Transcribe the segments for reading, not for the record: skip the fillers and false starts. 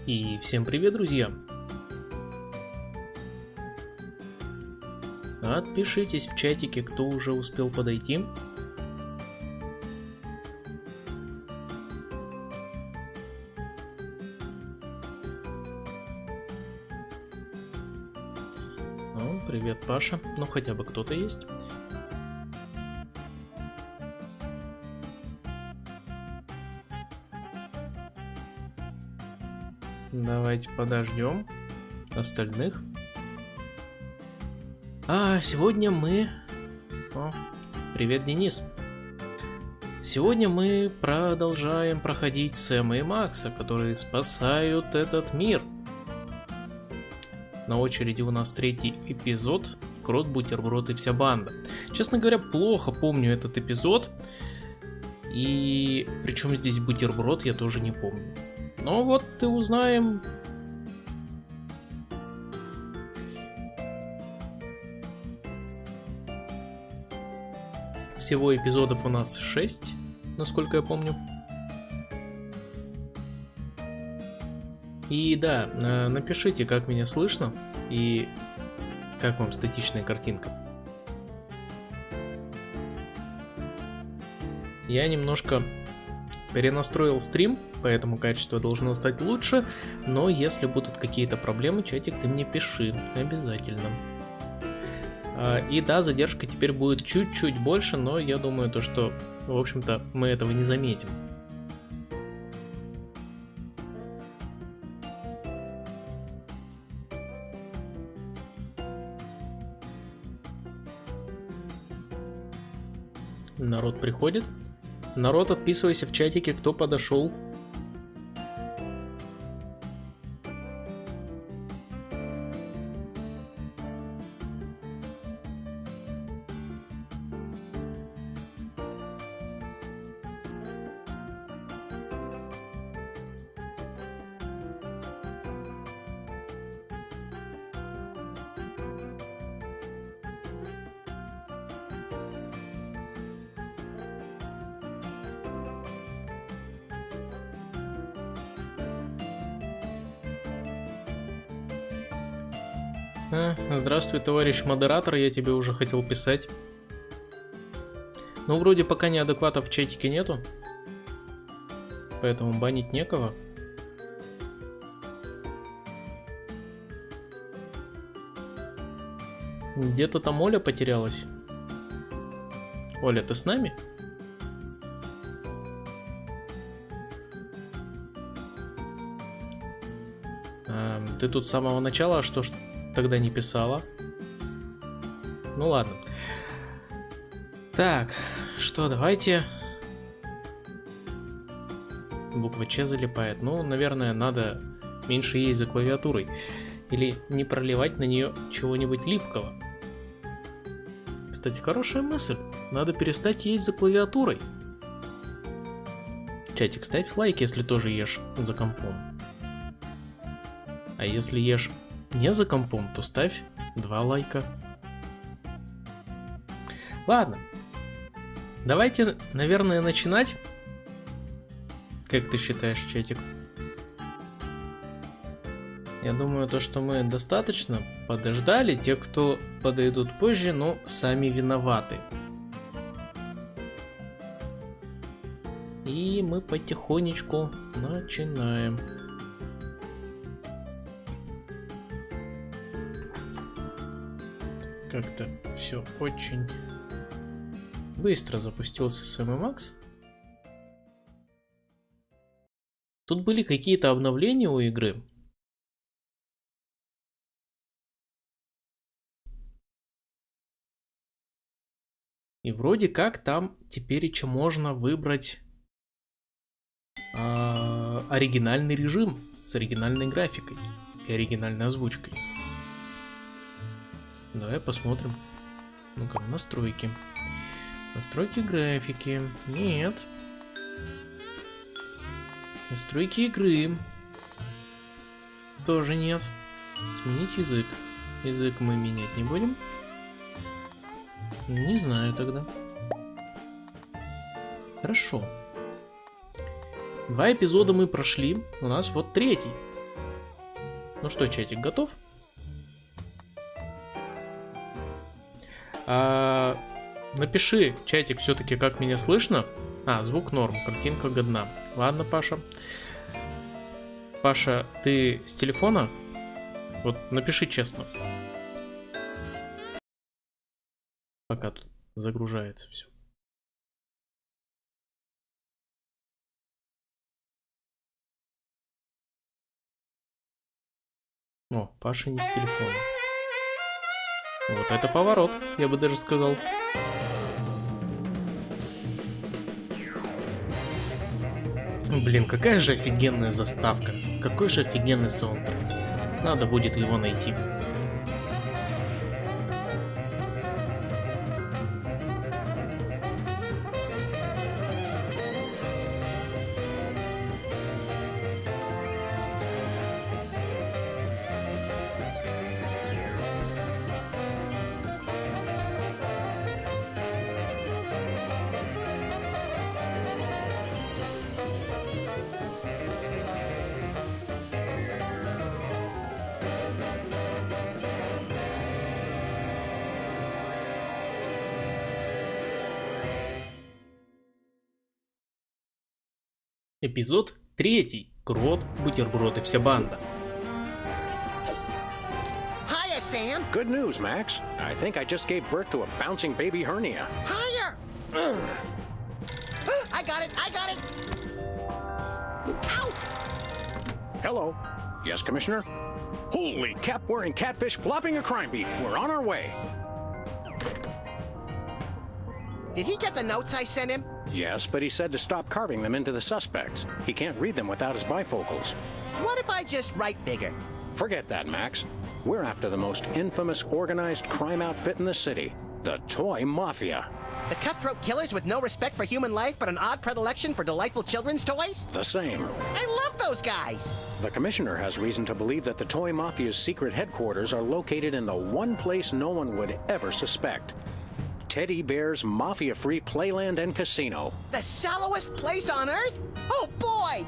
И всем привет, друзья! Отпишитесь в чатике, кто уже успел подойти. Ну, привет, Паша. Ну, хотя бы кто-то есть. Давайте подождем остальных. А сегодня мы... О, привет, Денис. Сегодня мы продолжаем проходить Сэма и Макса, которые спасают этот мир. На очереди у нас 3-й эпизод. Крот, бутерброд и вся банда. Честно говоря, плохо помню этот эпизод. И причем здесь бутерброд, я тоже не помню. Но вот и узнаем. Всего эпизодов у нас 6, насколько я помню. И да, напишите, как меня слышно и как вам статичная картинка. Я немножко перенастроил стрим, поэтому качество должно стать лучше, но если будут какие-то проблемы, чатик, ты мне пиши, обязательно. И да, задержка теперь будет чуть-чуть больше, но я думаю, то, что, в общем-то, мы этого не заметим. Народ приходит. Народ, отписывайся в чатике, кто подошел. Здравствуй, товарищ модератор, я тебе уже хотел писать. Ну, вроде пока неадекватов в чатике нету, поэтому банить некого. Где-то там Оля потерялась. Оля, ты с нами? Ты тут с самого начала, что ж тогда не писала? Ну ладно. Так, что, давайте. Буква Ч залипает. Ну, наверное, надо меньше есть за клавиатурой. Или не проливать на нее чего-нибудь липкого. Кстати, хорошая мысль. Надо перестать есть за клавиатурой. Чатик, ставь лайк, если тоже ешь за компом. А если ешь не за компом, то ставь 2 лайка. Ладно. Давайте, наверное, начинать. Как ты считаешь, чатик? Я думаю, то, что мы достаточно подождали. Те, кто подойдут позже, но сами виноваты. И мы потихонечку начинаем. Как-то все очень быстро запустился Сэм и Макс. Тут были какие-то обновления у игры. И вроде как там теперь еще можно выбрать оригинальный режим с оригинальной графикой и оригинальной озвучкой. Давай посмотрим. Ну-ка, настройки. Настройки графики. Нет. Настройки игры. Тоже нет. Сменить язык. Язык мы менять не будем. Не знаю тогда. Хорошо. 2 эпизода мы прошли. У нас вот 3-й. Ну что, чатик, готов? Напиши, чатик, все-таки как меня слышно. Звук норм, картинка годна. Ладно, Паша. Паша, ты с телефона? Вот напиши честно. Пока тут загружается все. О, Паша не с телефона. Вот это поворот, я бы даже сказал. Блин, какая же офигенная заставка. Какой же офигенный саундтрек. Надо будет его найти. Эпизод 3. Крот, бутерброд и вся банда. Hiya, Sam. Good news, Max. I think I just gave birth to a bouncing baby hernia. Higher. I got it. I got it. Ow. Hello. Yes, Commissioner? Holy cap-wearing catfish flopping a crime beat. We're on our way. Did he get the notes I sent him? Yes, but he said to stop carving them into the suspects. He can't read them without his bifocals. What if I just write bigger? Forget that, Max. We're after the most infamous organized crime outfit in the city. The Toy Mafia. The cutthroat killers with no respect for human life but an odd predilection for delightful children's toys? The same. I love those guys. The Commissioner has reason to believe that the Toy Mafia's secret headquarters are located in the one place no one would ever suspect. Teddy Bear's mafia-free playland and casino. The shallowest place on earth? Oh, boy!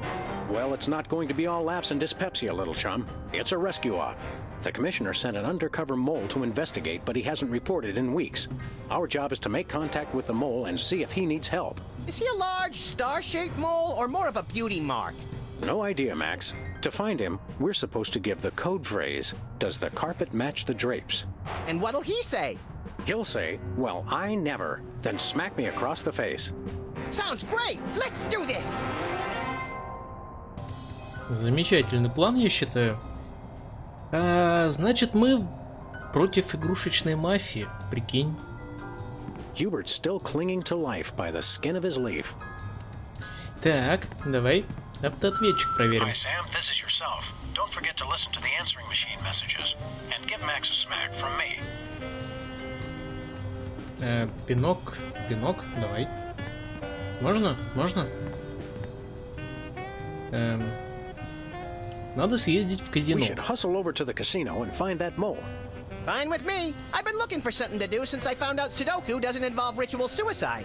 Well, it's not going to be all laughs and dyspepsia, little chum. It's a rescue op. The Commissioner sent an undercover mole to investigate, but he hasn't reported in weeks. Our job is to make contact with the mole and see if he needs help. Is he a large, star-shaped mole or more of a beauty mark? No idea, Max. To find him, we're supposed to give the code phrase, "Does the carpet match the drapes?" And what'll he say? He'll say, "Well, I never," then smack me across the face. Sounds great! Let's do this! Замечательный план, я считаю. Значит, мы против игрушечной мафии, прикинь. Hubert's still clinging to life by the skin of his leaf. Так, давай автоответчик проверим. Hi Sam, this is yourself. Don't forget to listen to the answering machine messages and give Max a smack from me. Пинок, давай. Можно? Надо съездить в казино. We should hustle over to the casino and find that mole. Fine with me. I've been looking for something to do since I found out Sudoku doesn't involve ritual suicide.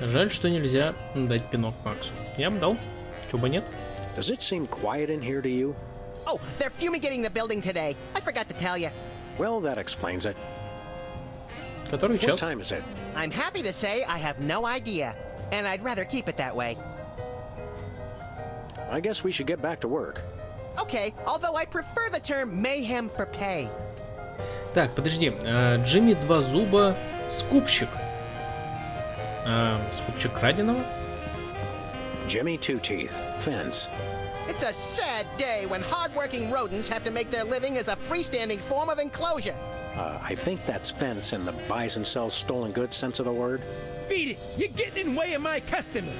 Жаль, что нельзя дать пинок Максу. Я бы дал, чего бы нет. Does it seem quiet in here to you? Oh, they're fumigating the building today. I forgot to tell you. Well, that explains it. Который What час? time is it? I'm happy to say I have no idea, and I'd rather keep it that way. I guess we should get back to work. Okay, although I prefer the term mayhem for pay. Так, подожди. Джимми два зуба, скупщик. Скупщик краденого? Jimmy Two Teeth, fence. It's a sad day when hard-working rodents have to make their living as a freestanding form of enclosure. I think that's fence in the buys and sells stolen goods sense of the word. Beat it! You're getting in the way of my customers!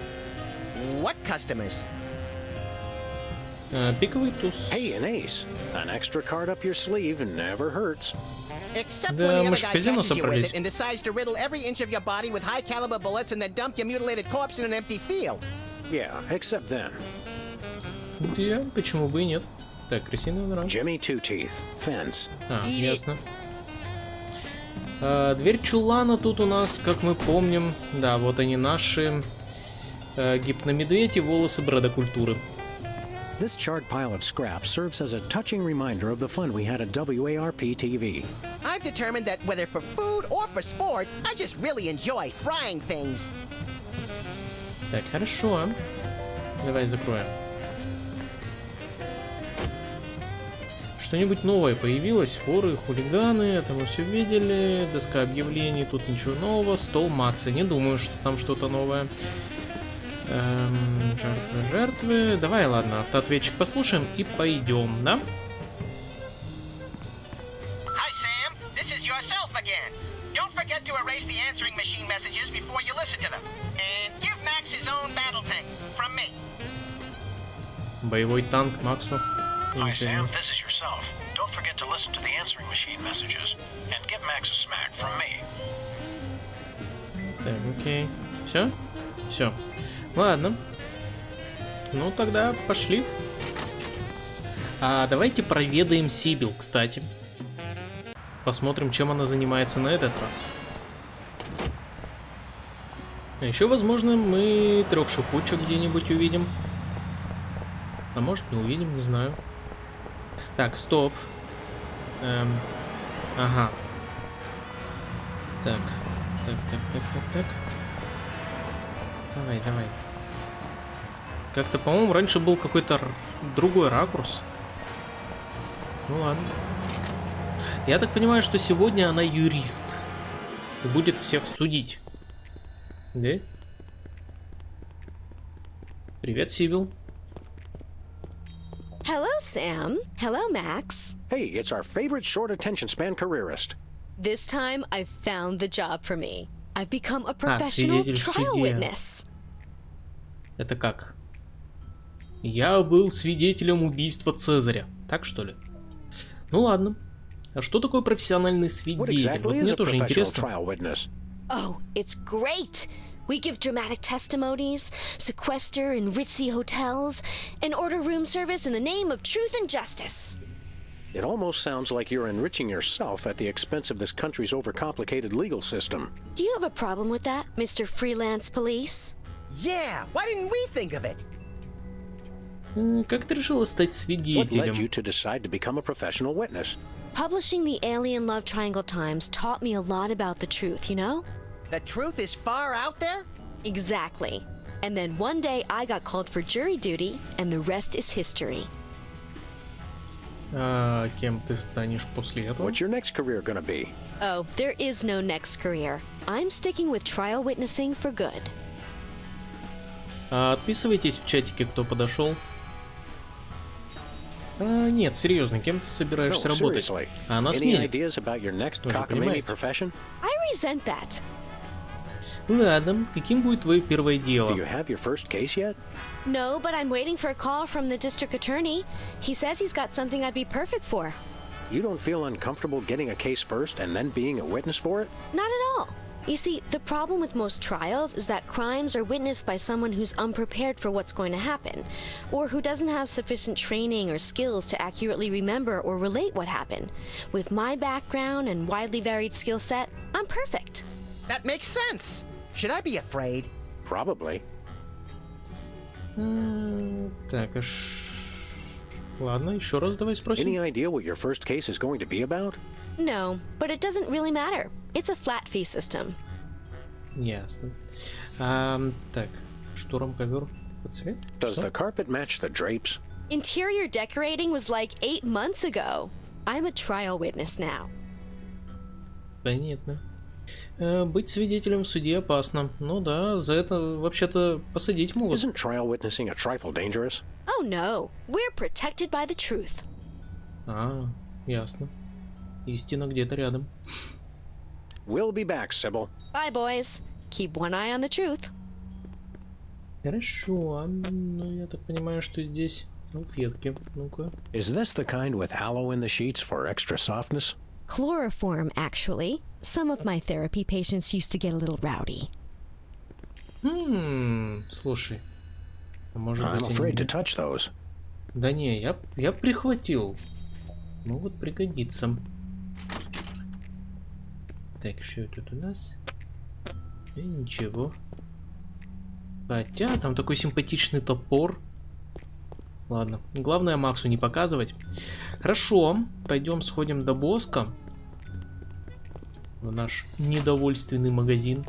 What customers? Пиковый туз. Hey, an ace. An extra card up your sleeve never hurts. Except Да, when the мы other ж в guy казино catches you with собрались. it and decides to riddle every inch of your body with high-caliber bullets and then dump your mutilated corpse in an empty field. Yeah, except then. Да, почему бы и нет. Так, крысиный нрав. Jimmy Two Teeth, fence. Ясно. Дверь чулана тут у нас, как мы помним. Да, вот они наши. Гипномедведь и волосы бродокультуры. This charred pile of scrap serves as a touching reminder of the fun we had at WARP TV. I've determined that whether for food or for sport, I just really enjoy frying things. Так, хорошо. Давай закроем. Что-нибудь новое появилось? Воры, хулиганы, это мы все видели. Доска объявлений, тут ничего нового. Стол Макса, не думаю, что там что-то новое. Жертвы. Давай, ладно, автоответчик послушаем и пойдем, да? Hi, Sam. This is yourself again. Don't forget to erase the answering machine messages before you listen to them. And give Max his own battle tank from me. Боевой танк Максу. Hi, Sam. This is yourself. Don't forget to listen to the answering machine messages and give Max a smack from me. Так, окей. Все? Все. Ладно. Ну тогда пошли. Давайте проведаем Сибил, кстати. Посмотрим, чем она занимается на этот раз. А еще, возможно, мы трех шипучек где-нибудь увидим. А может, не увидим, не знаю. Так, стоп. Ага. Так. Так. Давай. Как-то, по-моему, раньше был какой-то другой ракурс. Ну ладно. Я так понимаю, что сегодня она юрист. И будет всех судить. Да? Привет, Сибил. Hello, Sam. Hello, Max. Hey, it's our favorite short attention span careerist. This time I've found the job for me. I've become a professional свидетель в trial суде. witness. Это как? Я был свидетелем убийства Цезаря. Так что ли? Ну ладно. А что такое профессиональный What свидетель? exactly Вот is мне a тоже professional интересно. trial witness? Oh, it's great. We give dramatic testimonies, sequester in ritzy hotels, and order room service in the name of truth and justice. It almost sounds like you're enriching yourself at the expense of this country's overcomplicated legal system. Do you have a problem with that, Mr. Freelance Police? Yeah, why didn't we think of it? Как ты решила стать What led свидетелем? you to decide to become a professional witness? Publishing the Alien Love Triangle Times taught me a lot about the truth, you know? The truth is far out there? Exactly. And then one day I got called for jury duty, and the rest is history. Кем ты станешь после этого? What's your next career gonna be? Oh, there is no next career. I'm sticking with trial witnessing for good. Отписывайтесь в чатике, кто подошел. Нет, серьезно, кем ты собираешься No, работать? seriously. А на Any смене? ideas about your next Вы же cockamamie понимаете. profession? I resent that. Ладно, каким будет твое первое дело? Do you have your first case yet? No, but I'm waiting for a call from the district attorney. He says he's got something I'd be perfect for. You don't feel uncomfortable getting a case first and then being a witness for it? Not at all. You see, the problem with most trials is that crimes are witnessed by someone who's unprepared for what's going to happen, or who doesn't have sufficient training or skills to accurately remember or relate what happened. With my background and widely varied skill set, I'm perfect. That makes sense. Should I be afraid? Probably. Так, ладно, еще раз давай спросим. Any idea what your first case is going to be about? No, but it doesn't really matter. It's a flat fee system. Ясно. Так, шторм, ковер, цвет? Does the carpet match the drapes? Interior decorating was like 8 months ago. I'm a trial witness now. Понятно. Быть свидетелем в суде опасно. Ну да, за это вообще-то посадить могут. Isn't trial witnessing a trifle dangerous? Oh no, we're protected by the truth. Ясно. Истина где-то рядом. We'll be back, Sybil. Bye, boys. Keep one eye on the truth. Хорошо, ну я так понимаю, что здесь салфетки. Ну-ка. Is this the kind with aloe in the sheets for extra softness? Chloroform, actually. Some of my therapy patients used to get a little rowdy. Слушай. Может I'm быть, afraid to они... touch those. Да не, я прихватил. Могут пригодиться. Так, что тут у нас? Ничего. Хотя, там такой симпатичный топор. Ладно, главное Максу не показывать. Хорошо, пойдем сходим до Боска. В наш недовольственный магазин.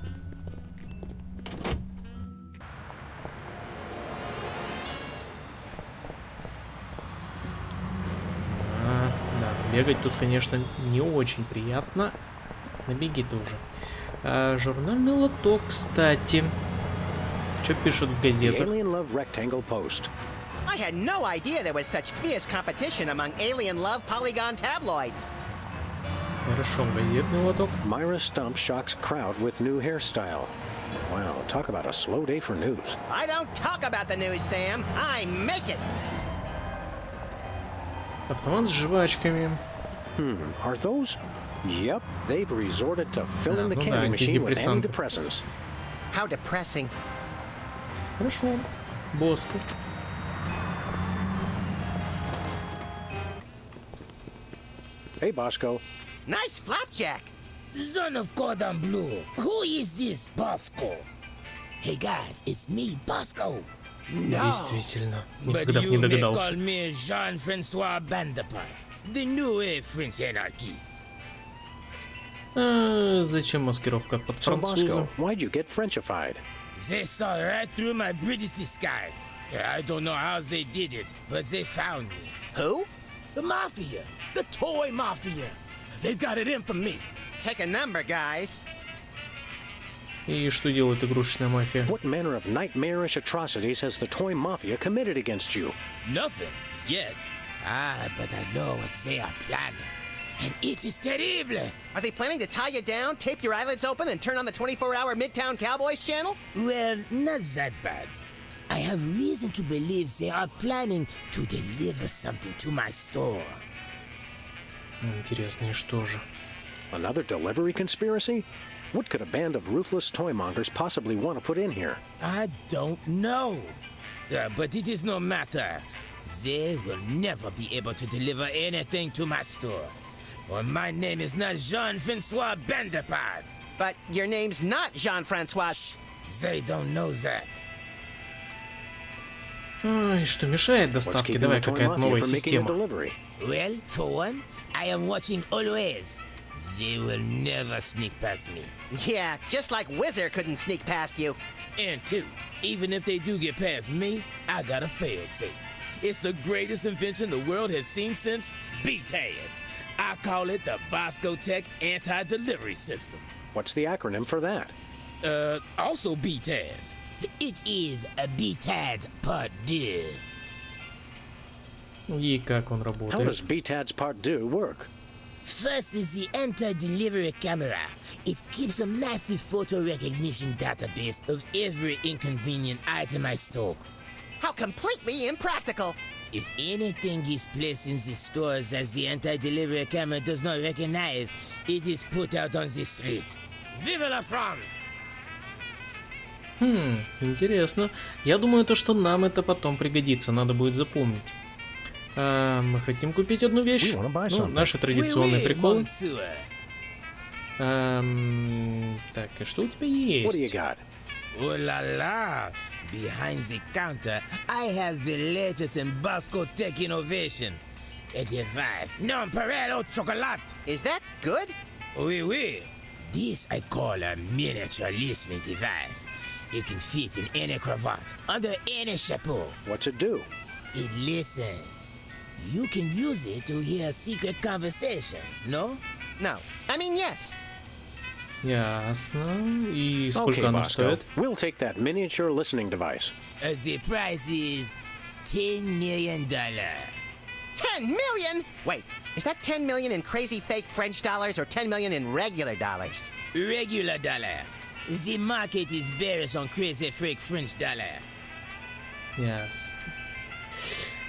Да, бегать тут, конечно, не очень приятно. Набеги ты уже. Журнальный лоток, кстати. Что пишут в газетах? I had no idea there was such fierce competition among alien love polygon tabloids. Хорошо, газетный лоток. Myra Stump shocks crowd with new hairstyle. Wow, talk about a slow day for news. I don't talk about the news, Sam. I make it. Автомат с жвачками. Are those? Yep, they've resorted to filling the candy machine with antidepressants. How depressing. Хорошо. Боска. Hey, Bosco. Nice flapjack. Son of cordon bleu. Who is this Bosco? Hey guys, it's me, Bosco. Действительно. But Никогда бы не you may догадался. call me Jean-François Bandapart, the new French anarchist. Зачем маскировка под So, француза? Bosco, why'd you get Frenchified? They saw right through my British disguise. I don't know how they did it, but they found me. Who? The Mafia. The Toy Mafia. They've got it in for me. Take a number, guys. И что делает игрушечная мафия? What manner of nightmarish atrocities has the toy mafia committed against you? Nothing yet. But I know what they are planning. And it is terrible. Are they planning to tie you down, tape your eyelids open, and turn on the 24-hour Midtown Cowboys channel? Well, not that bad. I have reason to believe they are planning to deliver something to my store. Интересно, и что же? Another delivery conspiracy? What could a band of ruthless toymongers possibly want to put in here? I don't know. But it is no matter. They will never be able to deliver anything to my store. Or my name is not Jean-François Bandapart. But your name's not Jean-François. They don't know that. И что мешает What's доставке? keeping the Давай toy какая-то mafia новая from making a система. delivery? Well, for one, I am watching always. They will never sneak past me. Yeah, just like Whizzer couldn't sneak past you. And two, even if they do get past me, I got a failsafe. It's the greatest invention the world has seen since BTADS. I call it the Bosco Tech Anti-Delivery System. What's the acronym for that? Also BTADS. It is a BTAD Part 2. И как он How работает? does BTAD's Part 2 work? First is the anti-delivery camera. It keeps a massive photo recognition database of every inconvenient item I stock. How completely impractical. If anything is placed in the stores that the anti-delivery camera does not recognize, it is put out on the streets. Vive la France! Интересно. Я думаю, то, что нам это потом пригодится, надо будет запомнить. Мы хотим купить одну вещь. We wanna buy Ну, something. наши традиционные приколы. monsieur. Так, и что у тебя What do you есть? got? Oh la la! Behind the counter, I have the latest in Bosco Tech innovation. A device non pareil au chocolat. Is that good? Oui, oui. This I call a miniature listening device. It can fit in any cravat, under any chapeau. What's it do? It listens. You can use it to hear secret conversations, no? No. I mean, yes. Ясно. И сколько Okay, оно Bosco. стоит? We'll take that miniature listening device. The price is $10 million. 10 million? Wait, is that 10 million in crazy fake French dollars or 10 million in regular dollars? Regular dollar. The market is bearish on crazy fake French dollar. Ясно.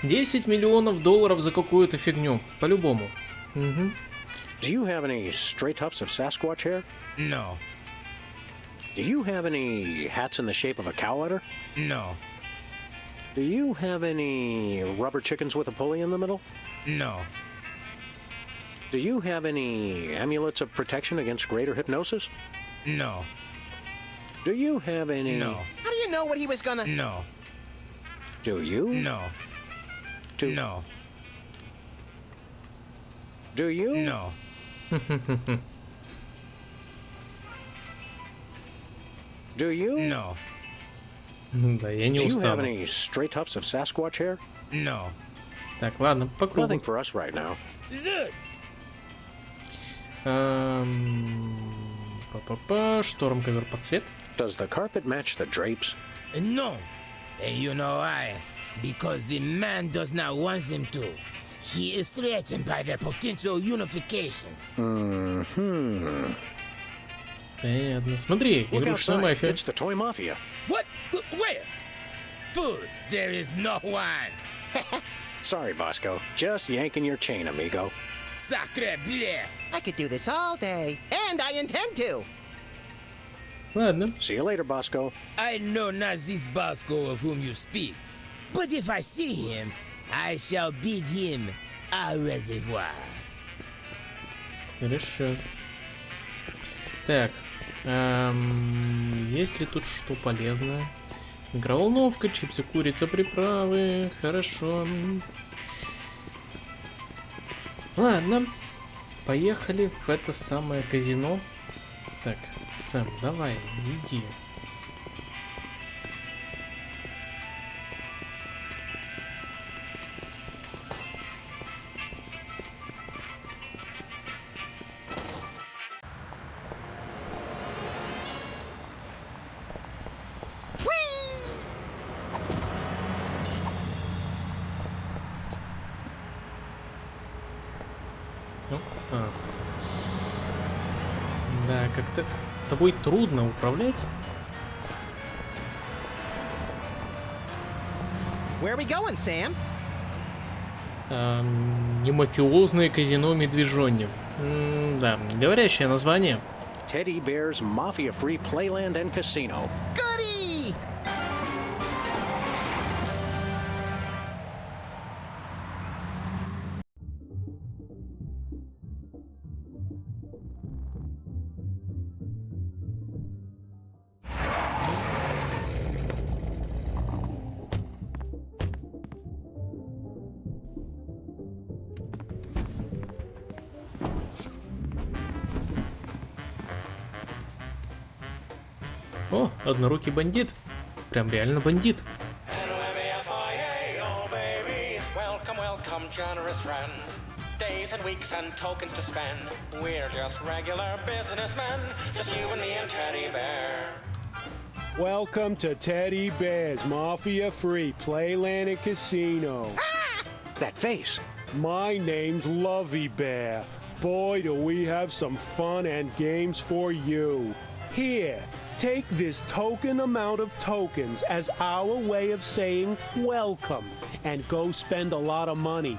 10 миллионов долларов за какую-то фигню. По-любому. Угу. Do you have any stray tufts of Sasquatch hair? No, Do you have any hats in the shape of a cow udder? no, Do you have any rubber chickens with a pulley in the middle? no, Do you have any amulets of protection against greater hypnosis? no, Do you have any... no, How do you know what he was gonna... no, Do you? no. to... No. Do you? No. Do you? No. Да, я не Do you have устану. any stray tufts of Sasquatch hair? No. Так, ладно, по кругу. Nothing for us right now. Zut! Па-па-па, шторм, ковер под цвет. Does the carpet match the drapes? No. And you know why? Because the man does not want them to. He is threatened by their potential unification. Mm-hmm. Понятно. Смотри, Look игрушечная outside. мафия. It's the toy mafia. What? Where? Fools, there is no one. Sorry, Bosco. Just yanking your chain, amigo. Sacre bleu. I could do this all day, and I intend to. Ладно. See you later, Bosco. I know not this Bosco of whom you speak, but if I see him, I shall bid him au reservoir. Хорошо. Так. Есть ли тут что полезное? Микроволновка, чипсы, курица, приправы. Хорошо. Ладно. Поехали в это самое казино. Так, Сэм, давай, иди. Ну, да, как-то тобой трудно управлять. Where are we going, Sam? Не мафиозное казино Медвежонни. Да, говорящее название. Teddy Bear's Mafia-Free Playland and Casino. Goody! О, однорукий бандит. Прям реально бандит. Oh baby, welcome, welcome, generous friends. Days and weeks and tokens to spend. We're just regular businessmen, just you and me and Teddy Bear. Welcome to Teddy Bear's Mafia-Free Playland and Casino. That face. My name's Lovey Bear. Boy, do we have some fun and games for you. Here, take this token amount of tokens as our way of saying welcome and go spend a lot of money.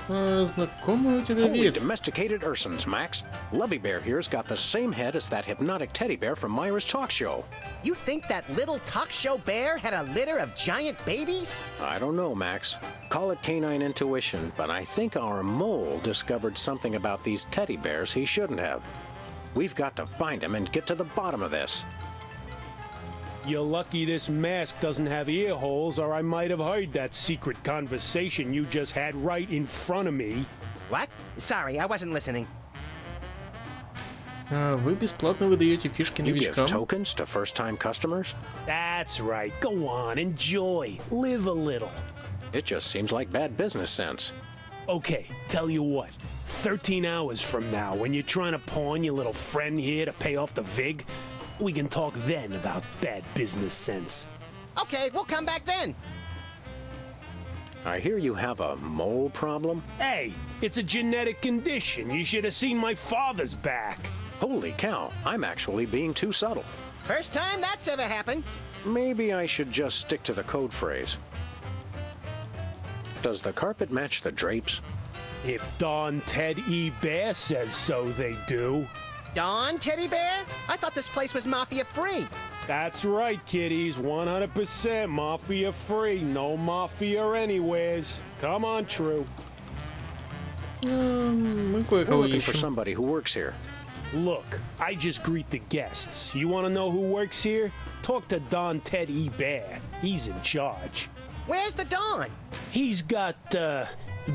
Знакомый у тебя Holy вид. domesticated Ursons, Max. Lovey Bear here's got the same head as that hypnotic teddy bear from Myra's talk show. You think that little talk show bear had a litter of giant babies? I don't know, Max. Call it canine intuition, but I think our mole discovered something about these teddy bears he shouldn't have. We've got to find him and get to the bottom of this. You're lucky this mask doesn't have ear holes, or I might have heard that secret conversation you just had right in front of me. What? Sorry, I wasn't listening. Вы бесплатно выдаете фишки You give новичкам. tokens to first-time customers? That's right. Go on, enjoy. Live a little. It just seems like bad business sense. Okay, tell you what. 13 hours from now, when you're trying to pawn your little friend here to pay off the VIG, we can talk then about bad business sense. Okay, we'll come back then. I hear you have a mole problem? Hey, it's a genetic condition. You should have seen my father's back. Holy cow, I'm actually being too subtle. First time that's ever happened. Maybe I should just stick to the code phrase. Does the carpet match the drapes? If Don Ted E. Bear says so, they do. Don Teddy Bear? I thought this place was mafia-free. That's right, kiddies. 100% mafia-free. No mafia anywheres. Come on, True. Мы We're кое-кого looking for ищем. somebody who works here. Look, I just greet the guests. You want to know who works here? Talk to Don Ted E. Bear. He's in charge. Where's the Don? He's got,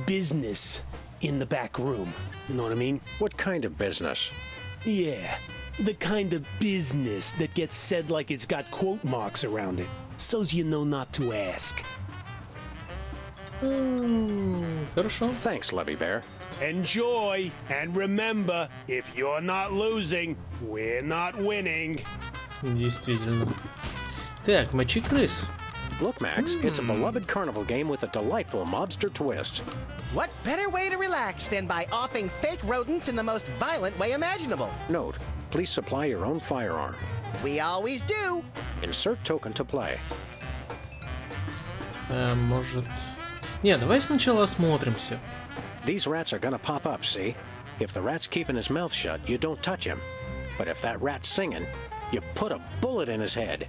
business in the back room. You know what I mean? What kind of business? Yeah, the kind of business that gets said like it's got quote marks around it, so's you know not to ask. Хорошо. Thanks, Levy Bear. Enjoy, and remember, if you're not losing, we're not winning. Действительно. Так, мочи крыс. Look, Max, it's a beloved carnival game with a delightful mobster twist. What better way to relax than by offing fake rodents in the most violent way imaginable? Note, please supply your own firearm. We always do. Insert token to play. Может... Не, давай сначала осмотримся. These rats are gonna pop up, see? If the rat's keeping his mouth shut, you don't touch him. But if that rat's singing, you put a bullet in his head.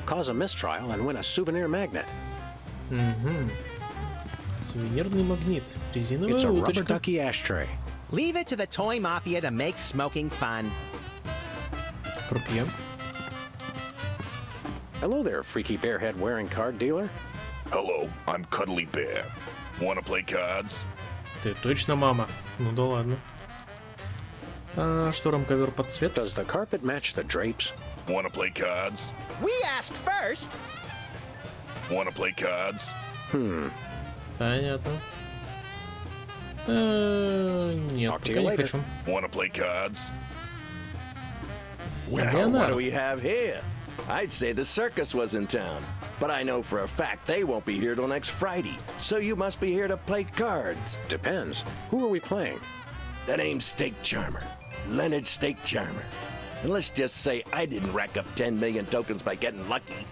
Cause a mistrial and win a souvenir magnet. Сувенирный магнит. It's Резиновая a rubber уточка. ducky ashtray. Leave it to the toy mafia to make smoking fun. Пропьем. Hello there, freaky bearhead wearing card dealer. Hello, I'm Cuddly Bear. Wanna play cards? Ты точно мама? Ну да ладно. Шторм ковер под цвет. Does the carpet match the drapes? Wanna play cards? We asked first. Wanna play cards? Понятно. Нет, Talk to пока you не later. хочу. Wanna play cards? Well, what Leonardo. do we have here? I'd say the circus was in town, but I know for a fact they won't be here till next Friday, so you must be here to play cards. Depends. Who are we playing? The name's Steak Charmer. Leonard Steak Charmer. And let's just say I didn't rack up 10 million tokens by getting lucky.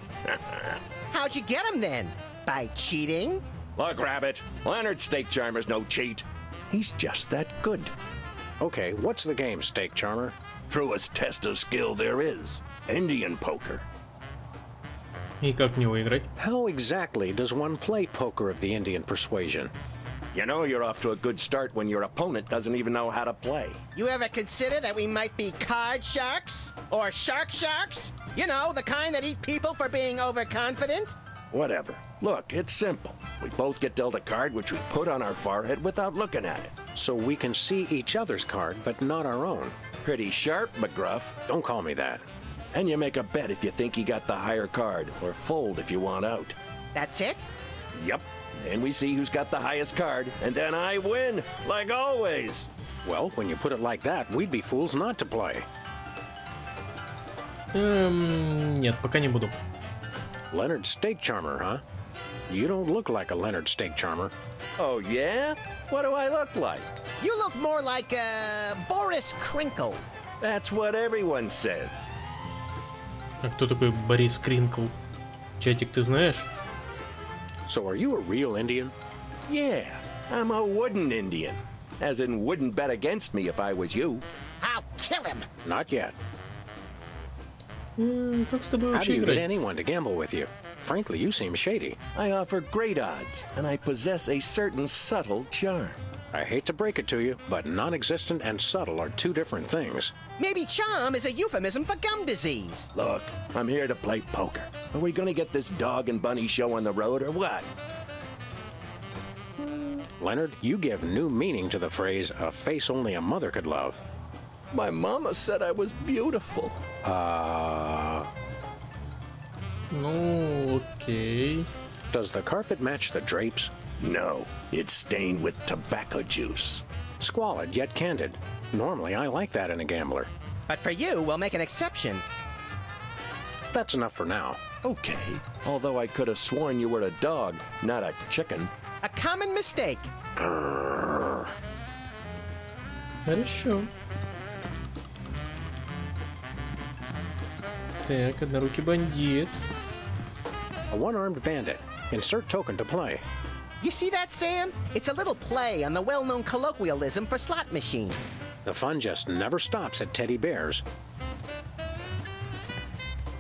How'd you get him then? By cheating? Look, Rabbit, Leonard Steak Charmer's no cheat. He's just that good. Okay, what's the game, Steak Charmer? Truest test of skill there is. Indian poker. И как в него играть? How exactly does one play poker of the Indian persuasion? You know you're off to a good start when your opponent doesn't even know how to play. You ever consider that we might be card sharks? Or sharks? You know, the kind that eat people for being overconfident? Whatever. Look, it's simple. We both get dealt a card which we put on our forehead without looking at it. So we can see each other's card, but not our own. Pretty sharp, McGruff. Don't call me that. And you make a bet if you think you got the higher card, or fold if you want out. That's it? Yep. And we see who's got the highest card, and then I win, like always. Well, when you put it like that, we'd be fools not to play. Нет, пока не буду. Leonard Steak Charmer, huh? You don't look like a Leonard Steak Charmer. Oh, yeah? What do I look like? You look more like Boris Crinkle. That's what everyone says. А кто такой Борис Кринкл? Чатик, ты знаешь? So are you a real Indian? Yeah, I'm a wooden Indian. As in, wouldn't bet against me if I was you. I'll kill him. Not yet. Как с тобой How do вообще you get играть? anyone to gamble with you? Frankly, you seem shady. I offer great odds, and I possess a certain subtle charm. I hate to break it to you, but non-existent and subtle are two different things. Maybe charm is a euphemism for gum disease. Look, I'm here to play poker. Are we gonna get this dog and bunny show on the road or what? Leonard, you give new meaning to the phrase, a face only a mother could love. My mama said I was beautiful. Ну, окей. Does the carpet match the drapes? No, it's stained with tobacco juice. Squalid yet candid. Normally, I like that in a gambler. But for you, we'll make an exception. That's enough for now. Okay, although I could have sworn you were a dog, not a chicken. A common mistake. Хорошо. Так, однорукий бандит. A one-armed bandit. Insert token to play. You see that, Sam? It's a little play on the well-known colloquialism for slot machine. The fun just never stops at teddy bears.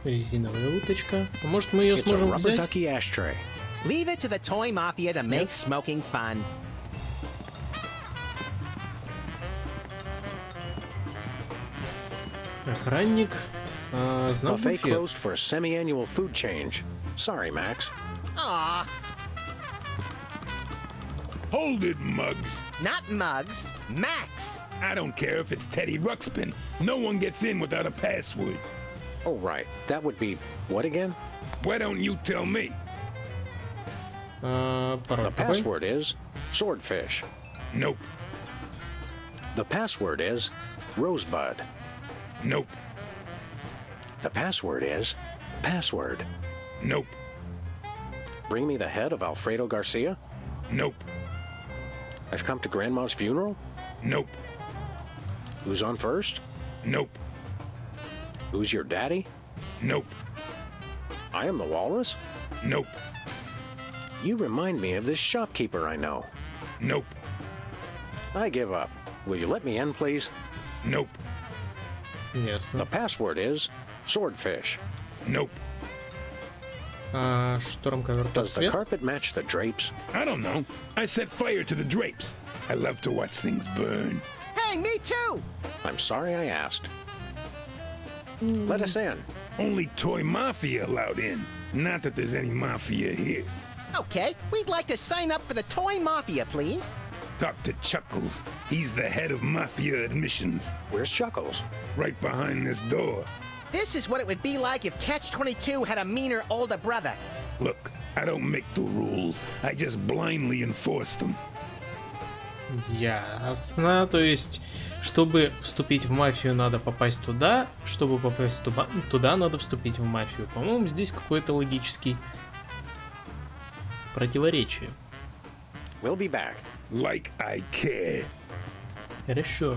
Резиновая уточка. А может мы ее It's a сможем rubber взять? ducky ashtray. Leave it to the toy mafia to make smoking fun. Охранник. Знак Buffet буфет. closed for a semi-annual food change. Sorry, Max. Aw, Hold it, Muggs. Not Muggs, Max. I don't care if it's Teddy Ruxpin. No one gets in without a password. Oh, right. That would be what again? Why don't you tell me? The password is swordfish. Nope. The password is rosebud. Nope. The password is password. Nope. Bring me the head of Alfredo Garcia? Nope. I've come to Grandma's funeral? Nope. Who's on first? Nope. Who's your daddy? Nope. I am the walrus? Nope. You remind me of this shopkeeper I know. Nope. I give up. Will you let me in, please? Nope. Yes. The password is swordfish. Nope. Шторм-ковер Does the цвет. carpet match the drapes? I don't know. I set fire to the drapes. I love to watch things burn. Hey, me too. I'm sorry I asked. Let us in. Only Toy Mafia allowed in. Not that there's any mafia here. Okay, we'd like to sign up for the Toy Mafia, please. Talk to Chuckles. He's the head of Mafia admissions. Where's Chuckles? Right behind this door. This is what it would be like if Catch-22 had a meaner older brother. Look, I don't make the rules. I just blindly enforce them. Ясно. То есть, чтобы вступить в мафию, надо попасть туда. Чтобы попасть туда, надо вступить в мафию. По-моему, здесь какое-то логическое противоречие. We'll be back. Like I care. Хорошо.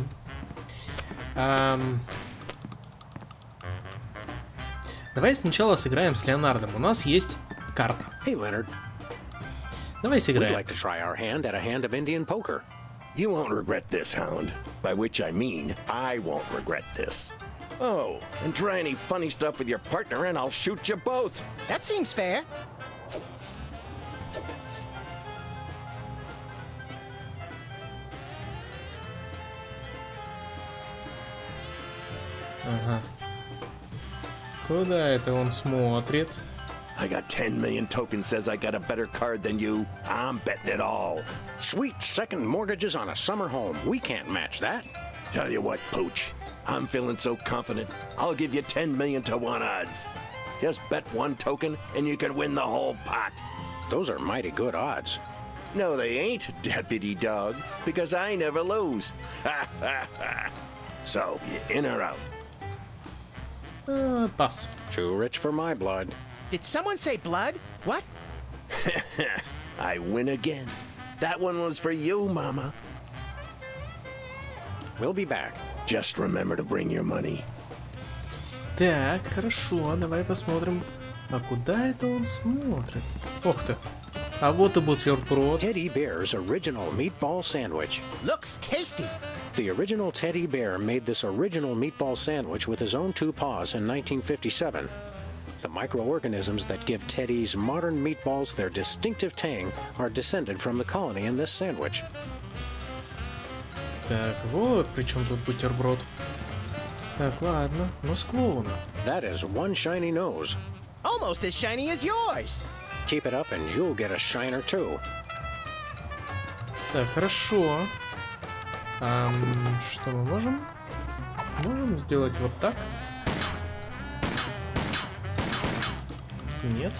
Давай сначала сыграем с Леонардом. У нас есть карта. Hey, Leonard. Давай We'd сыграем. like to try our hand at a hand of Indian poker. You won't regret this, Hound. By which I mean, I won't regret this. Oh, and try any funny stuff with your partner and I'll shoot you both. That seems fair. Ага. Куда это он смотрит? I got 10 million tokens says I got a better card than you. I'm betting it all. Sweet second mortgages on a summer home. We can't match that. Tell you what, Pooch. I'm feeling so confident. I'll give you 10 million to 1 odds. Just bet 1 token and you can win the whole pot. Those are mighty good odds. No, they ain't, Deputy Dog, because I never lose. Ha ha ha. So, you in or out? Пас. Too rich for my blood. Did someone say blood? What? I win again. That one was for you, Mama. We'll be back. Just remember to bring your money. Так, хорошо, давай посмотрим. А куда это он смотрит? Ох ты. А вот и бутерброд. Teddy Bear's original meatball sandwich. Looks tasty. The original Teddy Bear made this original meatball sandwich with his own 2 paws in 1957. The microorganisms that give Teddy's modern meatballs their distinctive tang are descended from the colony in this sandwich. Так, вот при чем тут бутерброд. Так, ладно, нос клоуна. That is one shiny nose. Almost as shiny as yours. Keep it up and you'll get a shiner too. Так, хорошо. Что мы можем? Можем сделать вот так. Нет.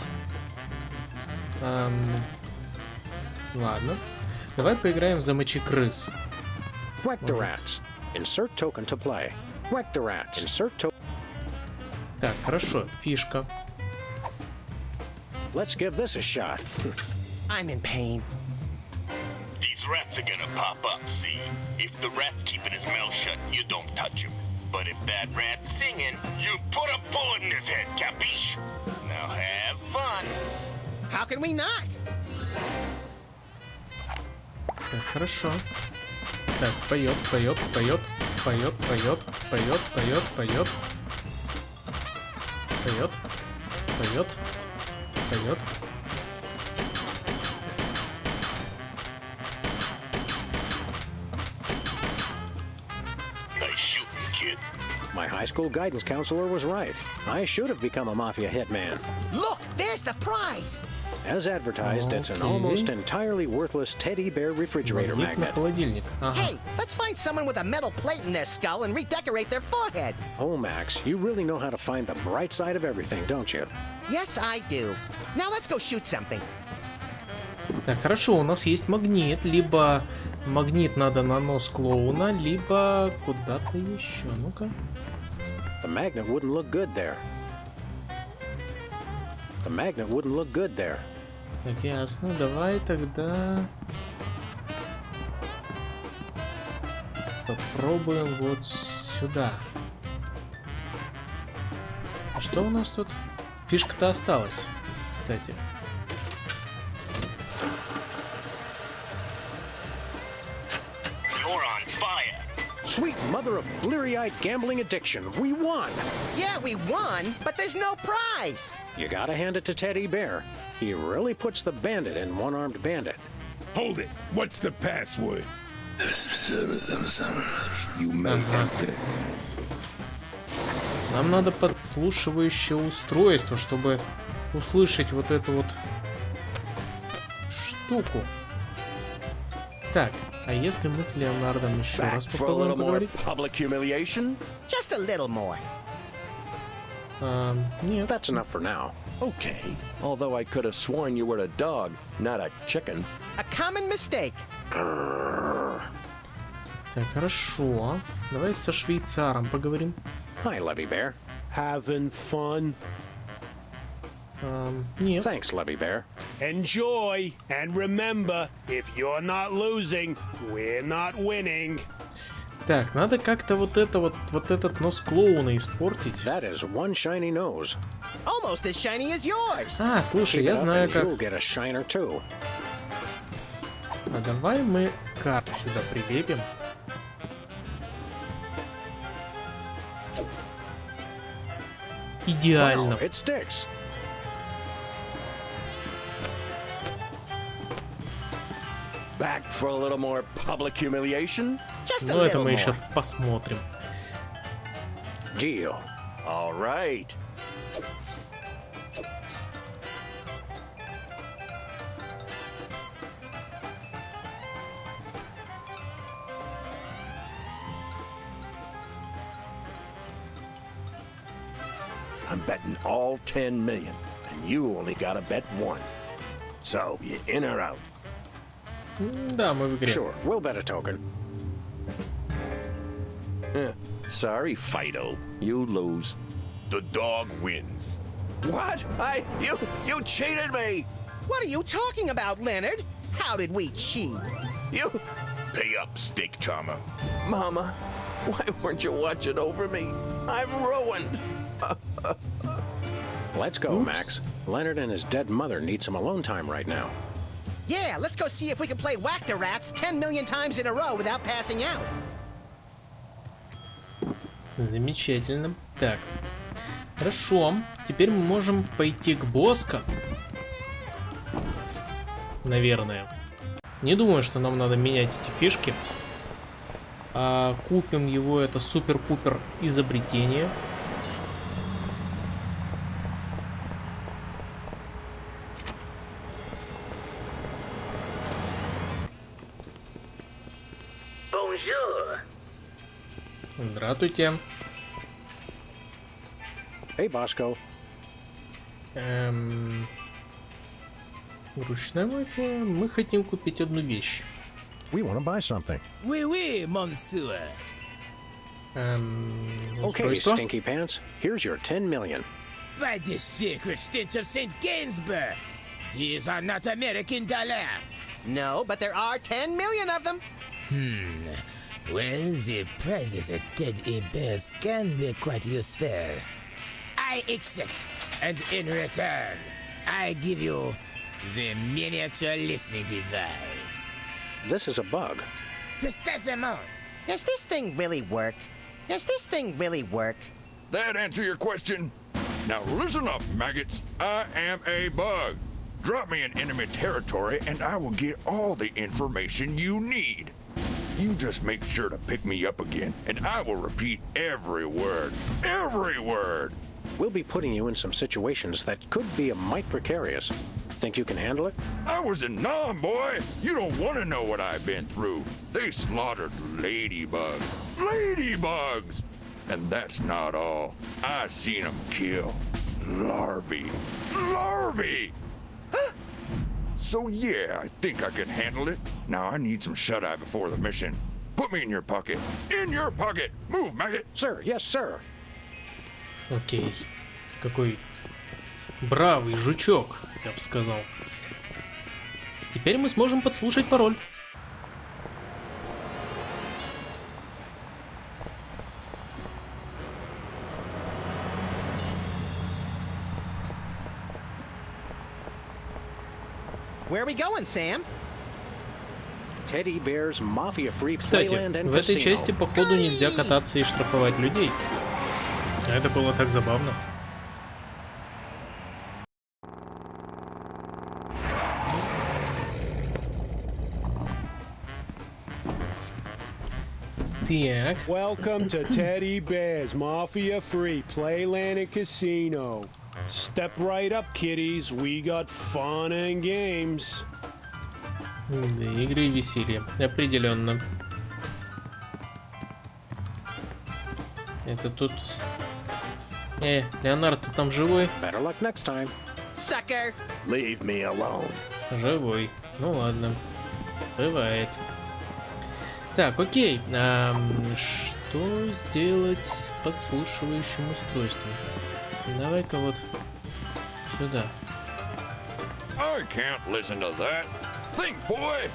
Ладно. Давай поиграем в замочи крыс. Whack the rats. Insert token to play. Whack the rats. Insert token. Так, хорошо. Фишка. Let's give this a shot. I'm in pain. These rats are gonna pop up, see? If the rat's keeping his mouth shut, you don't touch him. But if that rat's singing, you put a bullet in his head, capiche? Now have fun. How can we not? Так, хорошо. Так, поет, поет, поет, поет, поет, поет, поет, поет. Поет, поет, поет. Nice shooting, kid. My high school guidance counselor was right. I should have become a mafia hitman. Look, there's the prize. As advertised, it's an almost entirely worthless teddy bear refrigerator magnet. Холодильник. Ага. Hey, let's find someone with a metal plate in their skull and redecorate their forehead. Oh, Max, you really know how to find the bright side of everything, don't you? Yes, I do. Now let's go shoot something. Так, хорошо, у нас есть магнит. Либо магнит надо на нос клоуна, либо куда-то еще. Ну-ка. The magnet wouldn't look good there. The magnet wouldn't look good there. Так, ясно. Давай тогда попробуем вот сюда. А что у нас тут? Фишка-то осталась, кстати. Sweet mother of bleary-eyed gambling addiction, we won! Yeah, we won, but there's no prize. You gotta hand it to Teddy Bear. He really puts the bandit in one-armed bandit. Hold it. What's the password? You may enter. Нам надо подслушивающее устройство, чтобы услышать вот эту вот штуку. Так, а если мы с Леонардом еще раз попробуем поговорить? Just a little more. Нет. That's enough for now. Okay. Although I could have sworn you were a dog, not a chicken. A common mistake. Так, хорошо. Давай со швейцаром поговорим. Hi, Levy Bear. Having fun? Нет. Thanks, Levy Bear. Enjoy, and remember, if you're not losing, we're not winning. Так, надо как-то вот этот нос клоуна испортить. That is one shiny nose. Almost as shiny as yours. А, слушай, я знаю как. You'll get a shiner too. А давай мы карту сюда прилепим. Идеально. Wow, it sticks. Back for a little more public humiliation? Just a Ну, это little мы more. еще посмотрим. Deal. All right. I'm betting all 10 million, and you only gotta bet one. So, you in or out? Да, мы в игре. Sure, we'll bet a token. Sorry, Fido. You lose. The dog wins. What? You cheated me! What are you talking about, Leonard? How did we cheat? You... Pay up, steak charmer. Mama, why weren't you watching over me? I'm ruined. Let's go, Oops. Max. Leonard and his dead mother need some alone time right now. Yeah, let's go see if we can play Whack the Rats 10 million times in a row without passing out. Замечательно. Так. Хорошо. Теперь мы можем пойти к Боско. Наверное. Не думаю, что нам надо менять эти фишки. Купим его, это супер-пупер изобретение. Здравствуйте. Hey, Bosco. Ручная мафия. Мы хотим купить одну вещь. We want to buy something. Oui, oui, monsieur. Okay, Устройство. Stinky Pants. Here's your 10 million. By the sacred stench of St. Gainsbourg. These are not American dollars. No, but there are 10 million of them. Well, the prizes at Teddy Bear's can be quite useful. I accept, and in return, I give you the miniature listening device. This is a bug. Precisement. Does this thing really work? Does this thing really work? That answer your question? Now listen up, maggots. I am a bug. Drop me in enemy territory and I will get all the information you need. You just make sure to pick me up again and I will repeat every word. Every word! We'll be putting you in some situations that could be a mite precarious. Think you can handle it? I was in Nam, boy. You don't want to know what I've been through. They slaughtered ladybugs. Ladybugs! And that's not all. I seen them kill larvae. Larvae! So yeah, I think I can handle it. Now I need some shut-eye before the mission. Put me in your pocket. In your pocket! Move, maggot! Sir, yes, sir. Окей. Какой бравый жучок, я бы сказал. Теперь мы сможем подслушать пароль. Where are we going, Sam? Teddy Bear's mafia-free Кстати, playland and в этой casino. части, походу, нельзя кататься и штрафовать людей. Это было так забавно. Так. Welcome to Teddy Bear's Mafia-Free Playland and Casino. Step right up, kiddies. We got fun and games. Да, игры и веселье. Определенно. Это тут... Леонард, ты там живой? Better luck next time. Sucker! Leave me alone. Живой. Ну ладно. Бывает. Так, окей. Что сделать с подслушивающим устройством? Давай-ка вот сюда. I can't listen to that. Think, boy!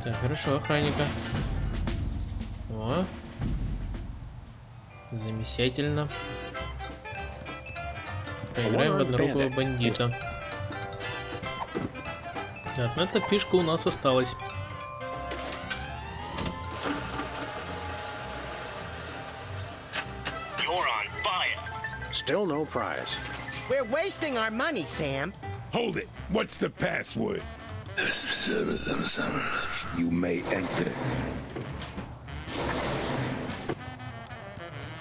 Так, хорошо, охранника. О. Замечательно. Поиграем в однорукого бандита. Одна эта фишка у нас осталась. Still no prize. We're wasting our money, Sam. Hold it. What's the password? You may enter.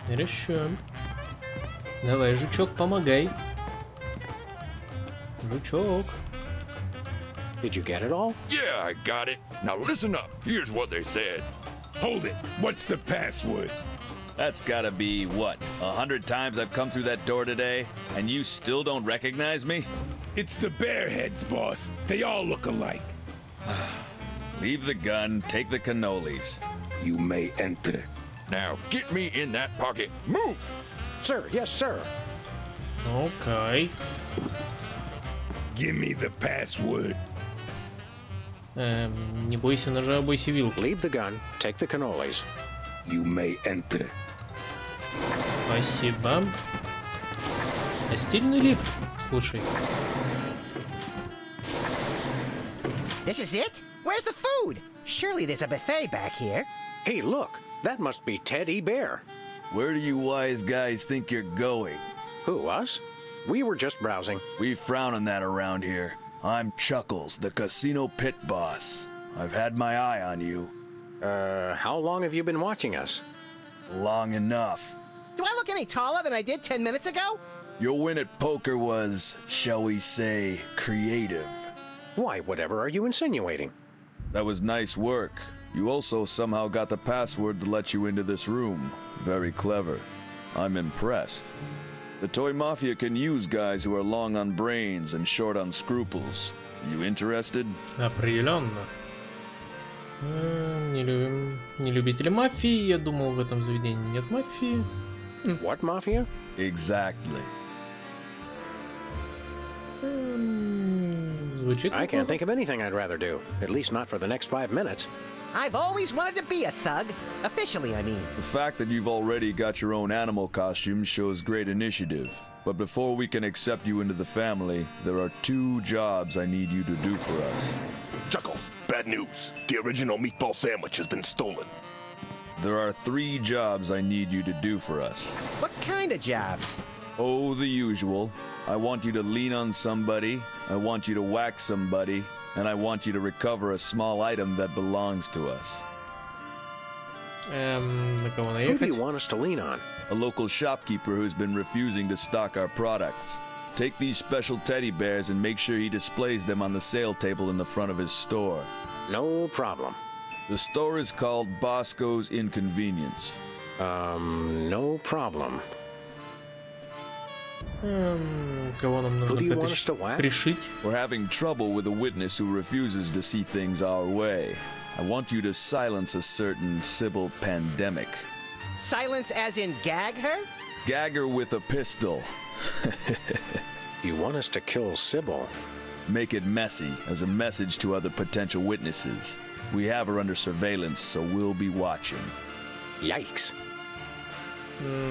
Хорошо. Давай, жучок, помогай. Жучок. Did you get it all? Yeah, I got it. Now listen up. Here's what they said. Hold it. What's the password? That's gotta be, what, 100 times I've come through that door today, and you still don't recognize me? It's the Bearheads, boss. They all look alike. Leave the gun, take the cannolis. You may enter. Now get me in that pocket. Move! Sir, yes, sir. Окей. Give me the password. Не бойся ножа, бойся вилки. Leave the gun, take the cannolis. You may enter. Спасибо. Стильный лифт, слушай. This is it? Where's the food? Surely there's a buffet back here. Hey, look. That must be Teddy Bear. Where do you wise guys think you're going? Who, us? We were just browsing. We frown on that around here. I'm Chuckles, the casino pit boss. I've had my eye on you. How long have you been watching us? Long enough. Do I look any taller than I did 10 minutes ago? Your win at poker was, shall we say, creative. Why, whatever are you insinuating? That was nice work. You also somehow got the password to let you into this room. Very clever. I'm impressed. The Toy Mafia can use guys who are long on brains and short on scruples. You interested? Определенно. Не любители мафии. Я думал, в этом заведении нет мафии. What mafia? Exactly. Звучит I can't think of anything I'd rather do. At least not for the next 5 minutes. I've always wanted to be a thug. Officially, I mean. The fact that you've already got your own animal costume shows great initiative. But before we can accept you into the family, there are 2 jobs I need you to do for us. Chuckles, bad news. The original meatball sandwich has been stolen. There are 3 jobs I need you to do for us. What kind of jobs? Oh, the usual. I want you to lean on somebody, I want you to whack somebody, and I want you to recover a small item that belongs to us. На кого Who do наехать? you want us to lean on? A local shopkeeper who's been refusing to stock our products. take these special teddy bears and make sure he displays them on the sale table in the front of his store. No problem. The store is called Bosco's Inconvenience. No problem. Кого нам нужно Who do you want us to whack? пришить? We're having trouble with a witness who refuses to see things our way. I want you to silence a certain Sybil Pandemic. Silence as in gag her? Gag her with a pistol. You want us to kill Sybil? Make it messy as a message to other potential witnesses. We have her under surveillance, so we'll be watching. Yikes.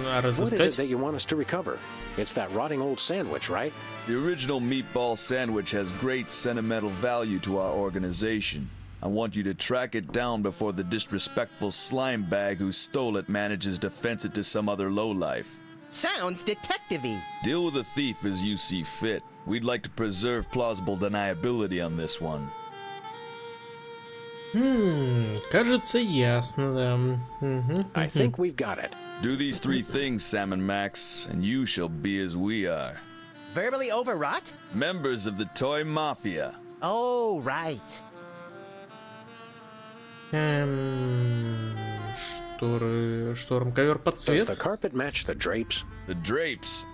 А What is it разыскать? that you want us to recover? It's that rotting old sandwich, right? The original meatball sandwich has great sentimental value to our organization. I want you to track it down before the disrespectful slime bag who stole it manages to fence it to some other lowlife. Sounds detective-y. Deal with the thief as you see fit. We'd like to preserve plausible deniability on this one. Кажется, ясно, да. I think we've got it. Do these three things, Sam and Max, and you shall be as we are. Verbally overwrought? Members of the Toy Mafia. Oh, right. Шторм, ковер под Does цвет. the carpet match the drapes? The drapes.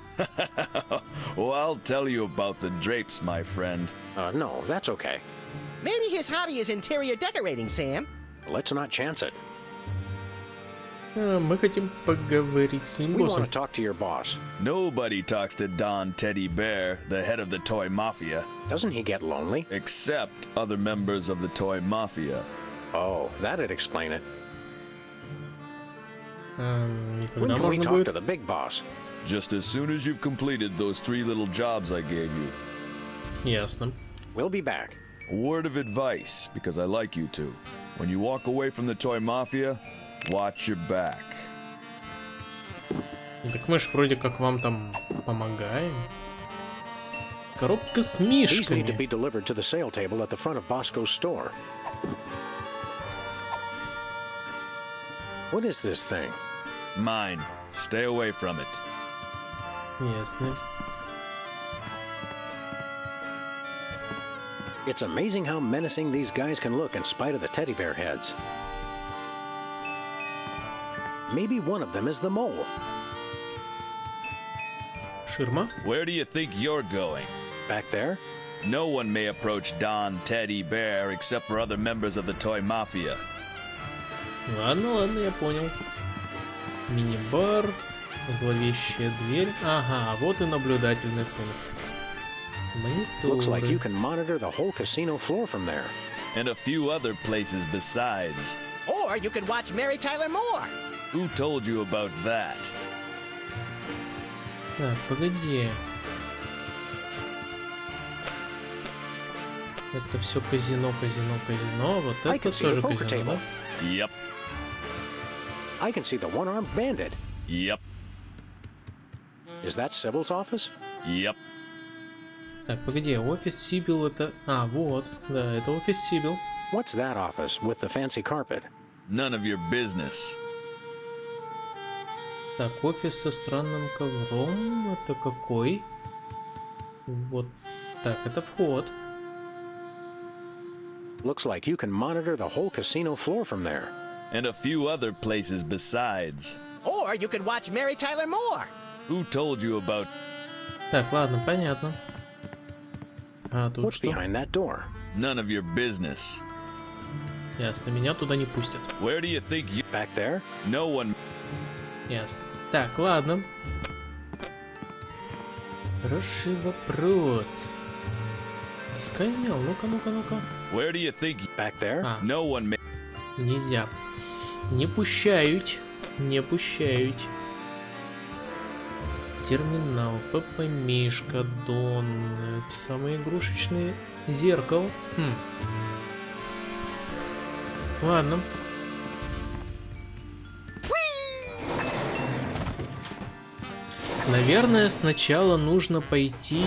Well, I'll tell you about the drapes, my friend. No, that's okay. Maybe his hobby is interior decorating, Sam. Let's not chance it. Мы хотим поговорить с ним We want боссом. to talk to your boss. Nobody talks to Don Teddy Bear, the head of the Toy Mafia, Doesn't he get lonely? except other members of the Toy Mafia. Oh, that'd explain it. И When когда can we можно talk будет? to the big boss? Just as soon as you've completed those 3 little jobs I gave you. Ясно. We'll be back. A word of advice, because I like you to. When you walk away from the Toy Mafia, watch your back. Так мы ж вроде как вам там помогаем. Коробка с These need to мишками. be delivered to the sale table at the front of Bosco's store. What is this thing? Mine. Stay away from it. Ясно. It's amazing how menacing these guys can look in spite of the teddy bear heads. Maybe one of them is the mole. Ширма. Where do you think you're going? Back there? No one may approach Don Teddy Bear except for other members of the Toy Mafia. Ладно, я понял. Мини-бар. Зловещая дверь. Ага, вот и наблюдательный пункт. Looks like you Мониторы. can monitor the whole casino floor from there. And a few other places besides. Or you could watch Mary Tyler Moore. Who told you about that? Так, погоди. Это все казино. Вот I это can see the тоже poker казино, table. да? Yep. I can see the one-armed bandit. Yep. Is that Sybil's office? Yep. Так, погоди, офис Сибил это... А, вот, да, это офис Сибил. What's that office with the fancy carpet? None of your business. Так, офис со странным ковром, это какой? Вот, так, это вход. Looks like you can monitor the whole casino floor from there. And a few other places besides. Or you could watch Mary Tyler Moore. Who told you about... Так, ладно, понятно. А тут What's что? behind that door? None of your business. Ясно, меня туда не пустят. Where do you think you... Back there? No one... Ясно. Так, ладно. Хороший вопрос. Скайнел, ну-ка. Where do you think... Back there? А, No one may... нельзя. Не пущают. Терминал, Пеппа Мишка, Дон, это самые игрушечные зеркало. Ладно. Наверное, сначала нужно пойти...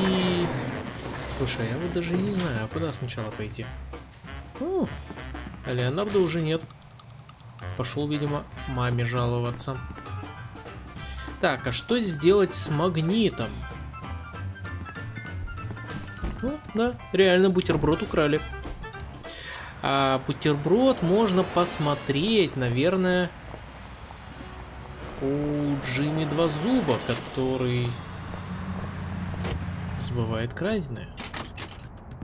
Слушай, я вот даже не знаю, а куда сначала пойти? А Леонардо уже нет. Пошел, видимо, маме жаловаться. Так, а что сделать с магнитом? да, реально бутерброд украли. А бутерброд можно посмотреть, наверное, у Джимми Два Зуба, который сбывает краденое.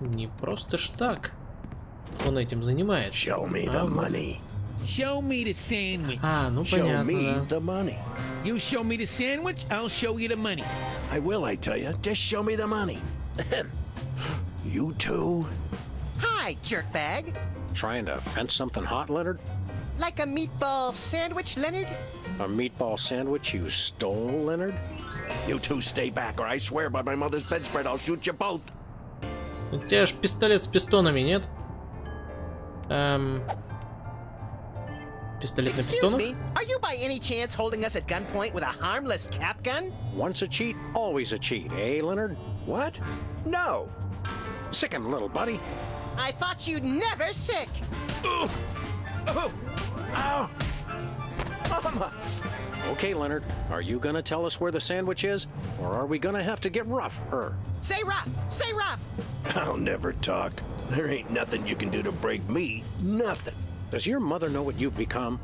Не просто ж так он этим занимается. Show me the money. Show me the sandwich. А, ну Show понятно, me да. the money. You show me the sandwich, I'll show you the money. I will, I tell you. Just show me the money. You too? Hi, jerkbag. Trying to fence something hot, Leonard? Like a meatball sandwich, Leonard? A meatball sandwich you stole, Leonard? You two stay back, or I swear by my mother's bedspread I'll shoot you both. У тебя ж пистолет с пистонами, нет? Пистолет на Excuse пистонах? me, are you by any chance holding us at gunpoint with a harmless cap gun? Once a cheat, always a cheat, eh, Leonard? What? No. Sick him, little buddy. I thought you'd never sick. Oh. Ow. Mama. Okay, Leonard, are you gonna tell us where the sandwich is? Or are we gonna have to get rough, Say rough, say rough. I'll never talk. There ain't nothing you can do to break me. Nothing. Does your mother know what you've become?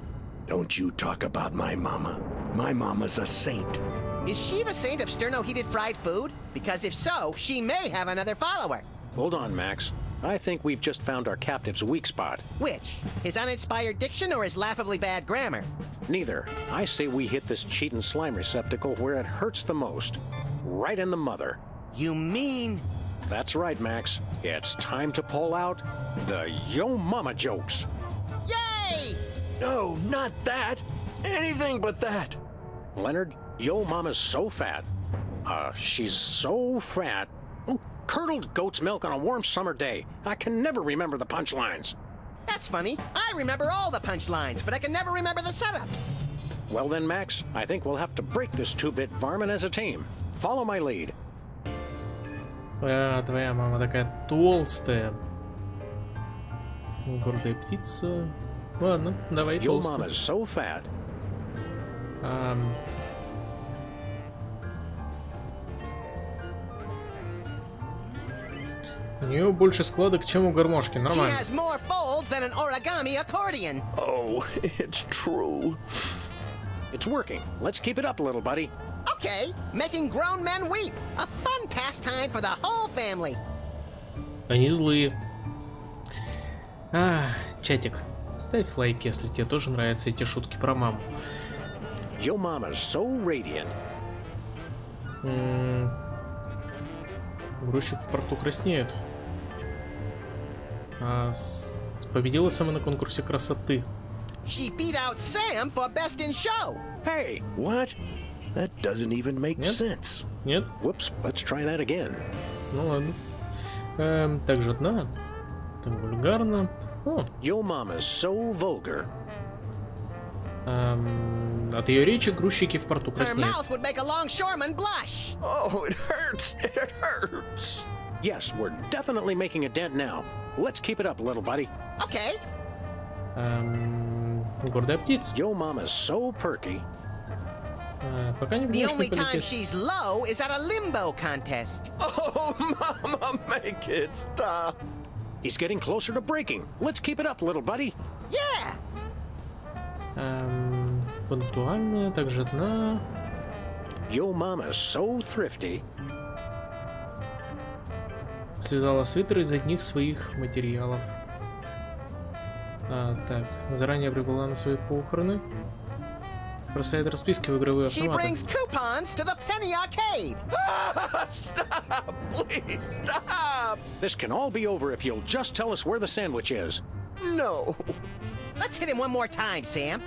Don't you talk about my mama. My mama's a saint. Is she the saint of sterno-heated fried food? Because if so, she may have another follower. Hold on, Max. I think we've just found our captive's weak spot. Which? His uninspired diction or his laughably bad grammar? Neither. I say we hit this cheatin' slime receptacle where it hurts the most. Right in the mother. You mean... That's right, Max. It's time to pull out the Yo Mama jokes. Yay! No, not that. Anything but that. Leonard, Yo Mama's so fat. She's so fat. Oh, curdled goat's milk on a warm summer day. I can never remember the punchlines. That's funny. I remember all the punchlines, but I can never remember the setups. Well then, Max, I think we'll have to break this two-bit varmint as a team. Follow my lead. Твоя мама такая толстая. Гордая птица. Ладно, давай Yo толстая. Mama's so fat. У нее больше складок, чем у гармошки. She Нормально. has more folds than an origami accordion. Oh, it's true. It's working. Let's keep it up, little buddy. Okay, making grown men weep. A fun pastime for the whole family. Они злые. Чатик, ставь лайк, если тебе тоже нравятся эти шутки про маму. Yo Mama's so radiant. Грузчик в порту краснеет. Победила сама на конкурсе красоты. She beat out Sam for best in show. Hey! What? That doesn't even make Нет? sense. Нет? Whoops, let's try that again. Ну ладно. Также одна. Так вульгарно. Yo Mama's so vulgar. От ее речи грузчики в порту Her краснеют. mouth would make a longshoreman blush. Oh, it hurts. It hurts. Yes, we're definitely making a dent now. Let's keep it up, little buddy. Okay. Гордая птица. Yo Mama's so perky. Пока не The можешь only не time полететь. she's low is at a limbo contest. Oh, Mama, make it stop. He's getting closer to breaking. Let's keep it up, little buddy. Yeah. Пунктуальная, также одна. Yo Mama's so thrifty. Связала свитер из одних своих материалов. Так, заранее прибыла на свои похороны. Бросает расписки в игровые She автоматы. brings coupons to the penny arcade. Stop, please, stop. This can all be over if you'll just tell us where the sandwich is. No. Let's hit him one more time, Sam.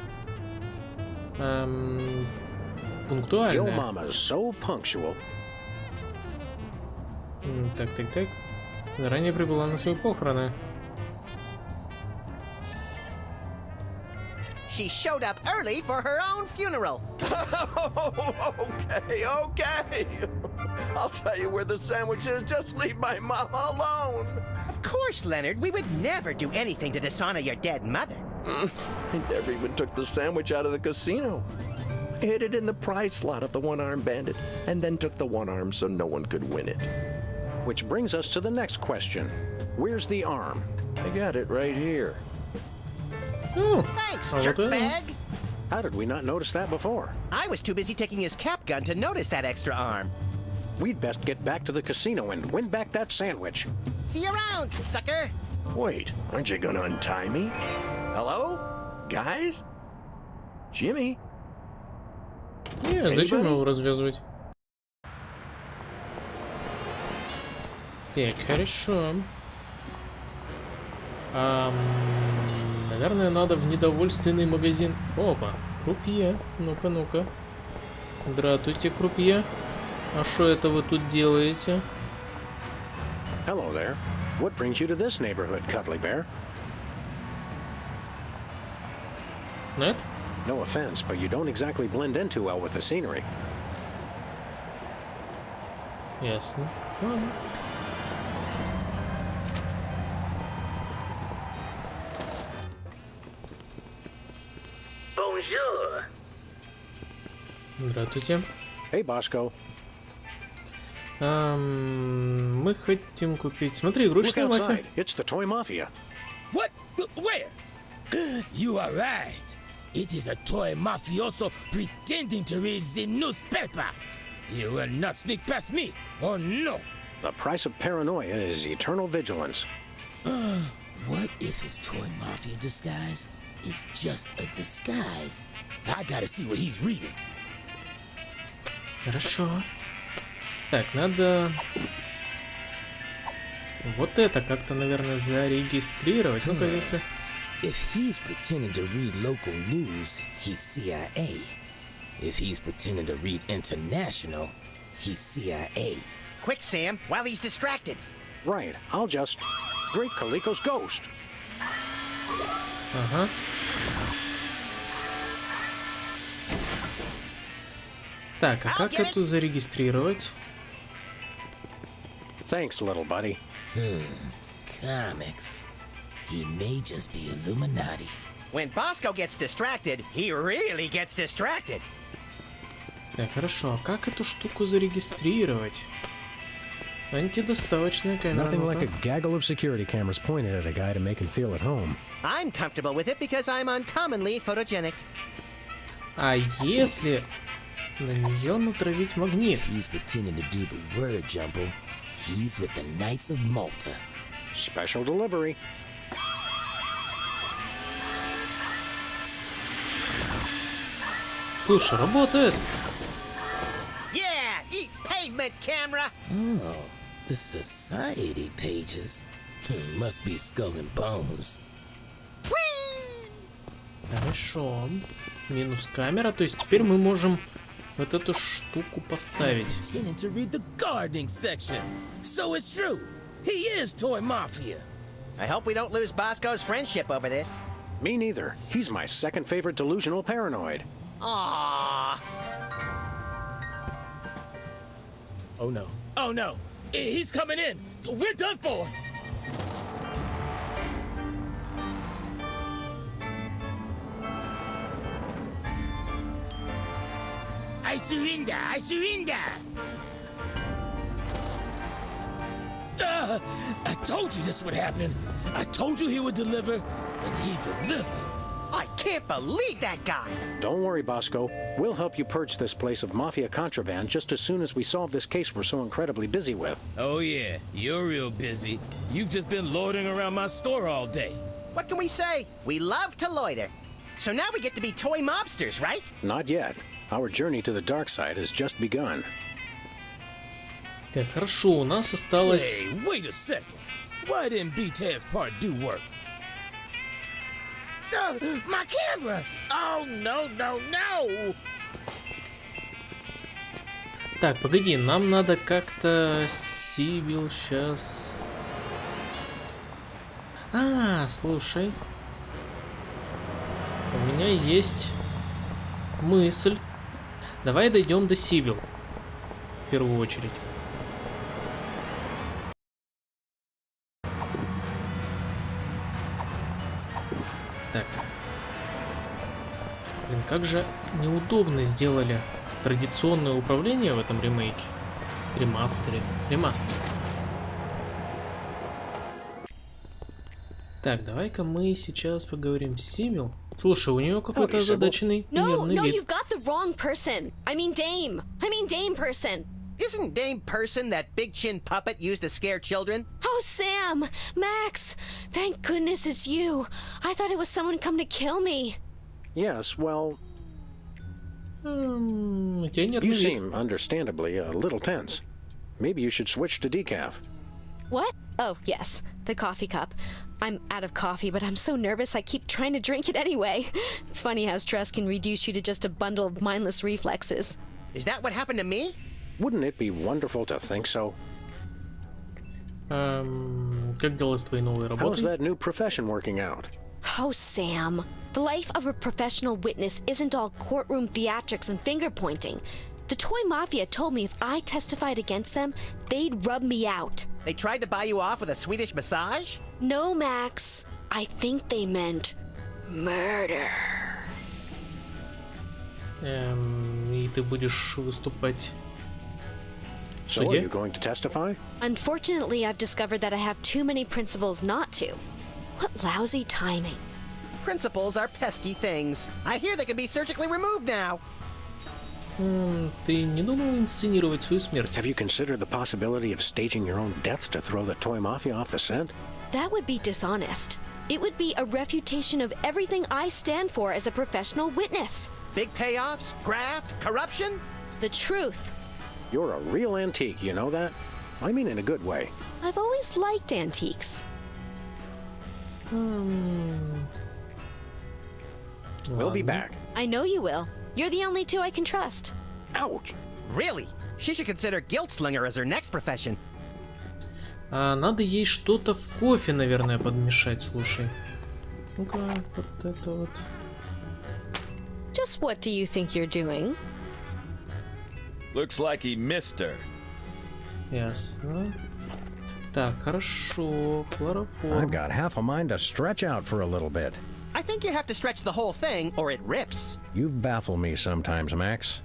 Yo Пунктуальная. Mama's so punctual. Так. Заранее прибыла на свои похороны. She showed up early for her own funeral. Okay. I'll tell you where the sandwich is. Just leave my mama alone. Of course, Leonard. We would never do anything to dishonor your dead mother. I never even took the sandwich out of the casino. I hid it in the prize slot of the one-armed bandit, and then took the one arm so no one could win it. Which brings us to the next question. Where's the arm? I got it right here. Oh, Thanks, вот это. jerkbag. How did we not notice that before? I was too busy taking his cap gun to notice that extra arm. We'd best get back to the casino and win back that sandwich. See you around, sucker. Wait, aren't you gonna untie me? Hello? Guys? Jimmy? Не, зачем его развязывать? Так, хорошо. Наверное, надо в недовольственный магазин. Опа, крупье. Ну-ка, ну-ка. Здравствуйте, крупье. А что это вы тут делаете? Hello there. What brings you to this neighborhood, Cuddly Bear? Нет? No offense, but you don't exactly blend in too well with the scenery. Ясно. Ладно. Bonjour. Здравствуйте. Hey, Bosco. Мы хотим купить... Смотри, Look игрушечная мафия. outside. It's the Toy Mafia. What? Where? You are right. It is a toy mafioso pretending to read the newspaper. You will not sneak past me. Oh no. The price of paranoia is eternal vigilance. What if his toy mafia disguise is just a disguise? I gotta see what he's reading. Хорошо. Так, надо... Вот это как-то, наверное, зарегистрировать. Ну-ка, если... If he's pretending to read local news, he's CIA. If he's pretending to read international, he's CIA. Quick, Sam, while he's distracted. Right, I'll just... Great Kaliko's ghost. Ага. Так, а как эту зарегистрировать? Thanks, little buddy. Comics. He may just be Illuminati. When Bosco gets distracted, he really gets distracted. Так, хорошо, а как эту штуку зарегистрировать? Антидоставочная камера. Nothing like a gaggle of security cameras pointed at a guy to make him feel at home. I'm comfortable with it because I'm uncommonly photogenic. А если на нее натравить магнит? He's pretending to do the word jumble. He's with the Knights of Malta. Special delivery. Слушай, работает. Yeah, eat pavement, camera. Oh, the society pages. Must be Skull and Bones. Хорошо. Минус камера, то есть теперь мы можем вот эту штуку поставить. He's pretending to read the gardening section. So it's true. He is Toy Mafia. I hope we don't lose Bosco's friendship over this. Me neither. He's my second favorite delusional paranoid. Aww. Oh no. Oh no. He's coming in. We're done for. I surrender. I surrender. I told you this would happen. I told you he would deliver, and he delivered. I can't believe that guy. Don't worry, Bosco. We'll help you purge this place of mafia contraband just as soon as we solve this case we're so incredibly busy with. Oh yeah, you're real busy. You've just been loitering around my store all day. What can we say? We love to loiter. So now we get to be toy mobsters, right? Not yet. Our journey to the dark side has just begun. Так, хорошо, у нас осталось... Hey, wait a second. Why didn't B-Tad's part do work? My camera! Oh, no, no, no! Так, погоди, нам надо как-то... Сибил сейчас... Слушай. У меня есть мысль. Давай дойдем до Сибил. В первую очередь. Так. Блин, как же неудобно сделали традиционное управление в этом ремейке. Ремастере. Так, давай-ка мы сейчас поговорим с Сибил. Слушай, у нее какой-то озадаченный No, нервный вид. you've got the wrong person. I mean Dame person. Isn't Dame Person that big chin puppet used to scare children? Oh, Sam, Max, thank goodness it's you. I thought it was someone come to kill me. Yes, well, У тебя нервный you вид. seem, understandably, a little tense. Maybe you should switch to decaf. What? Oh, yes, the coffee cup. I'm out of coffee, but I'm so nervous I keep trying to drink it anyway. It's funny how stress can reduce you to just a bundle of mindless reflexes. Is that what happened to me? Wouldn't it be wonderful to think so? Как дела с твоей новой How's работой? that new profession working out? Oh, Sam. The life of a professional witness isn't all courtroom theatrics and finger pointing. The toy mafia told me if I testified against them, they'd rub me out. They tried to buy you off with a Swedish massage? No, Max. I think they meant murder. И ты будешь выступать в So are суде? you going to testify? Unfortunately, I've discovered that I have too many principles not to. What lousy timing. Principles are pesky things. I hear they can be surgically removed now. Ты не думал инсценировать свою смерть? Have you considered the possibility of staging your own deaths to throw the toy mafia off the scent? That would be dishonest. It would be a refutation of everything I stand for as a professional witness. Big payoffs, graft, corruption? The truth. You're a real antique, you know that? I mean in a good way. I've always liked antiques. We'll be back. I know you will. You're the only two I can trust. Ouch! Really? She should consider guilt slinger as her next profession. Надо ей что-то в кофе, наверное, подмешать, слушай. Ну-ка, вот это вот. Just what do you think you're doing? Looks like he missed her. Ясно. Так, хорошо. I've Хлороформ. got half a mind to stretch out for a little bit. I think you have to stretch the whole thing or it rips. You baffle me sometimes, Max.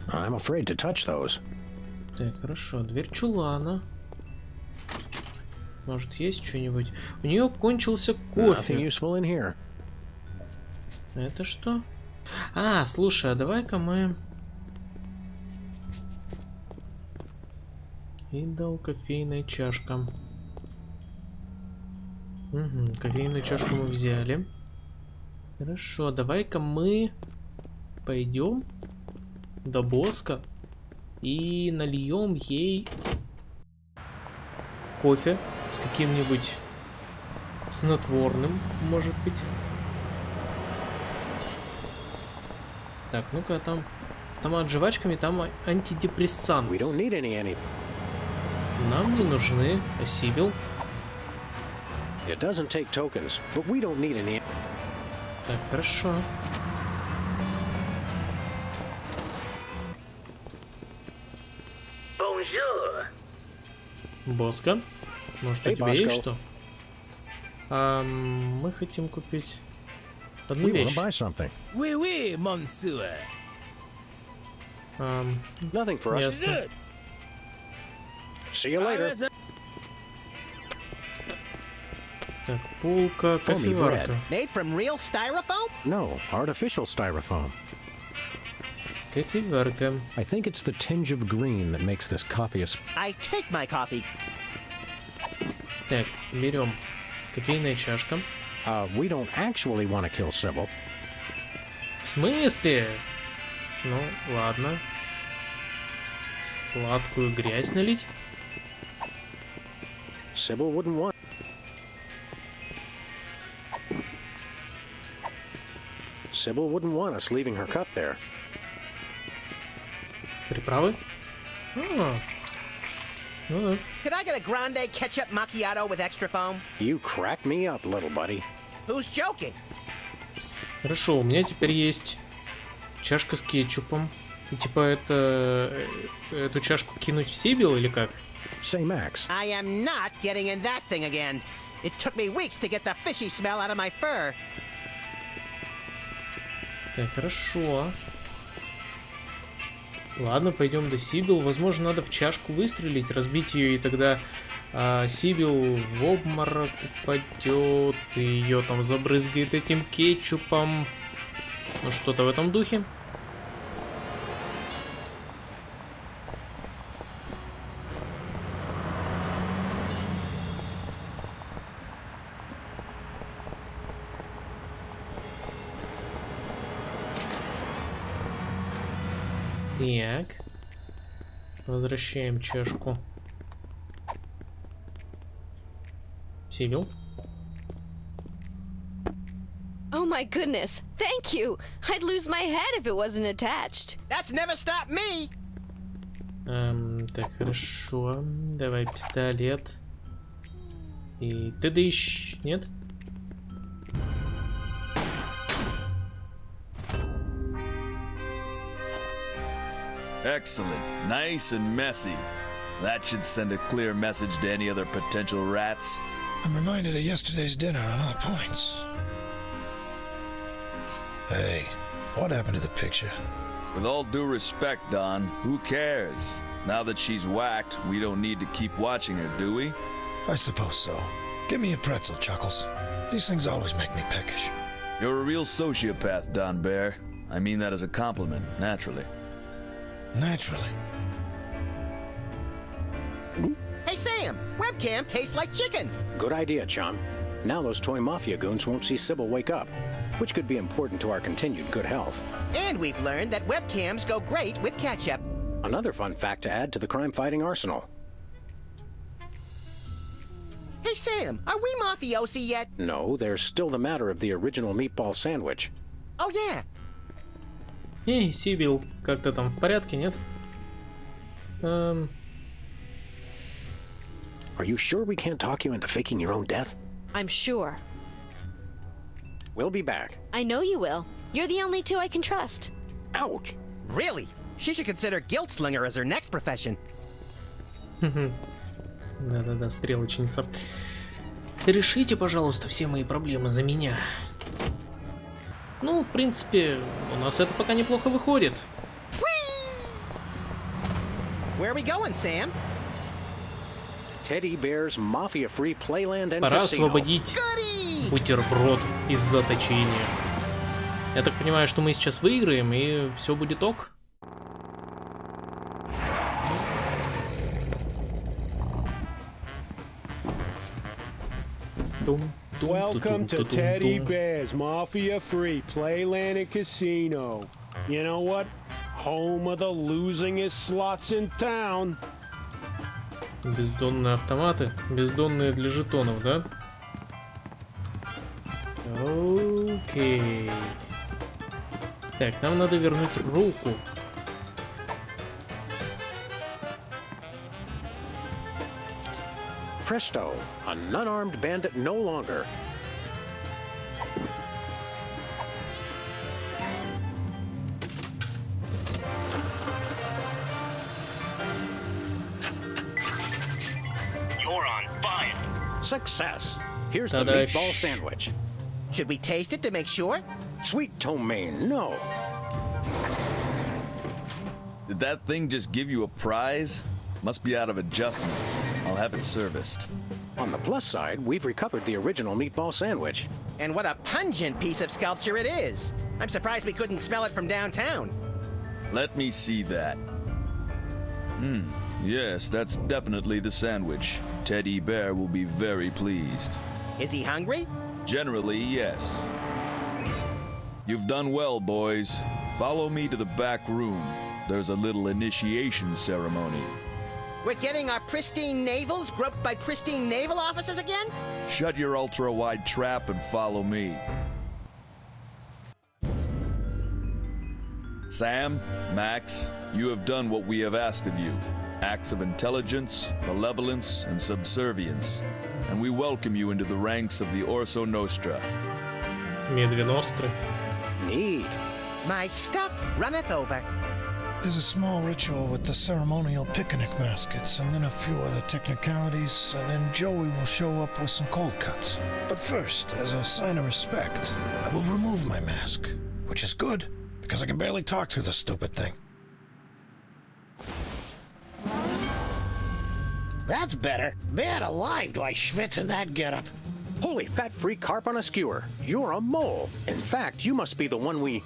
I'm afraid to touch those. Так, хорошо. Дверь чулана. Может, есть что-нибудь? У нее кончился Nothing кофе. useful in here. Это что? Слушай, а давай-ка мы... Идол, кофейная чашка. Угу, кофейную чашку мы взяли. Хорошо, давай-ка мы пойдем до Боска и нальем ей кофе с каким-нибудь снотворным, может быть. Так, ну-ка, там автомат с жвачками, там антидепрессант. We don't need any. Нам не нужны, Сибил. It doesn't take tokens, but we don't need any. Так, хорошо. Bonjour. Боска, может, у Hey, тебя есть Bosco. что? Мы хотим купить одну We want вещь. to buy something. Oui, oui, monsieur. Nothing for us. Ясно. Good. See you later. Так, полка, Foamy кофеварка. bread. Made from real styrofoam? No, artificial styrofoam. Кофеварка. I think it's the tinge of green that makes this coffee a... I take my coffee. Так, берем кофейная чашка. We don't actually want to kill Sybil. В смысле? Ну, ладно. Сладкую грязь налить. Sybil wouldn't want. Sybil wouldn't want us leaving her cup there. Приправы? Ну да. Could I get a grande ketchup macchiato with extra foam? You crack me up, little buddy. Who's joking? Хорошо, у меня теперь есть чашка с кетчупом. И типа эту чашку кинуть в Сибил или как? Say, Max, I am not getting in that thing again. It took me weeks to get the fishy smell out of my fur. Так, хорошо. Ладно, пойдем до Сибил. Возможно, надо в чашку выстрелить, разбить ее, и тогда Сибил в обморок упадет, ее там забрызгает этим кетчупом. Ну, что-то в этом духе. Так. Возвращаем чашку. Сибил. Oh my goodness, thank you! I'd lose my head if it wasn't attached. That's never stopped me! Так, хорошо. Давай пистолет. И ты дышишь, нет? Excellent. Nice and messy. That should send a clear message to any other potential rats. I'm reminded of yesterday's dinner on all points. Hey, what happened to the picture? With all due respect, Don, who cares? Now that she's whacked, we don't need to keep watching her, do we? I suppose so. Give me a pretzel, Chuckles. These things always make me peckish. You're a real sociopath, Don Bear. I mean that as a compliment, naturally. Naturally. Hey, Sam! Webcam tastes like chicken! Good idea, chum. Now those toy mafia goons won't see Sybil wake up, which could be important to our continued good health. And we've learned that webcams go great with ketchup. Another fun fact to add to the crime-fighting arsenal. Hey, Sam, are we mafiosi yet? No, there's still the matter of the original meatball sandwich. Oh, yeah. Эй, Сибил, как ты там, в порядке, нет? Are you sure we can't talk you into faking your own death? I'm sure. We'll be back. I know you will. You're the only two I can trust. Ouch! Really? She should consider guilt slinger as her next profession. Да-да-да, стрелочница. Решите, пожалуйста, все мои проблемы за меня. Ну, в принципе, у нас это пока неплохо выходит. Where are we going, Sam? Teddy Bear's mafia-free playland and Пора casino. освободить бутерброд из заточения. Я так понимаю, что мы сейчас выиграем, и все будет ок. Welcome to Teddy Bear's Mafia-Free Playland and Casino. You know what? Home of the losingest slots in town. Бездонные автоматы. Бездонные для жетонов, да? Окей. Так, нам надо вернуть руку. Presto, an unarmed bandit no longer. You're on fire. Success. Here's the Ta-da. meatball sandwich. Should we taste it to make sure? Sweet ptomaine, no. Did that thing just give you a prize? Must be out of adjustment. I'll have it serviced. On the plus side, we've recovered the original meatball sandwich. And what a pungent piece of sculpture it is. I'm surprised we couldn't smell it from downtown. Let me see that. Yes, that's definitely the sandwich. Teddy Bear will be very pleased. Is he hungry? Generally, yes. You've done well, boys. Follow me to the back room. There's a little initiation ceremony. We're getting our pristine navels groped by pristine naval officers again? Shut your ultra-wide trap and follow me. Sam, Max, you have done what we have asked of you. Acts of intelligence, malevolence, and subservience. And we welcome you into the ranks of the Orso Nostra. Медвеностры. Neat. My stuff runneth over. There's a small ritual with the ceremonial picnic baskets, and then a few other technicalities, and then Joey will show up with some cold cuts. But first, as a sign of respect, I will remove my mask, which is good, because I can barely talk through the stupid thing. that's better. Man alive, do I schwitz in that getup. Holy fat-free carp on a skewer. You're a mole. In fact, you must be the one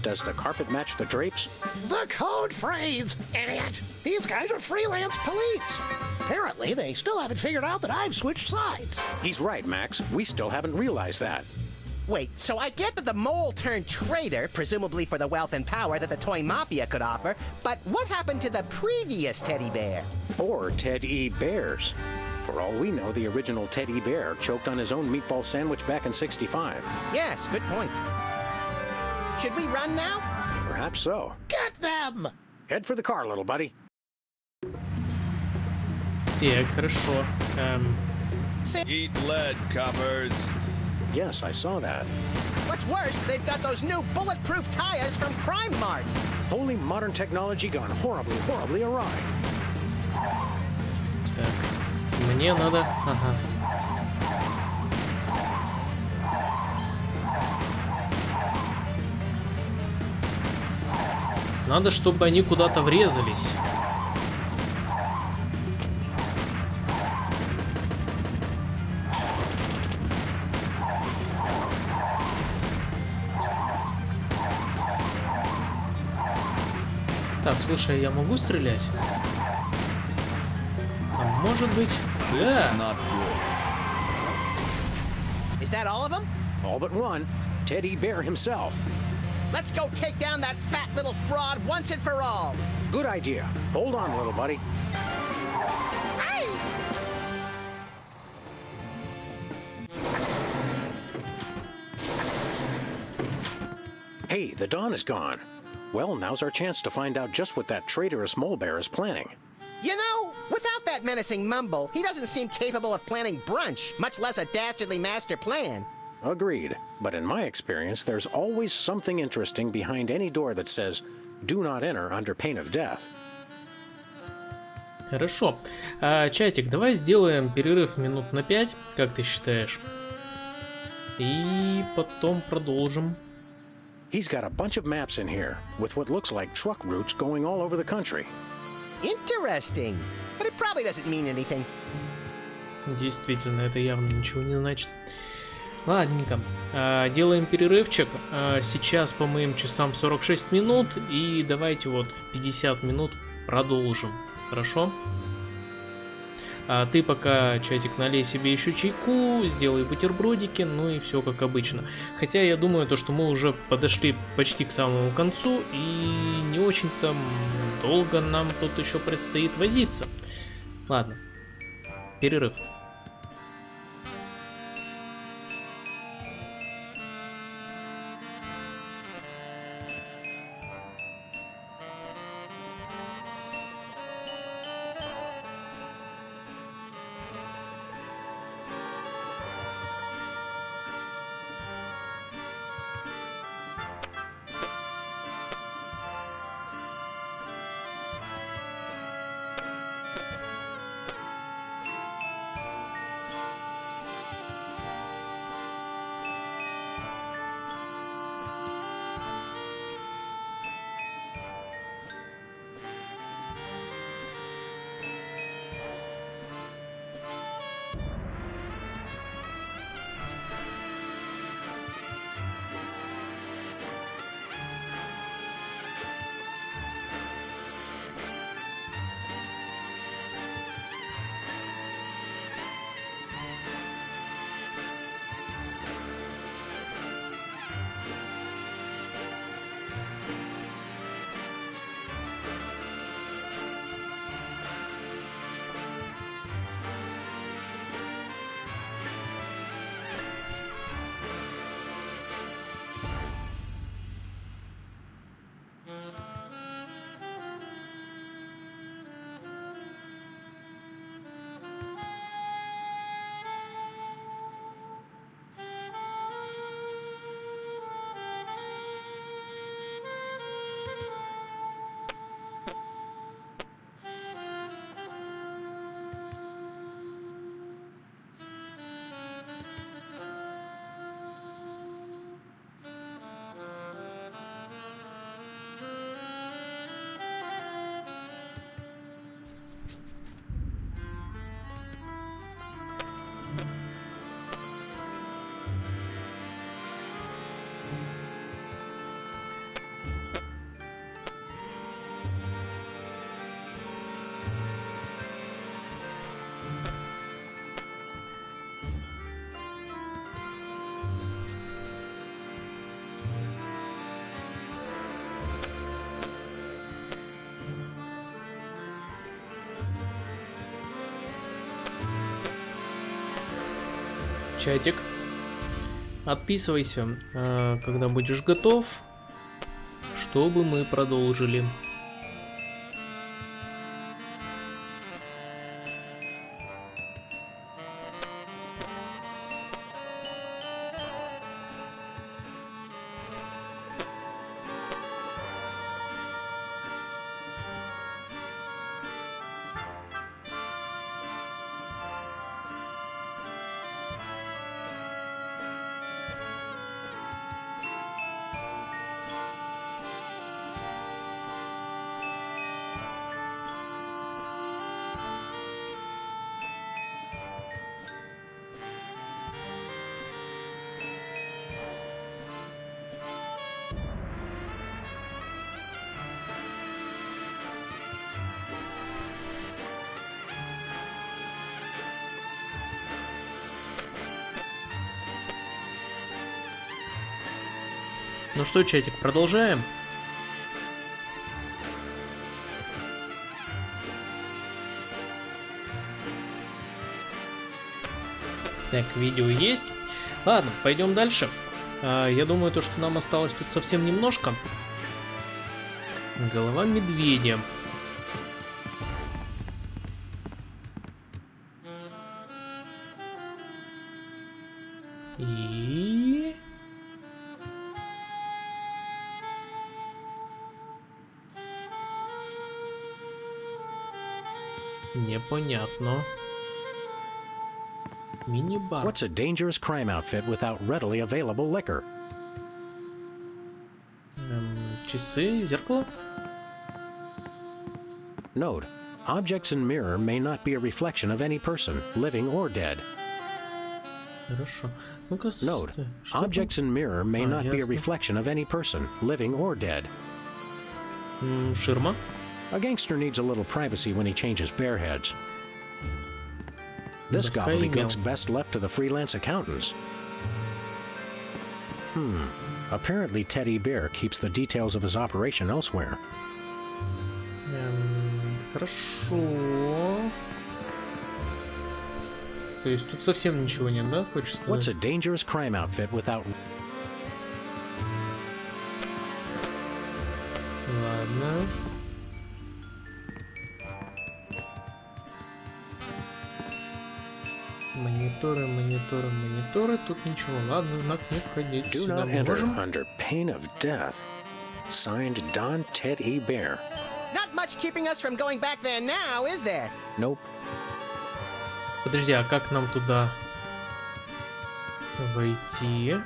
does the carpet match the drapes? The code phrase, idiot. These guys are freelance police. Apparently, they still haven't figured out that I've switched sides. He's right, Max. We still haven't realized that. Wait, so I get that the mole turned traitor, presumably for the wealth and power that the toy mafia could offer, but what happened to the previous teddy bear? Or Teddy Bears. For all we know, the original Teddy Bear choked on his own meatball sandwich back in '65. Yes, good point. Should we run now? Perhaps so. Get them! Head for the car, little buddy. Так, хорошо. Eat lead, coppers. Yes, I saw that. What's worse, they've got those new bulletproof tires from Crime Mart. Holy modern technology gone horribly, horribly awry. Так, мне надо... Ага. Надо, чтобы они куда-то врезались. Так, слушай, я могу стрелять? А может быть... Да. Is that all of them? All but one. Teddy Bear himself. Let's go take down that fat little fraud once and for all. Good idea. Hold on, little buddy. Hey! Hey, the dawn is gone. Well, now's our chance to find out just what that traitorous mole bear is planning. You know, without that menacing mumble, he doesn't seem capable of planning brunch, much less a dastardly master plan. Agreed. But in my experience, there's always something interesting behind any door that says, "Do not enter under pain of death." Хорошо. Чатик, давай сделаем перерыв минут на 5, как ты считаешь? И потом продолжим. He's got a bunch of maps in here, with what looks like truck routes going all over the country. Interesting. But it probably doesn't mean anything. Действительно, это явно ничего не значит. Ладненько. Делаем перерывчик. Сейчас по моим часам 46 минут. И давайте вот в 50 минут продолжим. Хорошо? А ты пока, чатик, налей себе еще чайку, сделай бутербродики, ну и все как обычно. Хотя я думаю, то, что мы уже подошли почти к самому концу, и не очень-то долго нам тут еще предстоит возиться. Ладно, перерыв. Чатик. Отписывайся, когда будешь готов, чтобы мы продолжили. Ну что, чатик, продолжаем. Так, видео есть. Ладно, пойдем дальше. Я думаю, то, что нам осталось тут совсем немножко. Голова медведя. И... непонятно. Мини-бар. What's a dangerous crime outfit without readily available liquor? Часы, зеркало? Note: objects in mirror may not be a reflection of any person, living or dead. Хорошо. Ну-ка, Note: objects in mirror may not be a reflection of any person, living or dead. Ширма? A gangster needs a little privacy when he changes bear heads. This gobbledygook's best left to the freelance accountants. Apparently Teddy Bear keeps the details of his operation elsewhere. Хорошо. То есть тут совсем ничего нет, да? Хочешь сказать? What's a dangerous crime outfit without... Ладно. Мониторы, мониторы, мониторы. Тут ничего. Ладно, знак не входить. Do Сюда not мы enter можем. under pain of death. Signed Don Ted E. Bear. Not much keeping us from going back there now, is there? Nope. Подожди, а как нам туда войти?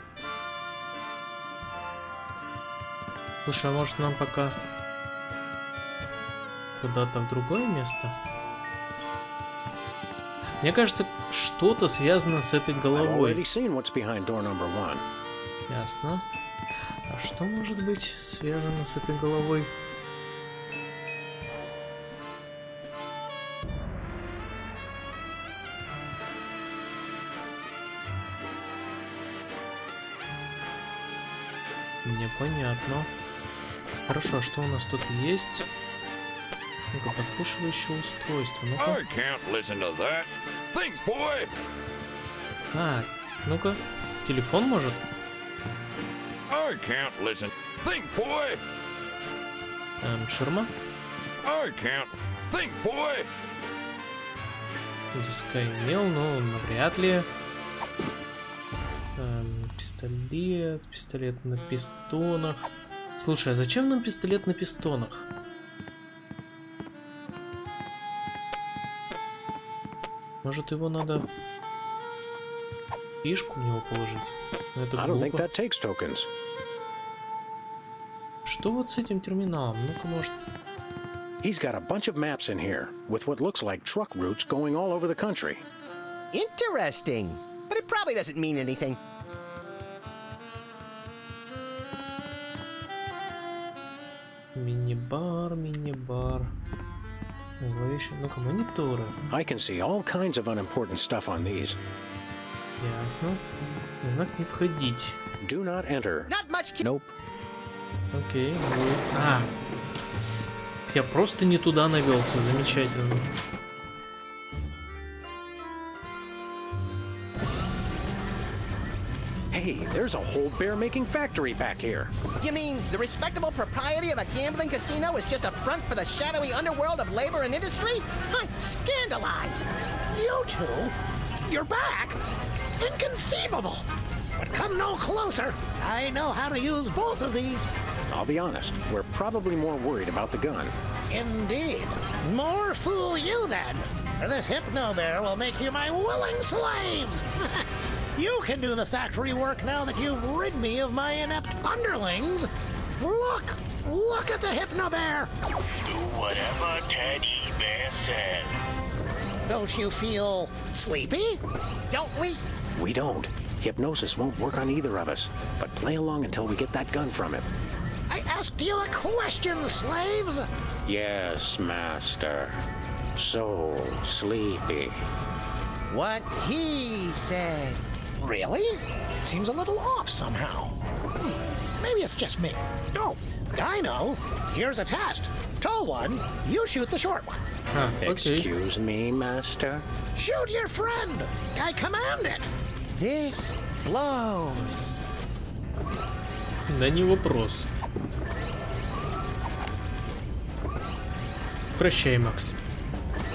Слушай, а может нам пока куда-то в другое место? Мне кажется, что-то связано с этой головой. Ясно. А что может быть связано с этой головой? Непонятно. Хорошо, а что у нас тут есть? Ну-ка, подслушивающее устройство. Ну-ка. А, ну-ка. Телефон может? Ширма? Дискаймел, ну, навряд ли. Пистолет, пистолет на пистонах. Слушай, а зачем нам пистолет на пистонах? Может, его надо фишку в него положить? Но это глупо. Что вот с этим терминалом? Ну-ка, может... He's got a bunch of maps in here, with what looks like truck routes going all over the country. Interesting. But it probably doesn't mean anything. Мини-бар, мини-бар. Ну-ка, мониторы. I can see all kinds of unimportant stuff on these. Ясно. Знак не входить. Do not enter. Not much. Nope. Окей. А. Я просто не туда навелся. Замечательно. Hey, there's a whole bear-making factory back here. You mean the respectable propriety of a gambling casino is just a front for the shadowy underworld of labor and industry? I'm scandalized. You two? You're back? Inconceivable. But come no closer. I know how to use both of these. I'll be honest, we're probably more worried about the gun. Indeed. More fool you then. For this hypno-bear will make you my willing slaves. You can do the factory work now that you've rid me of my inept underlings. Look at the hypno-bear. Do whatever Teddy Bear says. Don't you feel sleepy? Don't we? We don't. Hypnosis won't work on either of us. But play along until we get that gun from him. I asked you a question, slaves. Yes, Master. So sleepy. What he said. Really? Seems a little off somehow. Maybe it's just me. Oh, I know. Here's a test. Tall one, you shoot the short one. Okay. Excuse me, Master? Shoot your friend. I command it. This blows. Да не вопрос. Прощай, Макс.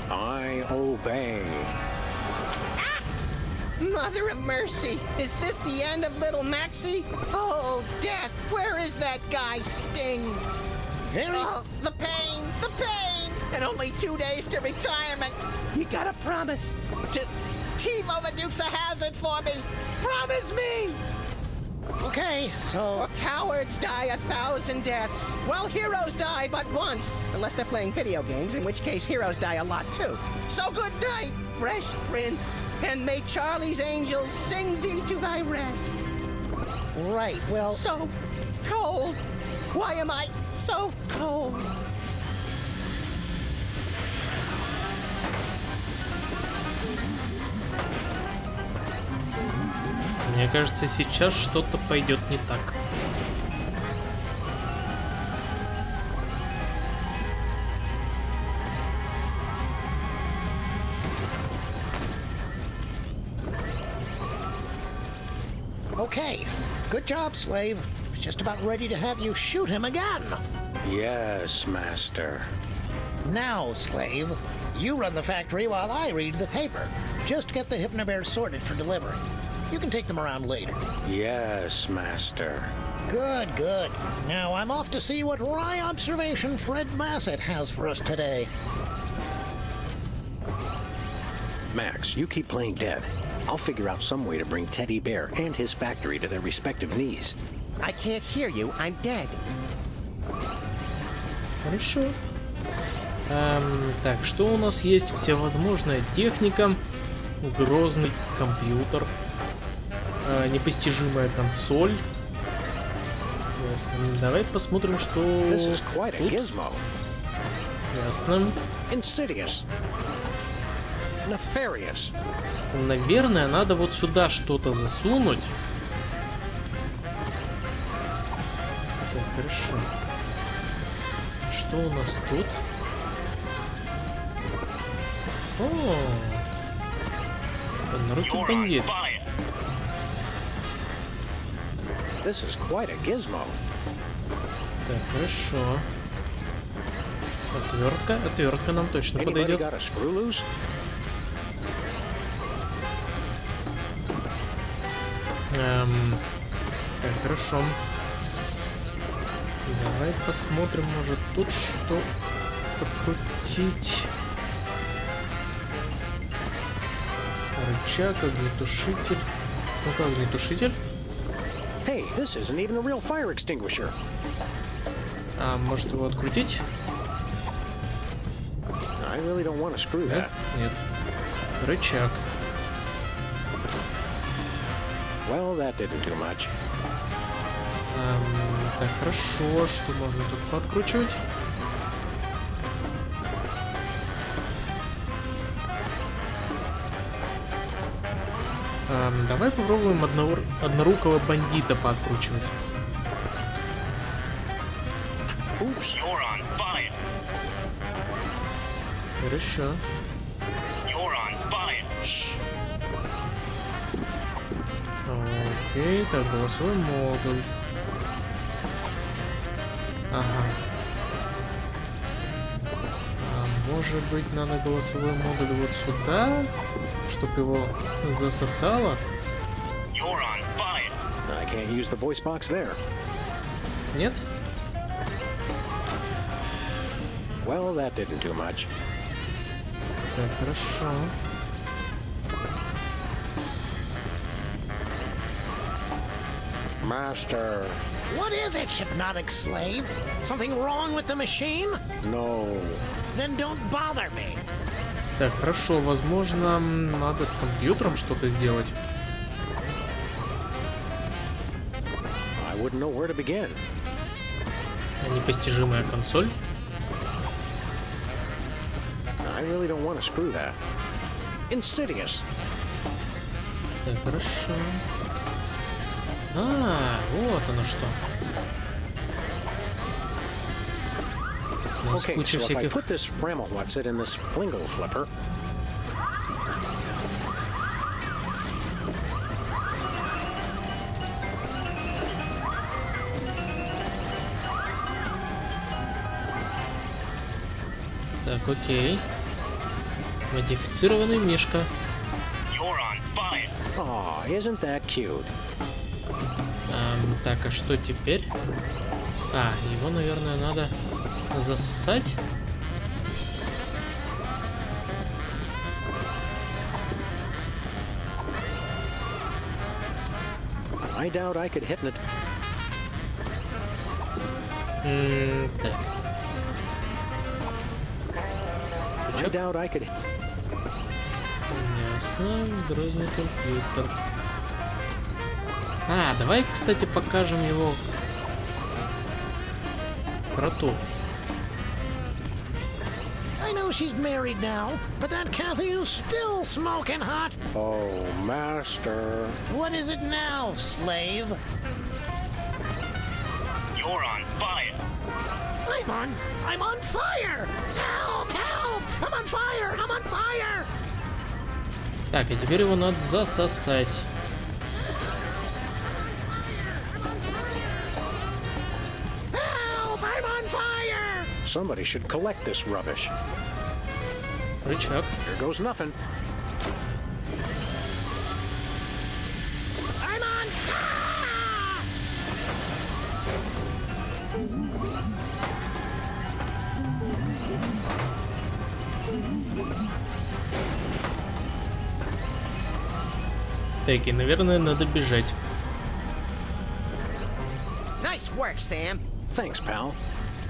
I obey. Mother of mercy! Is this the end of little Maxie? Oh, death! Where is that guy Sting? Oh, the pain! The pain! And only 2 days to retirement! You gotta promise to TiVo the Dukes of Hazzard for me! Promise me! Okay, so... Or cowards die 1,000 deaths. Well, heroes die but once. Unless they're playing video games, in which case heroes die a lot too. So good night, Fresh Prince, and may Charlie's angels sing thee to thy rest. Right, well... So cold. Why am I so cold? Мне кажется, сейчас что-то пойдет не так. Okay, good job, slave. Just about ready to have you shoot him again. Yes, Master. Now, slave, you run the factory while I read the paper. Just get the hypnobears sorted for delivery. You can take them around later. Yes, Master. Good, good. Now I'm off to see what wry observation Fred Massett has for us today. Max, you keep playing dead. I'll figure out some way to bring Teddy Bear and his factory to their respective knees. I can't hear you. I'm dead. Хорошо. Так, что у нас есть? Всевозможная техника, грозный компьютер, непостижимая консоль. Ясно. Давай посмотрим, что тут. Ясно. Insidious. Nefarious. Наверное, надо вот сюда что-то засунуть. Так, хорошо. Что у нас тут? О, однорукий бандит. This is quite a gizmo. Так, хорошо. Отвертка. Отвертка нам точно подойдет. Got a screw loose? Так, хорошо. Давай посмотрим, может тут что подкрутить. Рычаг, огнетушитель. Ну-ка, огнетушитель. Hey, this isn't even a real fire extinguisher. А может его открутить? I really don't want to screw that. Нет. Рычаг. Well, that didn't do much. Так, хорошо. Что можно тут подкручивать? Давай попробуем однорукого бандита подкручивать. Oops. You're on fire. Окей, так, голосовой модуль. Ага. А может быть, надо голосовой модуль вот сюда, чтобы его засосало? I can't use the voice box there. Нет? Well, that didn't do much. Так, хорошо. Master. What is it, hypnotic slave? Something wrong with the machine? No. Then don't bother me. Так, хорошо, возможно, надо с компьютером что-то сделать. I wouldn't know where to begin. Непостижимая консоль. I really don't want to screw that. Insidious. Так, хорошо. А, вот оно что. У нас Okay, куча so if I всяких... put this Framel what's it in this Flingle flipper. Так, окей. Модифицированный мишка. Aw, isn't that cute? Так, а что теперь? А, его, наверное, надо засосать. I doubt I could hypnotize. Так. I doubt I could. Ясно, грозный компьютер. А, давай, кстати, покажем его Кроту. I know she's married now, but that Kathy is still smoking hot. Oh, Master. What is it now, slave? You're on fire. I'm on fire! Help, help! I'm on fire! I'm on fire! Так, и теперь его надо засосать. Help! I'm on fire! Somebody should collect this rubbish. Рычаг. Here goes nothing. I'm on fire! Так, и, наверное, надо бежать. Nice work, Sam. Thanks, pal.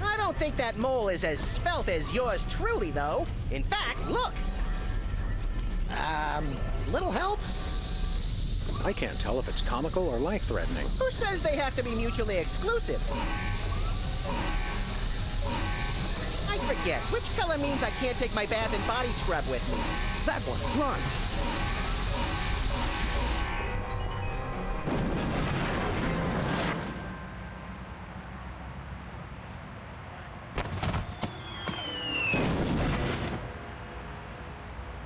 I don't think that mole is as svelte as yours truly, though. In fact, look. Little help? I can't tell if it's comical or life-threatening. Who says they have to be mutually exclusive? I forget. Which color means I can't take my bath and body scrub with me? That one, run!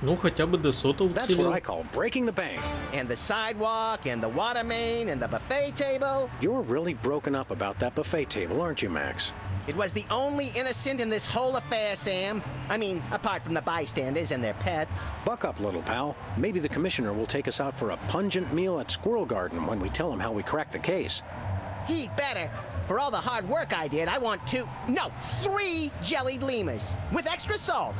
Ну, хотя бы до сота That's what уцелел. I call breaking the bank. And the sidewalk, and the water main, and the buffet table. You're really broken up about that buffet table, aren't you, Max? It was the only innocent in this whole affair, Sam. I mean, apart from the bystanders and their pets. Buck up, little pal. Maybe the commissioner will take us out for a pungent meal at Squirrel Garden when we tell him how we cracked the case. He better. For all the hard work I did, I want 3 jellied lemurs with extra salt.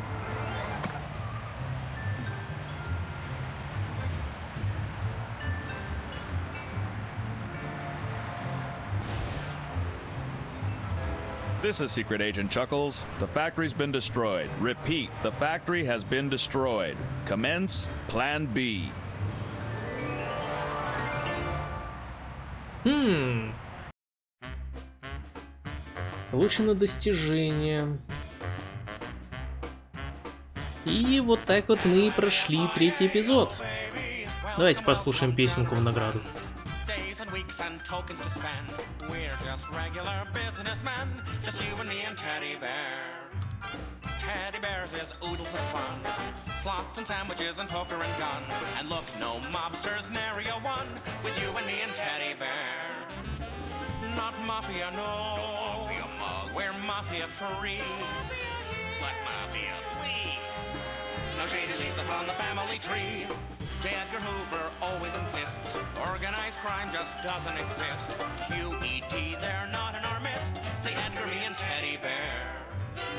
This is Secret Agent Chuckles. The factory's been destroyed. Repeat, the factory has been destroyed. Commence Plan B. Получено достижение. И вот так вот мы и прошли 3-й эпизод. Давайте послушаем песенку в награду. Days and weeks and tokens to spend. We're just regular businessmen, just you and me and Teddy Bear. teddy bears is oodles of fun. Slots and sandwiches and poker and guns. And look, no mobsters, nary a one. With you and me and Teddy Bear. Not mafia, no. Mafia mug. We're mafia free. Black mafia, please. No shady leaves upon the family tree. J. Edgar Hoover always insists organized crime just doesn't exist. QED, they're not in our midst. Say Edgar, me, and Teddy Bear.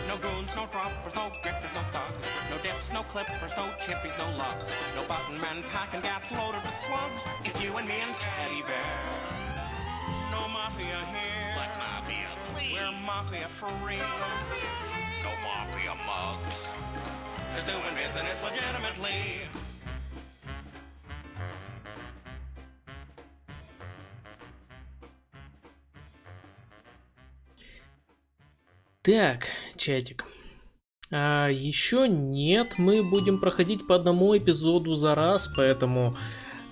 No goons, no droppers, no grifters, no thugs. No dips, no clippers, no chippies, no lugs. No button men packing gats loaded with slugs. It's you and me and Teddy Bear. No mafia here. Black mafia, please. We're mafia free. No mafia mugs. Just doing business legitimately. Так, чатик. Еще нет, мы будем проходить по одному эпизоду за раз, поэтому,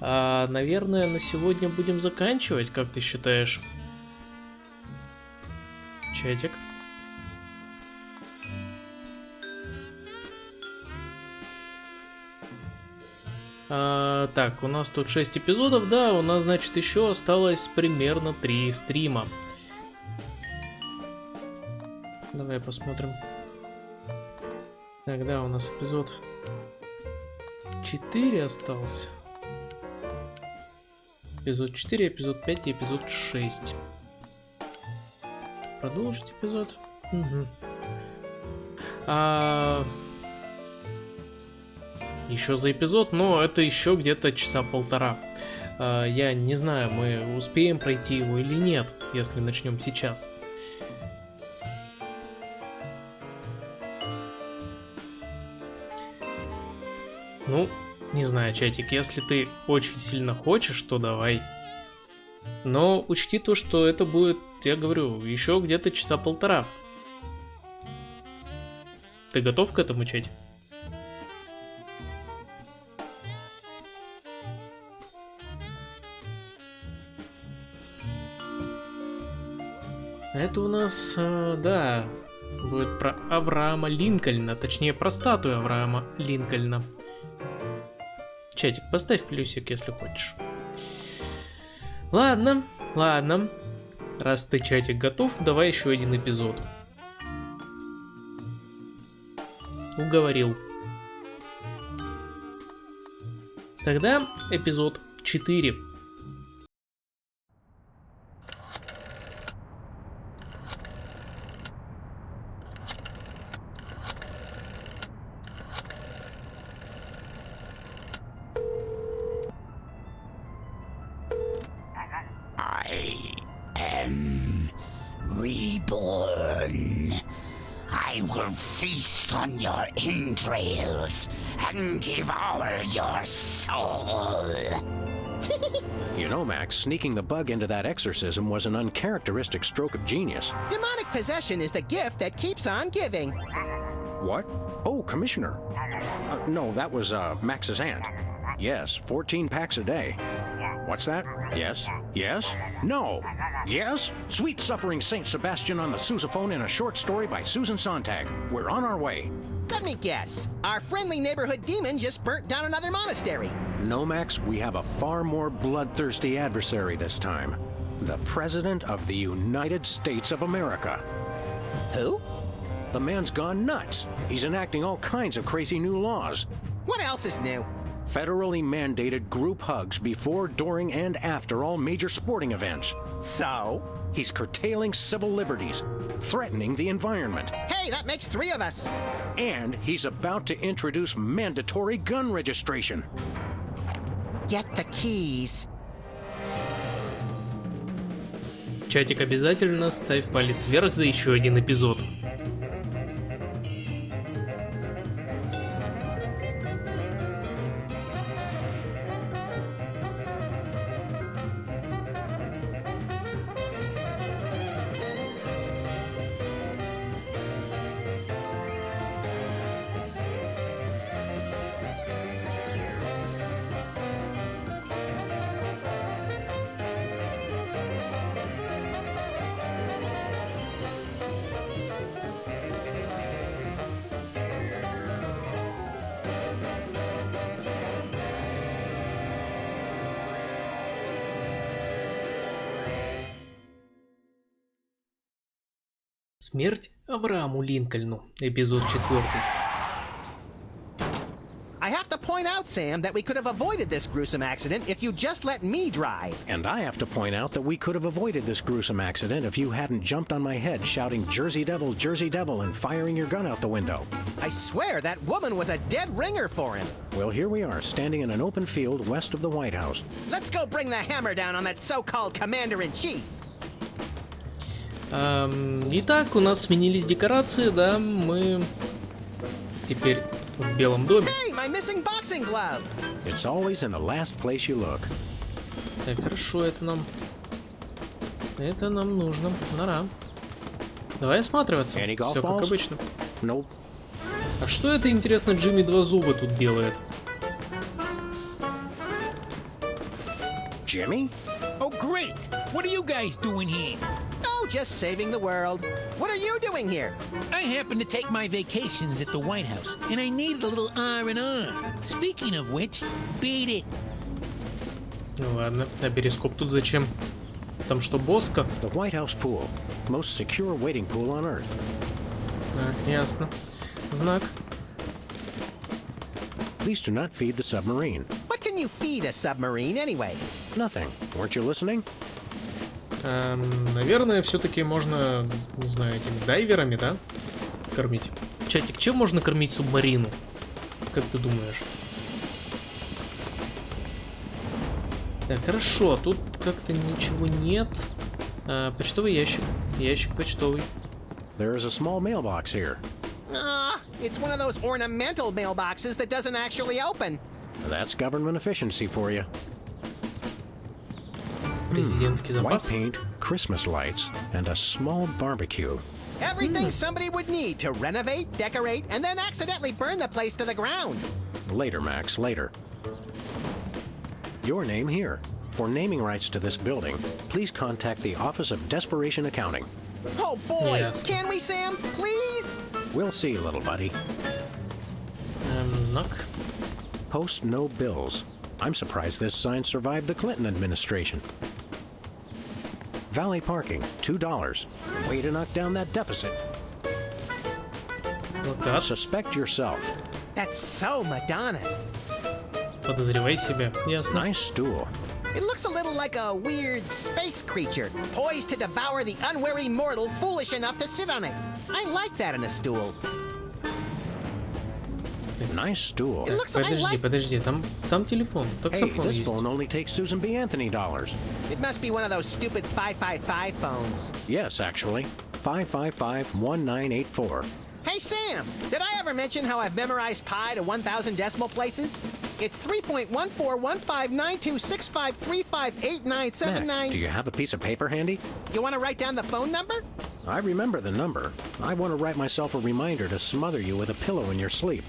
наверное, на сегодня будем заканчивать, как ты считаешь? Чатик. Так, у нас тут 6 эпизодов, да, у нас, значит, еще осталось примерно 3 стрима. Давай посмотрим. Тогда у нас эпизод 4 остался. Эпизод 4, эпизод 5 и эпизод 6. Продолжить эпизод. Угу. Еще за эпизод, но это еще где-то часа полтора. Я не знаю, мы успеем пройти его или нет, если начнем сейчас. Ну, не знаю, чатик, если ты очень сильно хочешь, то давай. Но учти то, что это будет, я говорю, еще где-то часа полтора. Ты готов к этому, чатик? Это у нас, да, будет про Авраама Линкольна, точнее про статую Авраама Линкольна. Чатик, поставь плюсик, если хочешь. Ладно, ладно. Раз ты, чатик, готов, давай еще один эпизод. Уговорил. Тогда эпизод 4. Reborn. I will feast on your entrails and devour your soul. You know, Max, sneaking the bug into that exorcism was an uncharacteristic stroke of genius. Demonic possession is the gift that keeps on giving. What? Oh, Commissioner. No, that was Max's aunt. Yes, 14 packs a day. What's that? Yes? Yes? No! Yes? Sweet suffering Saint Sebastian on the sousaphone in a short story by Susan Sontag. We're on our way. Let me guess. Our friendly neighborhood demon just burnt down another monastery. No, Max, we have a far more bloodthirsty adversary this time. The President of the United States of America. Who? The man's gone nuts. He's enacting all kinds of crazy new laws. What else is new? Federally mandated group hugs before, during, and after all major sporting events. So? He's curtailing civil liberties, threatening the environment. Hey, that makes 3 of us. And he's about to introduce mandatory gun registration. Get the keys. Чатик, обязательно ставь палец вверх за еще один эпизод. Смерть Аврааму Линкольну, эпизод 4. I have to point out, Sam, that we could have avoided this gruesome accident if you just let me drive. And I have to point out that we could have avoided this gruesome accident if you hadn't jumped on my head shouting Jersey Devil, and firing your gun out the window. I swear that woman was a dead ringer for him. Well, here we are, standing in an open field west of the White House. Let's go bring the hammer down on that so-called commander-in-chief. Итак, у нас сменились декорации, да, мы теперь в Белом доме. Hey, my missing boxing glove. It's always in the last place you look. Так, хорошо, это нам нужно. Нора. Давай осматриваться. Все как обычно. Nope. А что это, интересно, Джимми Два Зуба тут делает? Jimmy? Oh, great! What are you guys doing here? Oh, just saving the world. What are you doing here? I happen to take my vacations at the White House, and I needed a little R&R. Speaking of which, beat it. Ну ладно, а перископ тут зачем? Там что, боска? The White House pool. Most secure waiting pool on Earth. А, ясно. Знак. Please do not feed the submarine. What can you feed a submarine anyway? Nothing. Weren't you listening? Наверное, все-таки можно, не знаю, этими дайверами, да, кормить. Чатик, чем можно кормить субмарину? Как ты думаешь? Так, хорошо, тут как-то ничего нет. Почтовый ящик. Ящик почтовый. There is a small mailbox here. It's one of those ornamental mailboxes that doesn't actually open. That's government efficiency for you. Президентский запас. White paint, Christmas lights, and a small barbecue. Everything somebody would need to renovate, decorate, and then accidentally burn the place to the ground. Later, Max, later. Your name here. For naming rights to this building, please contact the Office of Desperation Accounting. Oh boy! Yes. Can we, Sam? Please? We'll see, little buddy. Knock. Post no bills. I'm surprised this sign survived the Clinton administration. Valet parking, $2. Way to knock down that deficit. Вот так. Suspect yourself. That's so Madonna. Подозревай себя. Ясно. Nice stool. It looks a little like a weird space creature, poised to devour the unwary mortal foolish enough to sit on it. I like that in a stool. Nice stool. It looks like... Подожди, там телефон, таксофон this есть. phone only takes Susan B. Anthony dollars. It must be one of those stupid 555 phones. Yes, actually. 555-1984. Hey, Sam! Did I ever mention how I've memorized pi to 1,000 decimal places? It's 3.14159265358979. Mac, do you have a piece of paper handy? You want to write down the phone number? I remember the number. I want to write myself a reminder to smother you with a pillow in your sleep.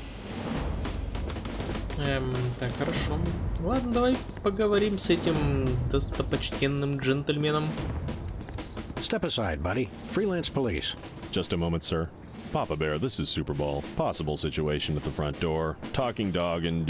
Так, хорошо. Ладно, давай поговорим с этим достопочтенным джентльменом. Step aside, buddy. Freelance police. Just a moment, sir. Papa Bear, this is Super Bowl. Possible situation at the front door. Talking dog and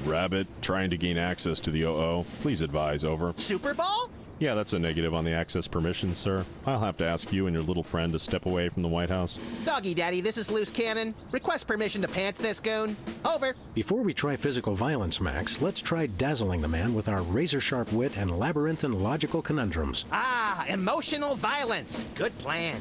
rabbit trying to gain access to the OO. Please advise, over. Super Bowl? Yeah, that's a negative on the access permission, sir. I'll have to ask you and your little friend to step away from the White House. Doggy Daddy, this is Loose Cannon. Request permission to pants this goon. Over. Before we try physical violence, Max, let's try dazzling the man with our razor-sharp wit and labyrinthine logical conundrums. Ah, emotional violence. Good plan.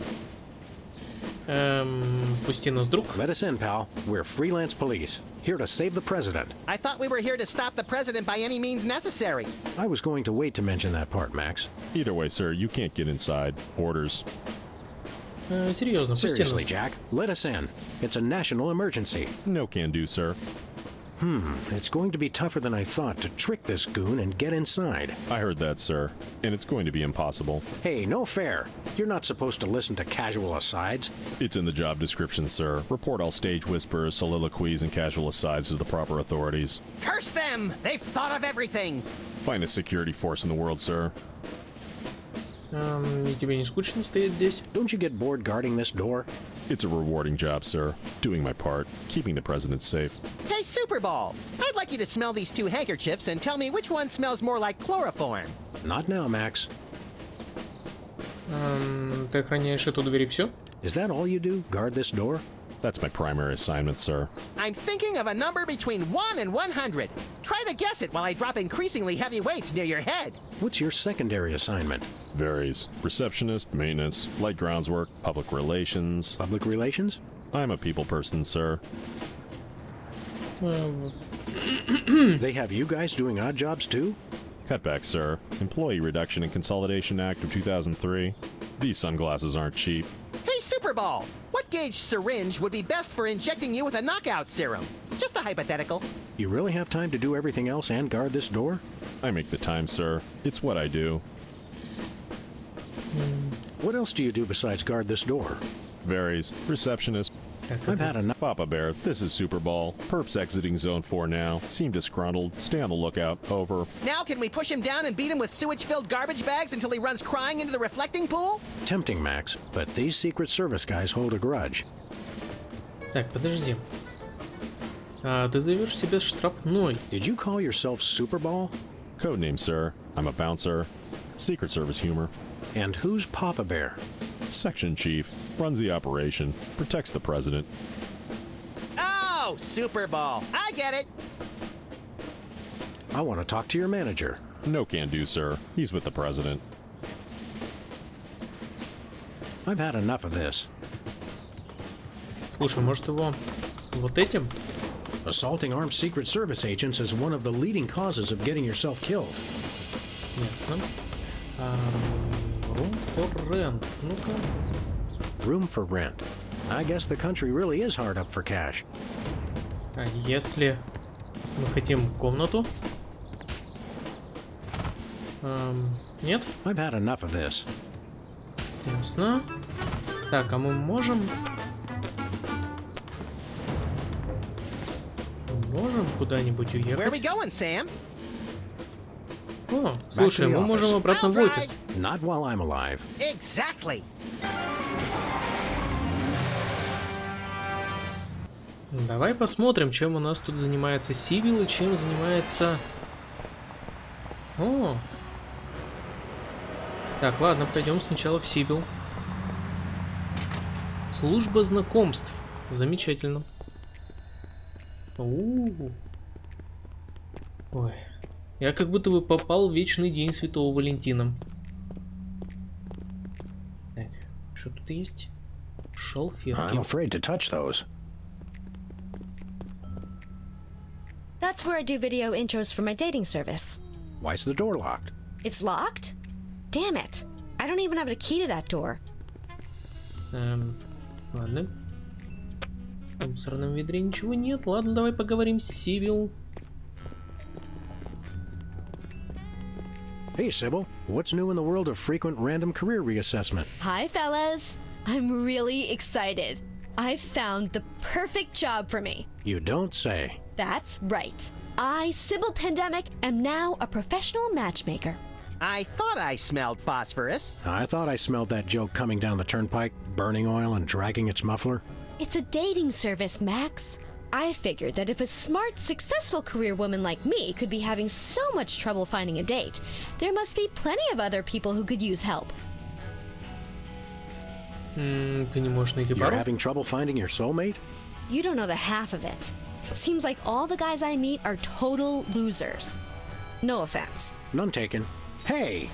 Пусти нас, друг. Let us in, pal. We're freelance police, here to save the president. I thought we were here to stop the president by any means necessary. I was going to wait to mention that part, Max. Either way, sir, you can't get inside. Orders. Серьезно, пусти нас. Seriously, Jack, let us in. It's a national emergency. No can do, sir. It's going to be tougher than I thought to trick this goon and get inside. I heard that, sir. And it's going to be impossible. Hey, no fair. You're not supposed to listen to casual asides. It's in the job description, sir. Report all stage whispers, soliloquies, and casual asides to the proper authorities. Curse them! They've thought of everything! Finest security force in the world, sir. И тебе не скучно стоять здесь? Don't you get bored guarding this door? It's a rewarding job, sir. Doing my part, keeping the president safe. Hey, Super Bowl! I'd like you to smell these two handkerchiefs and tell me which one smells more like chloroform. Not now, Max. Ты охраняешь эту дверь и все? Is that all you do? Guard this door? That's my primary assignment, sir. I'm thinking of a number between 1 and 100. Try to guess it while I drop increasingly heavy weights near your head. What's your secondary assignment? Varies. Receptionist, maintenance, light grounds work, public relations. Public relations? I'm a people person, sir. They have you guys doing odd jobs too? Cutback, sir. Employee Reduction and Consolidation Act of 2003. These sunglasses aren't cheap. Hey, Superball! What gauge syringe would be best for injecting you with a knockout serum? Just a hypothetical. You really have time to do everything else and guard this door? I make the time, sir. It's what I do. What else do you do besides guard this door? Varies. Receptionist. I've had enough. Papa Bear, this is Superball. Perps exiting Zone 4 now. Seem disgruntled. Stay on the lookout. Over. Now can we push him down and beat him with sewage-filled garbage bags until he runs crying into the reflecting pool? Tempting, Max, but these Secret Service guys hold a grudge. Так, подожди. Ты зовешь себя штрафной. Did you call yourself Superball? Codename, sir. I'm a bouncer. Secret Service humor. And who's Papa Bear? Section Chief. Runs the operation. Protects the president. Oh, Superball. I get it. I want to talk to your manager. No can do, sir. He's with the president. I've had enough of this. Слушай, может его вот этим? Assaulting armed Secret Service agents is one of the leading causes of getting yourself killed. Ясно. Room for rent. Ну-ка. Room for rent. I guess the country really is hard up for cash. А если мы хотим комнату? Нет? I've had enough of this. Ясно. Так, а мы можем куда-нибудь уехать? Where are we going, Sam? О, слушай, мы можем обратно в офис. Not while I'm alive. Exactly. Давай посмотрим, чем у нас тут занимается Сивил и чем занимается... О! Так, ладно, пойдем сначала в Сивил. Служба знакомств. Замечательно. Ой. Я как будто бы попал в вечный день Святого Валентина. Так, что тут есть? Шалфетки. I'm afraid to touch those. That's where I do video intros for my dating service. Why's the door locked? It's locked? Damn it. I don't even have a key to that door. Ладно. В мусорном ведре ничего нет. Ладно, давай поговорим с Сивил. Hey, Sybil. What's new in the world of frequent random career reassessment? Hi, fellas. I'm really excited. I've found the perfect job for me. You don't say. That's right. I, Sybil Pandemic, am now a professional matchmaker. I thought I smelled phosphorus. I thought I smelled that joke coming down the turnpike, burning oil and dragging its muffler. It's a dating service, Max. I figured that if a smart, successful career woman like me could be having so much trouble finding a date, there must be plenty of other people who could use help. Ты не можешь найти You're пару? having trouble finding your soulmate? You don't know the half of it. It seems like all the guys I meet are total losers. No offense. None taken. Hey!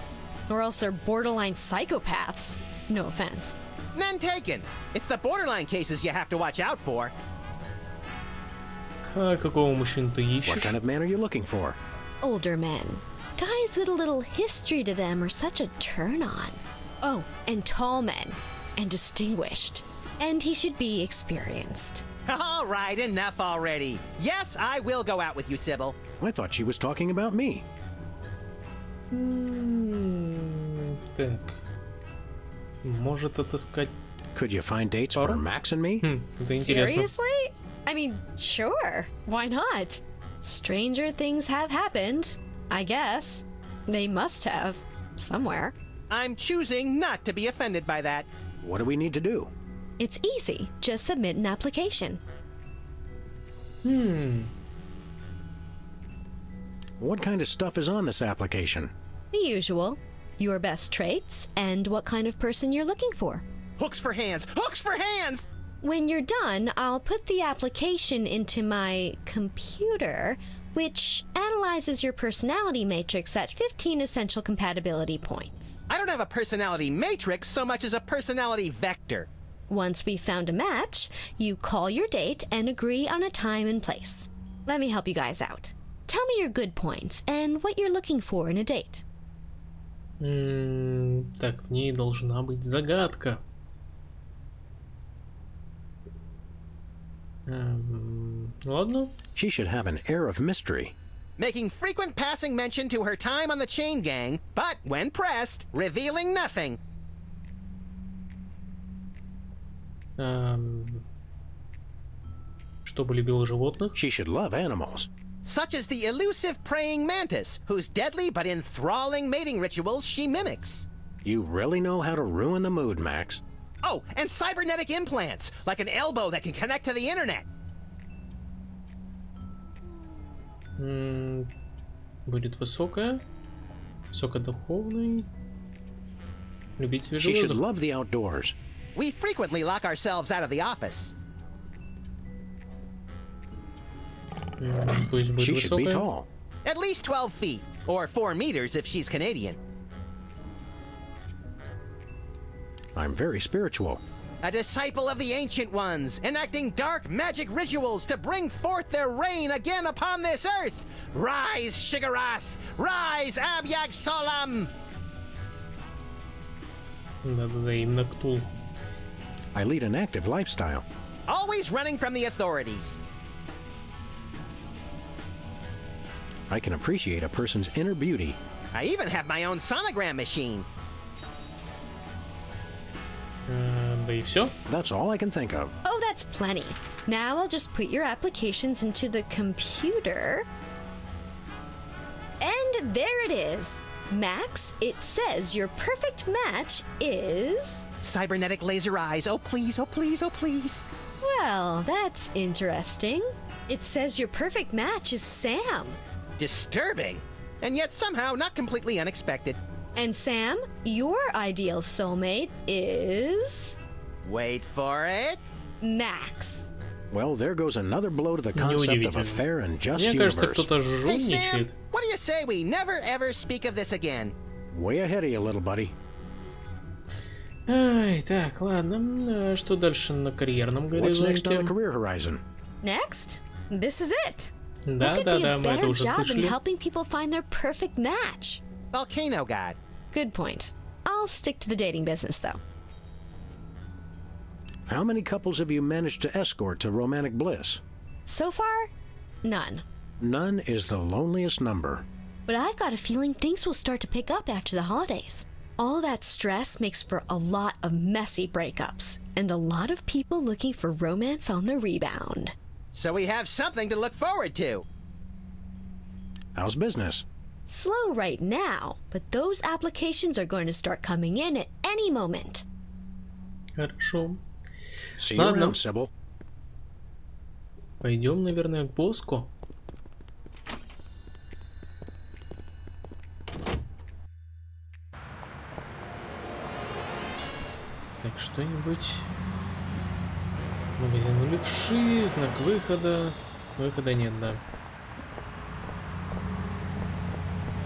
Or else they're borderline psychopaths. No offense. None taken. It's the borderline cases you have to watch out for. А какого мужчину ты ищешь? What kind of man are you looking for? Older men. Guys with a little history to them are such a turn-on. Oh, and tall men. And distinguished. And he should be experienced. All right, enough already. Yes, I will go out with you, Sybil. I thought she was talking about me. Так. Может отыскать... Could you find dates for Max and me? Это интересно. Seriously? I mean, sure. Why not? Stranger things have happened. I guess. They must have. Somewhere. I'm choosing not to be offended by that. What do we need to do? It's easy. Just submit an application. What kind of stuff is on this application? The usual. your best traits, and what kind of person you're looking for. Hooks for hands! Hooks for hands! When you're done, I'll put the application into my computer, which analyzes your personality matrix at 15 essential compatibility points. I don't have a personality matrix so much as a personality vector. Once we've found a match, you call your date and agree on a time and place. Let me help you guys out. Tell me your good points and what you're looking for in a date. Так, в ней должна быть загадка. Ладно. She should have an air of mystery. Making frequent passing mention to her time on the chain gang, but when pressed, revealing nothing. Чтобы любила животных. She should love animals. Such as the elusive praying mantis, whose deadly but enthralling mating rituals she mimics. You really know how to ruin the mood, Max. Oh, and cybernetic implants, like an elbow that can connect to the internet. Будет высокая. Высокодуховный. Любить свежий She should воздух. love the outdoors. We frequently lock ourselves out of the office. Пусть будет She should be высокая. tall. At least 12 feet, or 4 meters if she's Canadian. I'm very spiritual. A disciple of the Ancient Ones, enacting dark magic rituals to bring forth their reign again upon this earth. Rise, Shigarath! Rise, Abyag Solam! Да-да-да, именно Ктул. I lead an active lifestyle. Always running from the authorities. I can appreciate a person's inner beauty. I even have my own sonogram machine. Да и все. That's all I can think of. Oh, that's plenty. Now I'll just put your applications into the computer. And there it is. Max, it says your perfect match is... Cybernetic laser eyes. Oh, please, oh, please, oh, please. Well, that's interesting. It says your perfect match is Sam. Disturbing. And yet somehow not completely unexpected. And Sam, your ideal soulmate is... Wait for it. Max. Well, there goes another blow to the concept of a fair and just Мне кажется, universe. кто-то Hey, Sam, жульничает. what do you say we never ever speak of this again? Way ahead of you, little buddy. Ай, так, ладно. Что дальше на карьерном What's next on the горизонте? career horizon? Next? This is it. Да, What could да, be да, a мы это better уже job than слышали. helping people find their perfect match? Volcano God. Good point. I'll stick to the dating business, though. How many couples have you managed to escort to romantic bliss? So far, none. None is the loneliest number. But I've got a feeling things will start to pick up after the holidays. All that stress makes for a lot of messy breakups, and a lot of people looking for romance on the rebound. So we have something to look forward to. How's business? Slow right now, but those applications are going to start coming in at any moment. Хорошо. See you Ладно. around, Sybil. Пойдем, наверное, к Боску. Так, что-нибудь. Магазин левши, знак выхода. Выхода нет, да.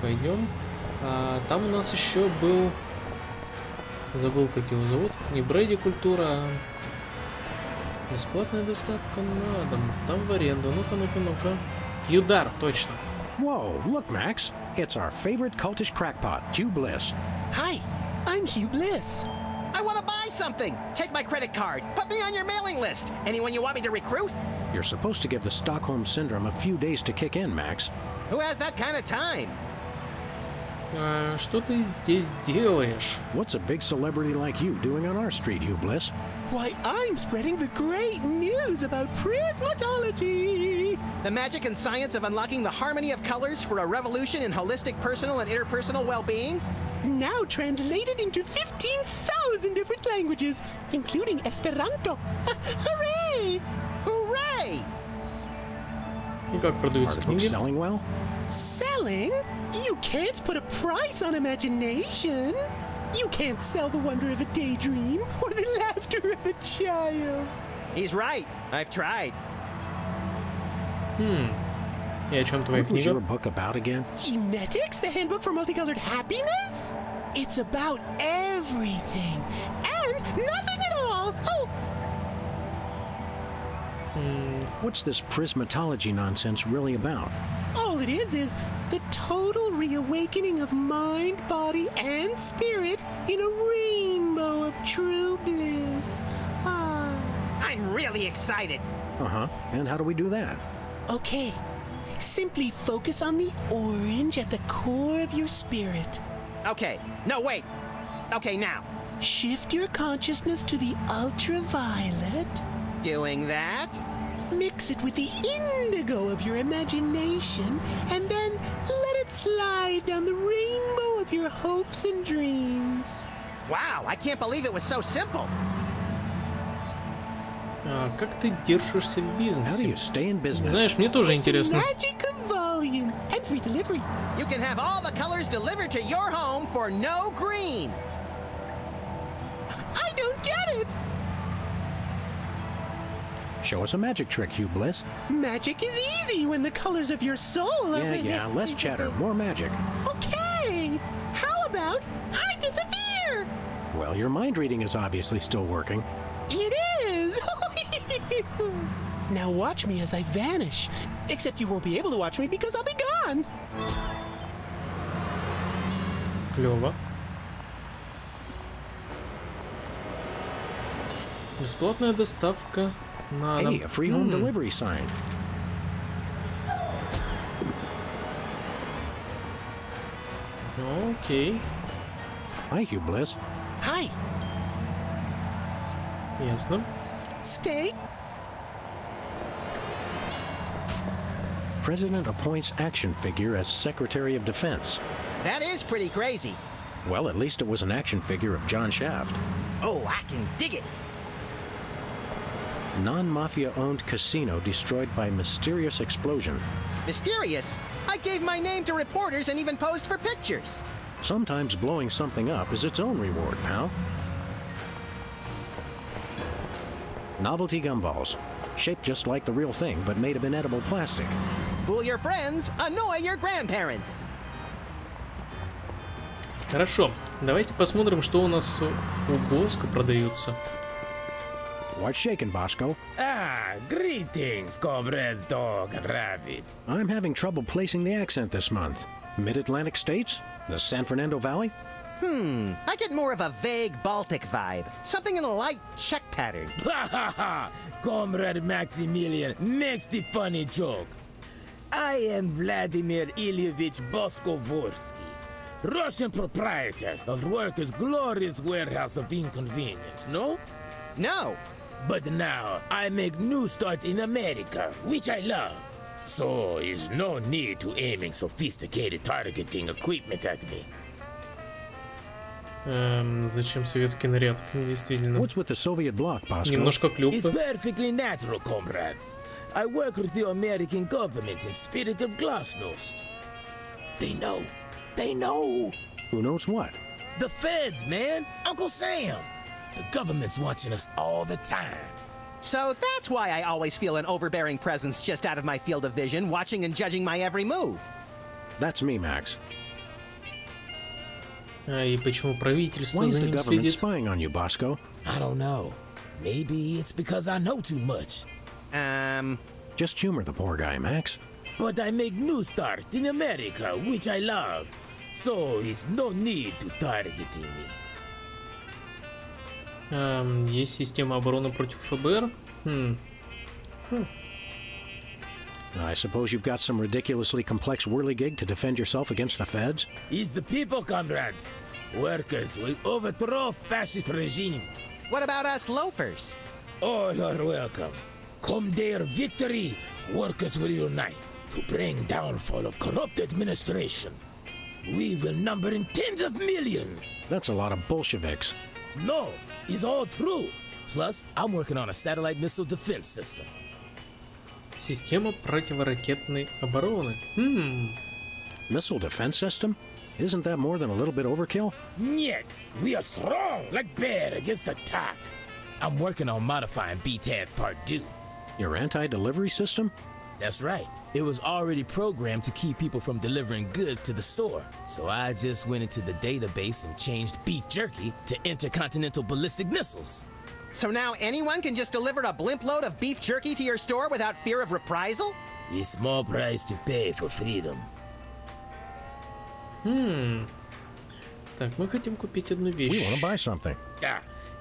Пойдем. А там у нас еще был... Забыл, как его зовут. Не Брэди Культура, а... Бесплатная доставка на дом. Сдам в аренду. Ну-ка, ну-ка, ну-ка. Юдар, точно. Whoa, look, Max. It's our favorite cultish crackpot, Hugh Bliss. Hi, I'm Hugh Bliss. I want to buy something. Take my credit card. Put me on your mailing list. Anyone you want me to recruit? You're supposed to give the Stockholm Syndrome a few days to kick in, Max. Who has that kind of time? Что ты здесь делаешь? What's a big celebrity like you doing on our street, Hugh Bliss? Why, I'm spreading the great news about prismatology. The magic and science of unlocking the harmony of colors for a revolution in holistic personal and interpersonal well-being. Now translated into 15,000 different languages, including Esperanto. Hooray! Hooray! И как продаются книги? Selling well? Selling? You can't put a price on imagination. You can't sell the wonder of a daydream or the laughter of a child. He's right. I've tried. И о чем твоя What was книга? your book about again? Emetics, the handbook for multicolored happiness? It's about everything and nothing at all. Oh, What's this prismatology nonsense really about? all it is the total reawakening of mind, body, and spirit in a rainbow of true bliss. Ah. I'm really excited. Uh-huh. And how do we do that? Okay. Simply focus on the orange at the core of your spirit. Okay. No, wait. Okay, now. Shift your consciousness to the ultraviolet. Doing that. Mix it with the indigo of your imagination, and then let it slide down the rainbow of your hopes and dreams. Wow, I can't believe it was so simple. Как ты держишься в How do бизнесе? you stay in business? Знаешь, мне тоже интересно. Magic of volume and free delivery. You can have all the colors delivered to your home for no green. I don't get it. Show us a magic trick, Hugh Bliss. Magic is easy when the colors of your soul are... Yeah, less chatter, more magic. Okay. How about I disappear? Well, your mind reading is obviously still working. It is. Now watch me as I vanish. Except you won't be able to watch me because I'll be gone. Клево. Бесплатная доставка на дом. Hey, a free home delivery sign. Окей. Hi, Hugh Bliss. Hi. Ясно. Stay. President appoints action figure as Secretary of Defense. That is pretty crazy. Well, at least it was an action figure of John Shaft. Oh, I can dig it. Non-mafia-owned casino destroyed by mysterious explosion. Mysterious? I gave my name to reporters and even posed for pictures. Sometimes blowing something up is its own reward, pal. Novelty gumballs. Shaped just like the real thing, but made of inedible plastic. Fool your friends, annoy your grandparents. Хорошо. Давайте посмотрим, что у нас у Боско продаются. What's shaking, Bosco? Ah, greetings, comrades, dog and rabbit. I'm having trouble placing the accent this month. Mid-Atlantic states? The San Fernando Valley? I get more of a vague Baltic vibe. Something in a light Czech pattern. Ha ha ha! Comrade Maximilian makes the funny joke. I am Vladimir Ilyevich Boskovorsky, Russian proprietor of Workers' Glorious Warehouse of Inconvenience, no? No. But now I make new start in America, which I love. So is no need to aiming sophisticated targeting equipment at me. Зачем советский наряд? Действительно. What's with the Soviet bloc, Bosco? Немножко It's клюквы. perfectly natural, comrades. I work with the American government in spirit of glasnost. They know. They know. Who knows what? The feds, man. Uncle Sam. The government's watching us all the time. So that's why I always feel an overbearing presence just out of my field of vision, watching and judging my every move. That's me, Max. И почему правительство Why is за the ним government следит? spying on you, Bosco? I don't know. Maybe it's because I know too much. Just humor the poor guy, Max. But I make new start in America, which I love. So it's no need to targeting me. Есть система обороны против ФБР? I suppose you've got some ridiculously complex whirligig to defend yourself against the feds? It's the people, comrades. Workers will overthrow fascist regime. What about us loafers? All are welcome. Come their victory, workers will unite to bring downfall of corrupt administration. We will number in tens of millions. That's a lot of Bolsheviks. No, it's all true. Plus, I'm working on a satellite missile defense system. Система противоракетной обороны. Missile defense system? Isn't that more than a little bit overkill? Нет, we are strong like bear against attack. I'm working on modifying BTAD's Part 2. Your anti-delivery system? That's right. It was already programmed to keep people from delivering goods to the store. So I just went into the database and changed beef jerky to intercontinental ballistic missiles. So now anyone can just deliver a blimp load of beef jerky to your store without fear of reprisal? A small price to pay for freedom. Так, мы хотим купить одну вещь. We want to buy something.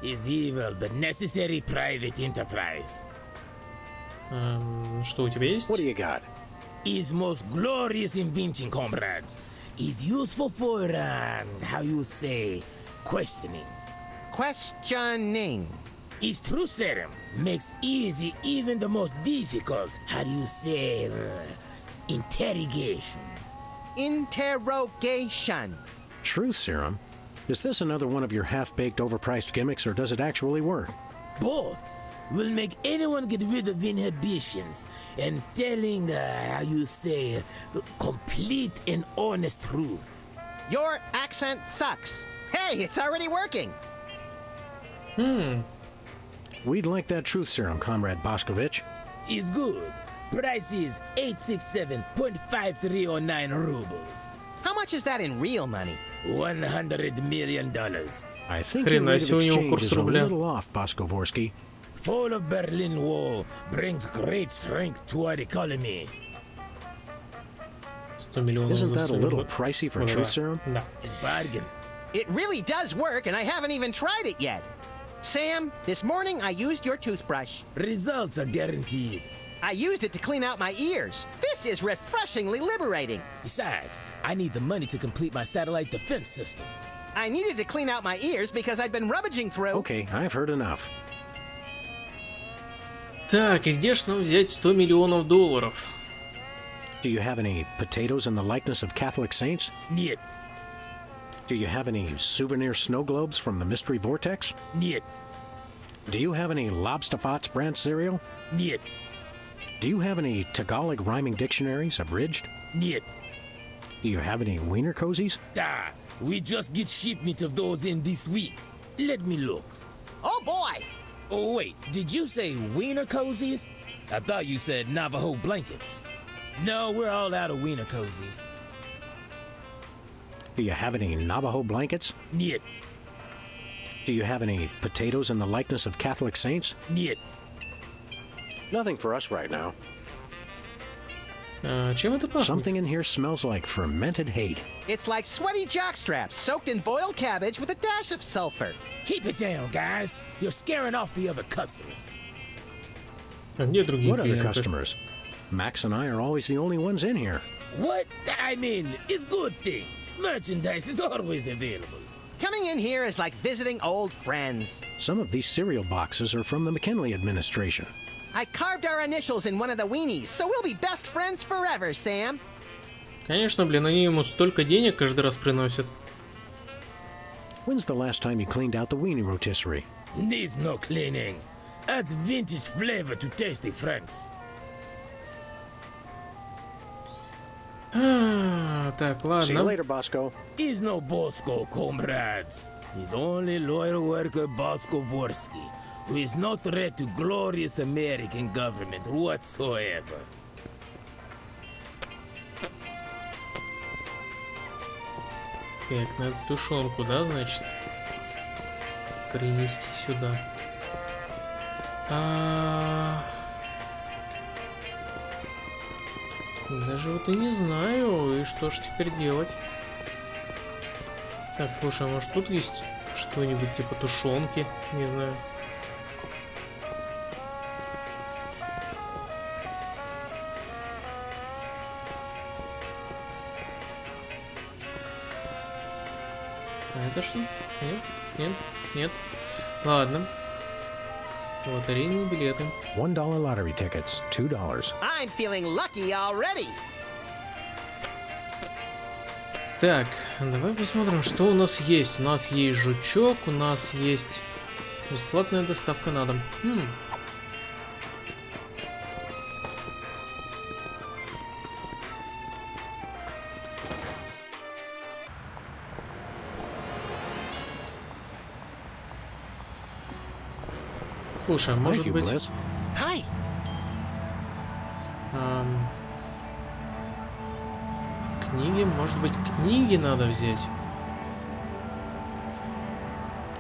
Is evil but necessary private enterprise. Что у тебя есть? What do you got? Is most glorious invention, comrades. Is useful for, how you say, questioning. Questioning. Is true serum. Makes easy even the most difficult, how do you say, interrogation. Interrogation. Truth serum? Is this another one of your half-baked, overpriced gimmicks, or does it actually work? Both will make anyone get rid of inhibitions and telling, how you say, complete and honest truth. Your accent sucks. Hey, it's already working. We'd like that truth serum, Comrade Boscovich. Is good. Price is 867.5309 rubles. How much is that in real money? $100 million. I think your rate of exchange is a little off, Boskovorsky. Fall of Berlin Wall brings great strength to our economy. Isn't that a little pricey for truth serum? Да. It's bargain. It really does work, and I haven't even tried it yet. Sam, this morning I used your toothbrush. Results are guaranteed. I used it to clean out my ears. This is refreshingly liberating. Besides, I need the money to complete my satellite defense system. I needed to clean out my ears because I'd been rummaging through... Okay, I've heard enough. Так, и где ж нам взять $100 миллионов? Do you have any potatoes in the likeness of Catholic saints? Нет. Do you have any souvenir snow globes from the Mystery Vortex? Нет. Do you have any Lobsterfots brand cereal? Нет. Do you have any Tagalog rhyming dictionaries, abridged? Нет. Do you have any wiener cozies? We just get shipment of those in this week. Let me look. Oh boy! Oh wait, did you say wiener cozies? I thought you said Navajo blankets. No, we're all out of wiener cozies. Do you have any Navajo blankets? Нет. Do you have any potatoes in the likeness of Catholic saints? Нет. Nothing for us right now. Чем это пахнет? Something in here smells like fermented hate. It's like sweaty jockstraps soaked in boiled cabbage with a dash of sulfur. Keep it down, guys. You're scaring off the other customers. А где другие What other клиенты? customers? Max and I are always the only ones in here. What? I mean, it's good thing. Merchandise is always available. Coming in here is like visiting old friends. Some of these cereal boxes are from the McKinley administration. I carved our initials in one of the weenies, so we'll be best friends forever, Sam. Конечно, блин, они ему столько денег каждый раз приносят. When's the last time you cleaned out the weenie rotisserie? Needs no cleaning. Adds vintage flavor to tasty Franks. Так, ладно. See you later, Bosco. He's no Bosco, comrades. He's only loyal worker Bosco Vorsky, who is no threat to glorious American government whatsoever. Так, надо тушенку, да, значит, принести сюда. Даже вот и не знаю, и что ж теперь делать. Так, слушай, а может тут есть что-нибудь типа тушенки? Не знаю. А это что? Нет, нет, нет. Ладно. Лотерейные билеты. $1 lottery tickets, $2. I'm feeling lucky already. Так, давай посмотрим, что у нас есть. У нас есть жучок, у нас есть бесплатная доставка на дом. Слушай, может быть... Книги, может быть, книги надо взять?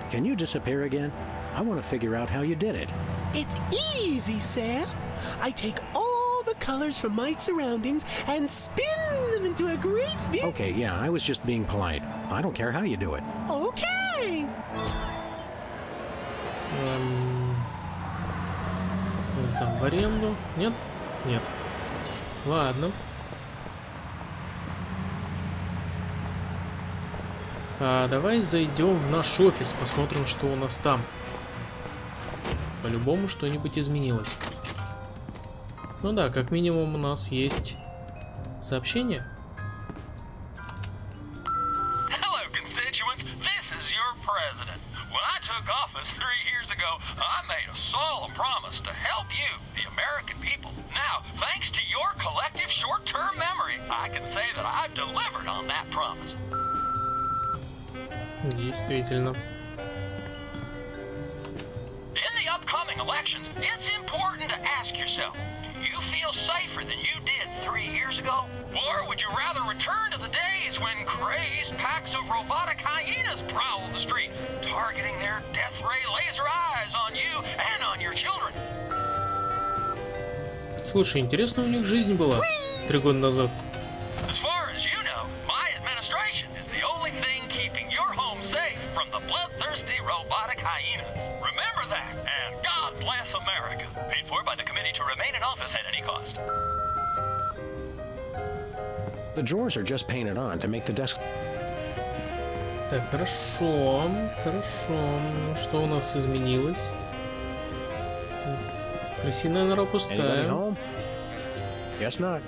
Can you disappear again? I want to figure out how you did it. It's easy, Sam. I take all the colors from my surroundings and spin them into a great big... Okay, yeah, I was just being polite. I don't care how you do it. Okay. Сдам в аренду. Нет? Нет. Ладно. Давай зайдем в наш офис, посмотрим, что у нас там. По-любому что-нибудь изменилось. Ну да, как минимум у нас есть сообщение. Hello, constituents. This is your president. When I took office 3 years ago, I made a solemn promise to help you, the American people. Now, thanks to your collective short-term memory, I can say that I've delivered on that promise. Действительно. In the upcoming elections, it's important to ask yourself, do you feel safer than you did 3 years ago? Or would you rather return to the days when crazed packs of robotic hyenas prowled the street, targeting their death ray laser eyes on you and on your children? Слушай, интересно у них жизнь была 3 года назад. As far as you know, my administration is the only thing keeping your home safe from the bloodthirsty robotic hyenas. Remember that, and God bless America. Paid for by the committee to remain in office at any cost. The drawers are just painted on to make the desk... Так, хорошо, хорошо. Что у нас изменилось? Крысиная нора пустая. Yes, not.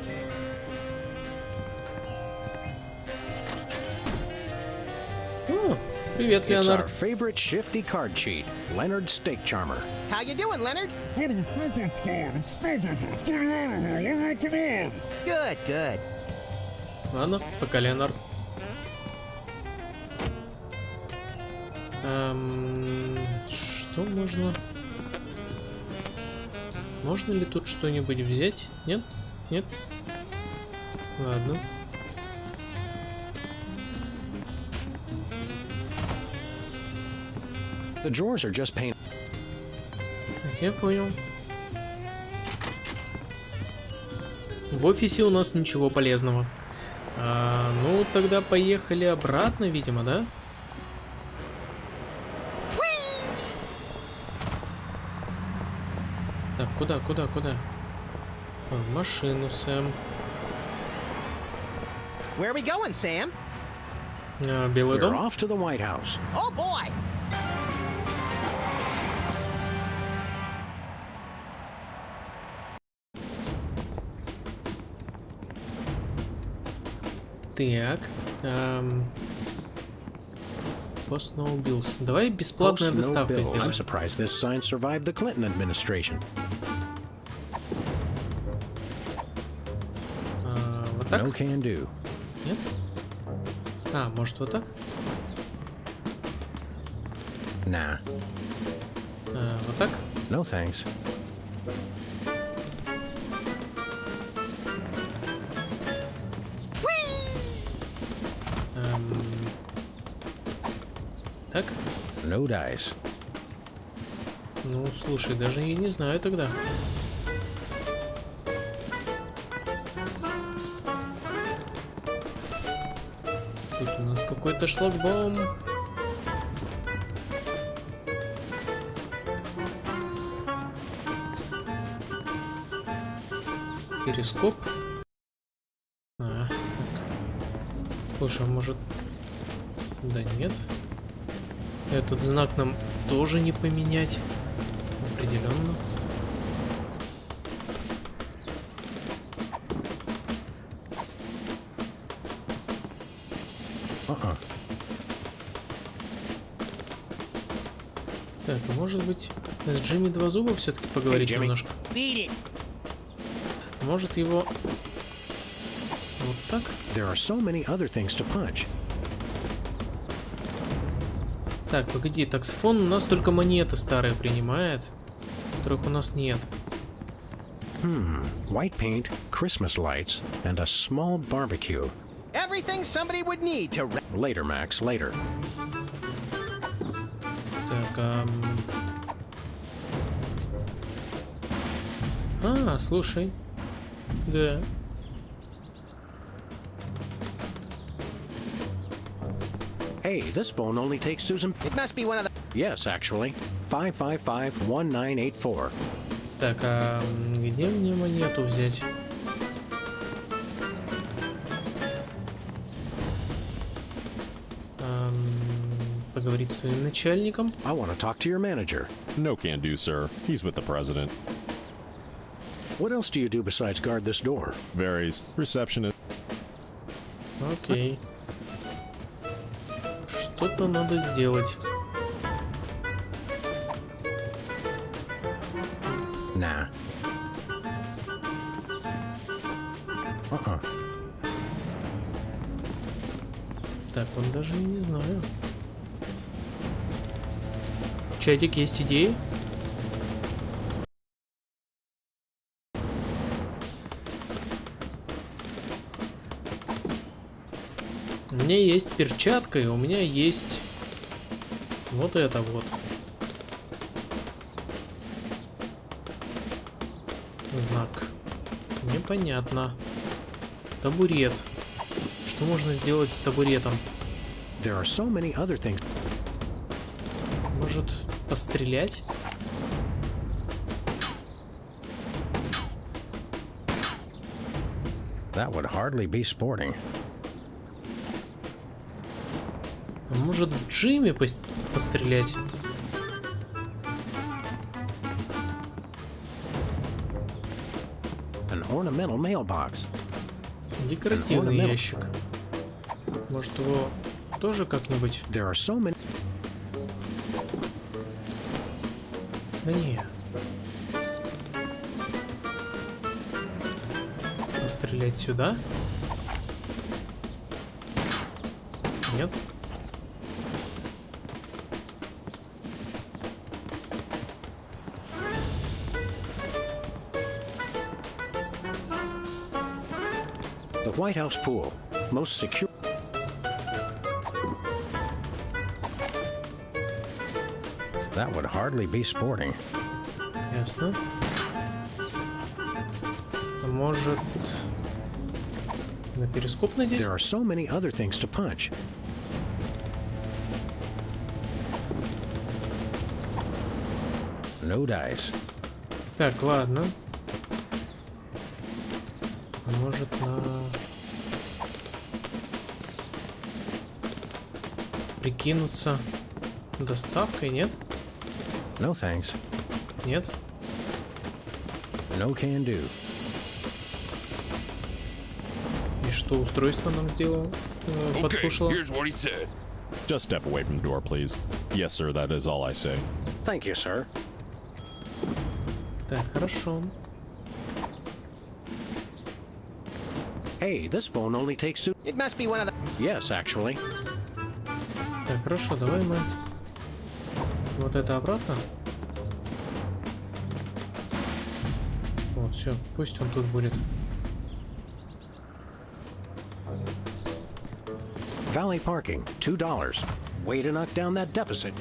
О, привет, It's Леонард. our favorite shifty card cheat, Leonard Steak Charmer. How you doing, Leonard? Good, good. Ладно, пока, Леонард. Что можно... Можно ли тут что-нибудь взять? Нет? Нет? Ладно. The drawers are just painted. Я понял. В офисе у нас ничего полезного. Ну, тогда поехали обратно, видимо, да? Так, куда? В машину, Сэм. Where are we going, Sam? Белый дом. We're off to the White House. Oh boy! Так. Post no bills. Давай бесплатная доставка I'm сделаем. surprised this sign survived the Clinton administration. Вот так? No can do. Нет? Может вот так? Nah. Вот так? No thanks. Так? No dice. Ну, слушай, даже я не знаю тогда. Тут у нас какой-то шлагбаум. Перископ. Так. Слушай, а может... Да нет. Этот знак нам тоже не поменять. Определенно. Так, может быть, с Джимми два зуба все-таки поговорить немножко. Может его вот так? There are so many other things to punch. Так, погоди, таксфон у нас только монеты старые принимает. которых у нас нет. White paint, Christmas lights, and a small barbecue. Everything somebody would need to... Later, Max, later. Так, слушай. Да. Hey, this phone only takes Susan... It must be one of the... Yes, actually. 555-1984. Так, где мне монету взять? Поговорить с своим начальником. I want to talk to your manager. No can do, sir. He's with the president. What else do you do besides guard this door? Varies. Receptionist. Окей. Что-то надо сделать. Nah. Так, он даже не знаю. Чатик, есть идеи? У меня есть перчатка, и у меня есть вот это вот. Знак. Непонятно. Табурет. Что можно сделать с табуретом? There are so many other things. Может, пострелять? That would hardly be sporting. А может, в Джиме пострелять? An ornamental mailbox. Декоративный ящик. Может, его тоже как-нибудь? There are so many... Да не. Пострелять сюда? Нет? The White House pool. Most secure... That would hardly be sporting. Ясно. А может, на перископ надеть? There are so many other things to punch. No dice. Так, ладно. А может, на... прикинуться доставкой, нет? No thanks. Нет? No can do. И что устройство нам сделало? Подслушало? Here's what he said. Just step away from the door, please. Yes, sir, that is all I say. Thank you, sir. Так, хорошо. Hey, this phone only takes... It must be one of the... Yes, actually. Так, хорошо, давай мы... Вот это обратно. Вот, все, пусть он тут будет. Valet parking, $2. Way to knock down that deficit.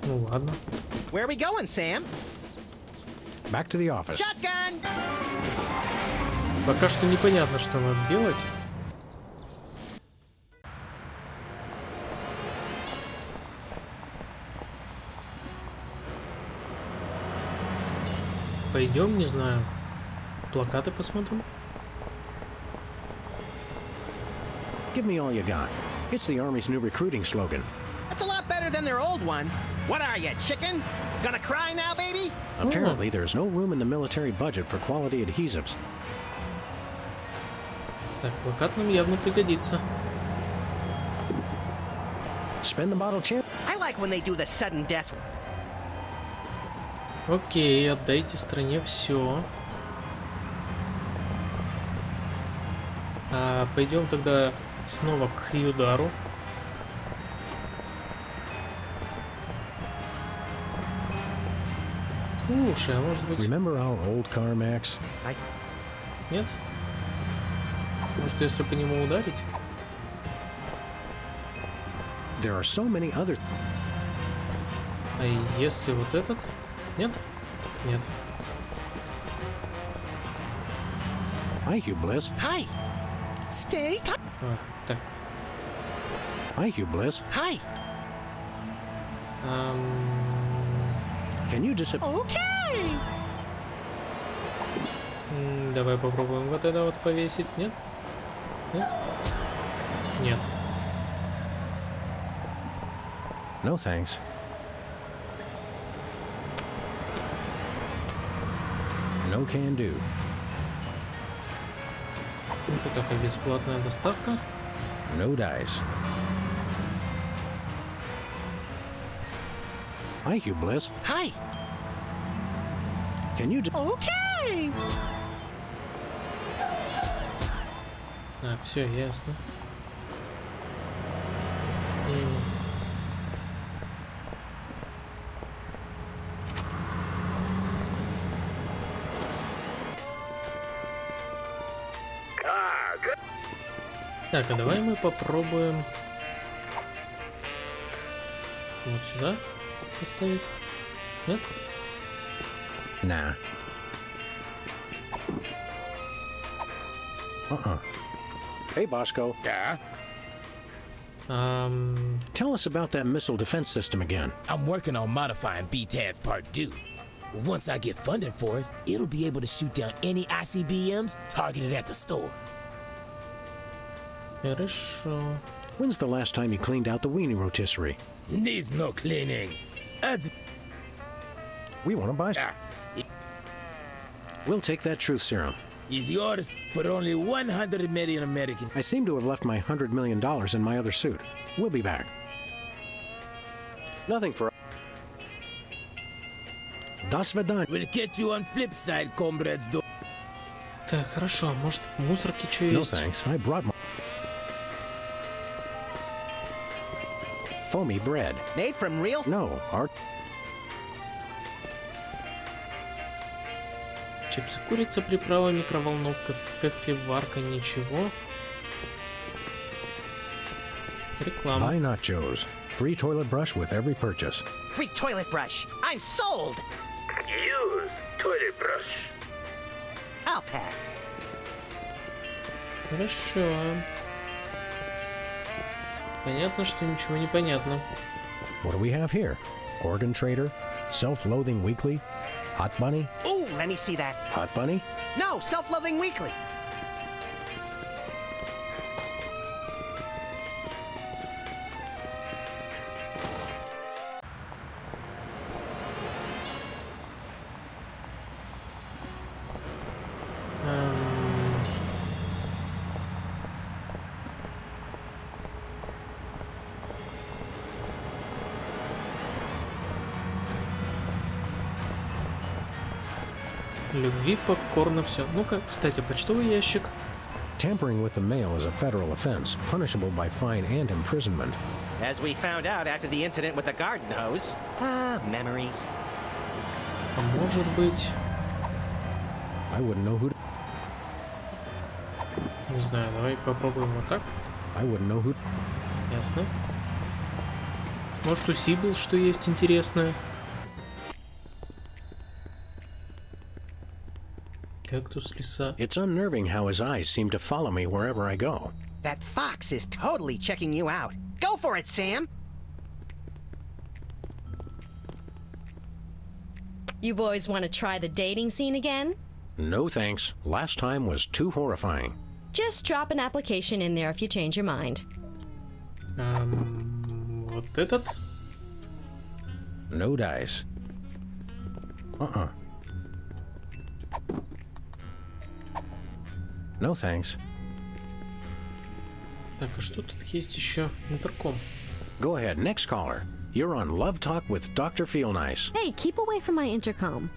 Ну ладно. Where are we going, Sam? Back to the office. Shotgun! Пока что непонятно, что надо делать. Пойдем, не знаю, плакаты посмотрим. Give me all you got. It's the Army's new recruiting slogan. That's a lot better than their old one. What are you, chicken? Gonna cry now, baby? Apparently, there's no room in the military budget for quality adhesives. Так, плакат нам явно пригодится. Spin the bottle, champ. I like when they do the sudden death. Окей, отдайте стране все. Пойдем тогда снова к Юдару. Слушай, а может быть... Remember our old car, Max? Нет? Может, если по нему ударить? There are so many other... А если вот этот? Нет? Нет. Hi, Hugh Bliss. Hi. Stay. Так. Hi, Hugh Bliss. Hi. Can you just... Okay. Давай попробуем вот это вот повесить. Нет? Нет? Нет. No thanks. No can do. Ну-ка, такая бесплатная доставка. No dice. Hi, Hugh Bliss. Hi. Can you... Okay. Так, все ясно. Так, а давай мы попробуем вот сюда поставить. Нет? Nah. Hey, Bosco. Yeah? Tell us about that missile defense system again. I'm working on modifying BTAD's Part 2. Once I get funded for it, it'll be able to shoot down any ICBMs targeted at the store. Хорошо. When's the last time you cleaned out the weenie rotisserie? Needs no cleaning. We want to buy... We'll take that truth serum. Is yours for only 100 million American. I seem to have left my $100 million in my other suit. We'll be back. Nothing for... До свидания. We'll catch you on flip side, comrades. Так, хорошо. А может в мусорке что No есть? thanks. I brought my... Foamy bread. Made from real? No, art. Чипсы, курица, приправа, микроволновка, кофеварка, ничего. Реклама. Buy nachos. Free toilet brush with every purchase. Free toilet brush. I'm sold. Use toilet brush. I'll pass. Хорошо. Понятно, что ничего не понятно. What do we have here? Organ Trader? Self-Loathing Weekly? Hot Bunny? Ooh, let me see that. Hot Bunny? No, Self-Loathing Weekly. Любви покорно все. Ну-ка, кстати, почтовый ящик. Tampering with the mail is a federal offense, punishable by fine and imprisonment. As we found out after the incident with the garden hose. Ah, memories. А может быть... I wouldn't know who to... Не знаю, давай попробуем вот так. I wouldn't know who... Ясно. Может, у Сибил что есть интересное? Кактус, леса. It's unnerving how his eyes seem to follow me wherever I go. That fox is totally checking you out. Go for it, Sam! You boys want to try the dating scene again? No thanks. Last time was too horrifying. Just drop an application in there if you change your mind. Вот этот? No dice. No thanks. Так, а что тут есть еще? Интерком. Go ahead, next caller. You're on Love Talk with Dr. Feelnice. Hey, keep away from my intercom.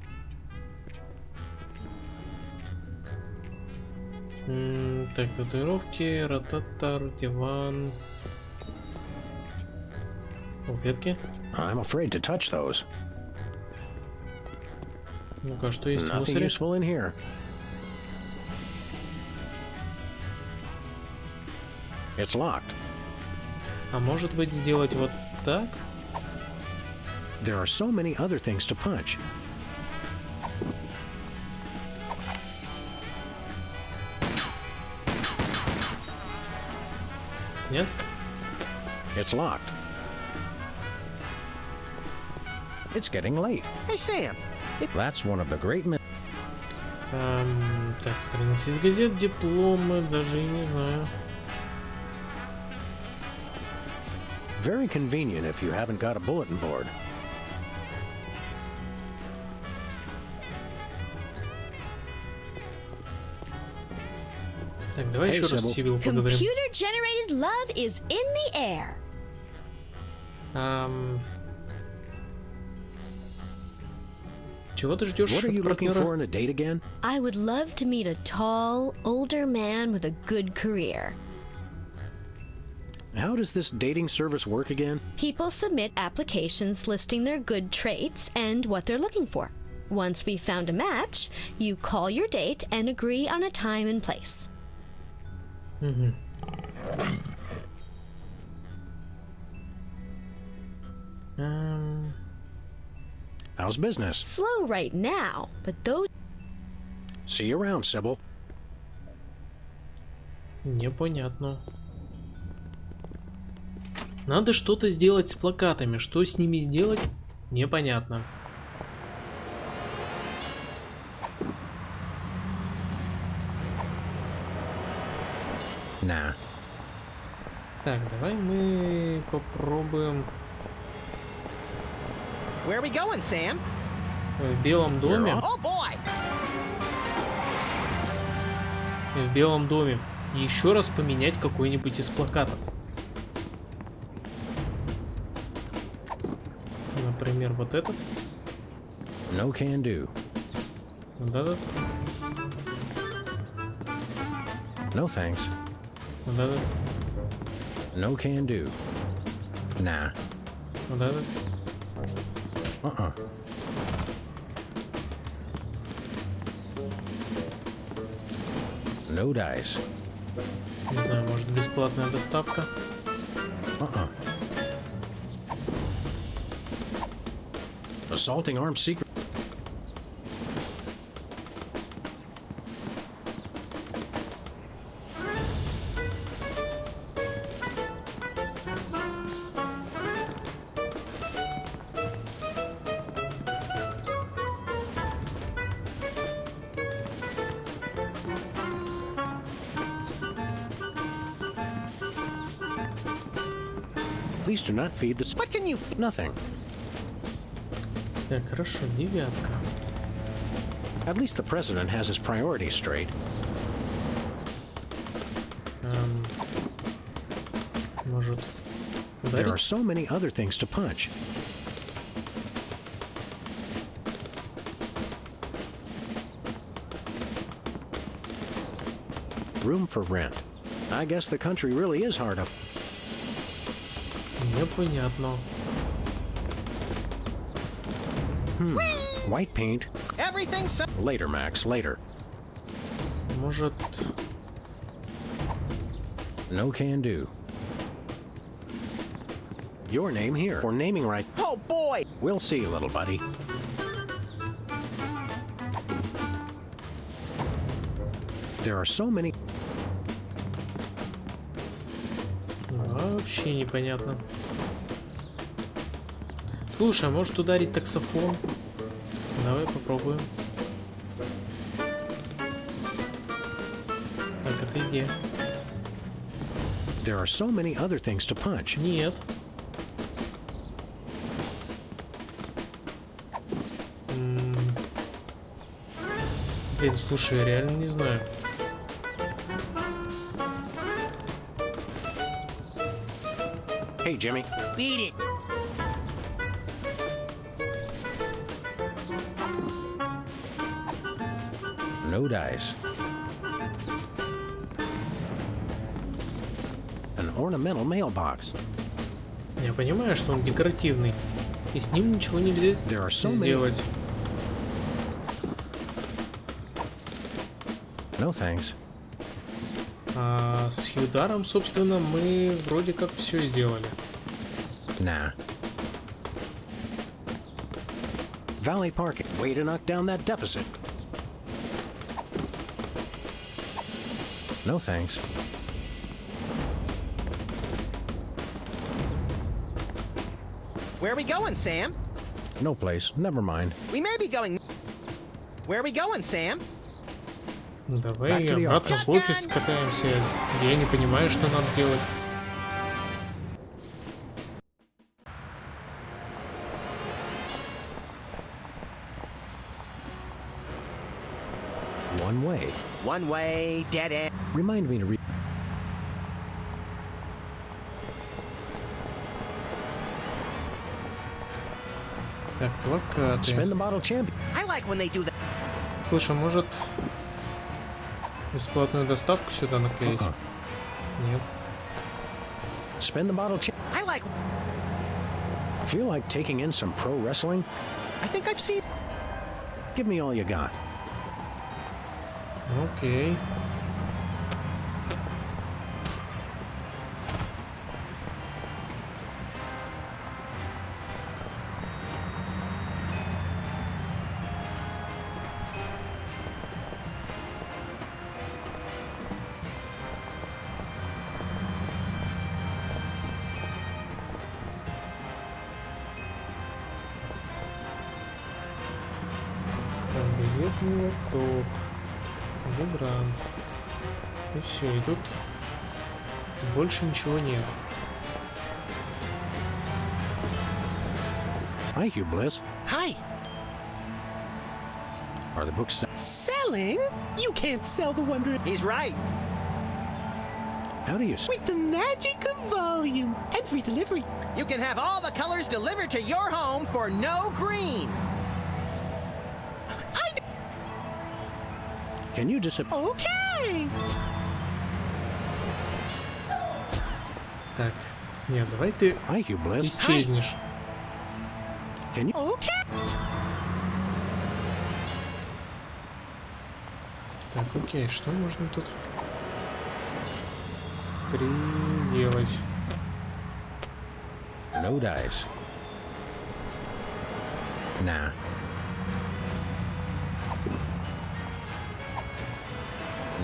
Так, татуировки, ротатор, диван. Салфетки. I'm afraid to touch those. Ну-ка, что есть в Nothing мусоре? useful in here. It's locked. А может быть сделать вот так? There are so many other things to punch. Нет? It's locked. It's getting late. Hey, Sam. That's one of the great men. Так, страницы из газет, дипломы, даже и не знаю. Very convenient if you haven't got a bulletin board. Так, давай еще раз с Сивил поговорим. Computer-generated love is in the air. Чего ты ждешь What are you от looking партнера? for in a date again? I would love to meet a tall, older man with a good career. How does this dating service work again? People submit applications listing their good traits and what they're looking for. Once we've found a match, you call your date and agree on a time and place. How's business? Slow right now, but those... See you around, Sybil. Непонятно. Надо что-то сделать с плакатами. Что с ними сделать? Непонятно. Nah. Так, давай мы попробуем Where are we going, Sam? в Белом доме. Oh boy! В Белом доме еще раз поменять какой-нибудь из плакатов. Например, вот этот. No can do. Вот этот. No thanks. Вот этот. No can do. Nah. Вот этот. Uh-uh. No dice. Не знаю, может, бесплатная доставка. Uh-uh. Assaulting armed secret. Please do not feed the... What can you... Nothing. Так, хорошо, девятка. At least the president has his priorities straight. Может, There are ударить? so many other things to punch. Room for rent. I guess the country really is hard up. Непонятно. White paint. Everything's so... Later, Max, later. Может, No can do. Your name here. For naming right. Oh boy! We'll see, little buddy. There are so many... вообще непонятно. Слушай, а может ударить таксофон? Давай попробуем. Так, а ты где? There are so many other things to punch. Нет. Блин, слушай, я реально не знаю. Hey, Jimmy. Beat it. No dice. ornamental mailbox. Я понимаю, что он декоративный, и с ним ничего нельзя сделать. No thanks. А с Хьюдаром, собственно, мы вроде как все сделали. Nah. Valet parking. Way to knock down that deficit. No thanks. Where are we going, Sam? No place. Never mind. We may be going... Where are we going, Sam? Давай обратно в офис скатаемся. Я не понимаю, что надо делать. One way. One way, dead end. Remind me to read. Так, плакаты. Spin the bottle champion. I like when they do that. Слушай, может бесплатную доставку сюда наклеить? Нет. Spin the bottle champion. I like... Feel like taking in some pro wrestling? I think I've seen... Give me all you got. Окей. Газетный лоток. Грант. И все, и тут больше ничего нет. Hi, Hugh Bliss. Hi. Are the books Selling? You can't sell the wonder. He's right. How do you... With the magic of volume and free delivery. You can have all the colors delivered to your home for no green. Can you disappear? Okay. Так, нет, давай ты исчезнешь. Can you... Okay. Так, окей, что можно тут приделать? No dice. Nah.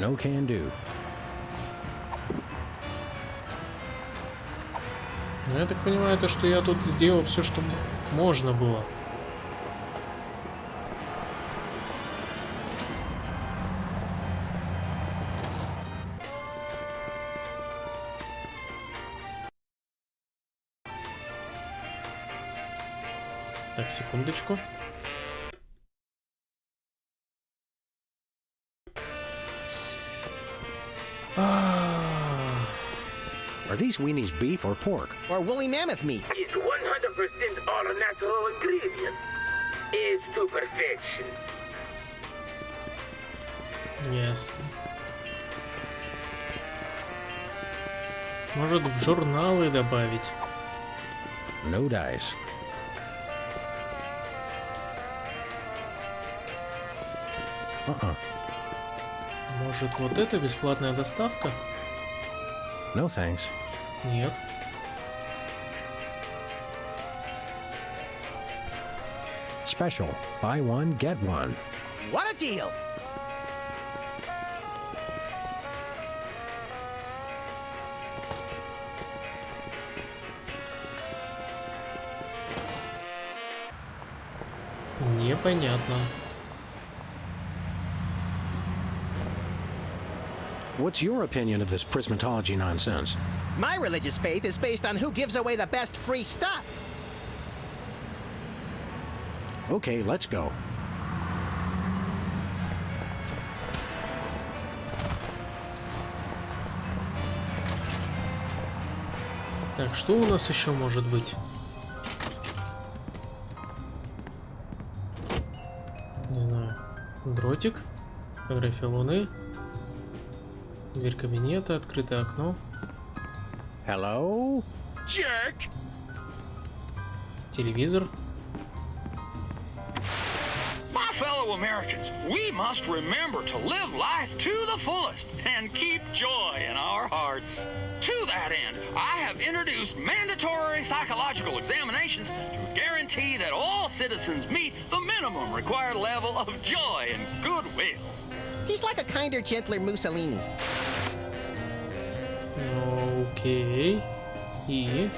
No can do. Ну, я так понимаю, то, что я тут сделал все, что можно было. Так, секундочку. Are these weenies beef or pork? Or woolly mammoth meat? It's 100% all natural ingredients. It's to perfection. Ясно. Может, в журналы добавить? No dice. Может, вот это бесплатная доставка? No thanks. Нет. Special. Buy one, get one. What a deal! Непонятно. What's your opinion of this prismatology nonsense? My religious faith is based on who gives away the best free stuff. Okay, let's go. Так, что у нас еще может быть? Не знаю. Дротик. Фотография Луны. Дверь кабинета, открытое окно. Hello? Jerk! Телевизор. My fellow Americans, we must remember to live life to the fullest and keep joy in our hearts. To that end, I have introduced mandatory psychological examinations to guarantee that all citizens meet the minimum required level of joy and goodwill. He's like a kinder, gentler Mussolini. Окей. И...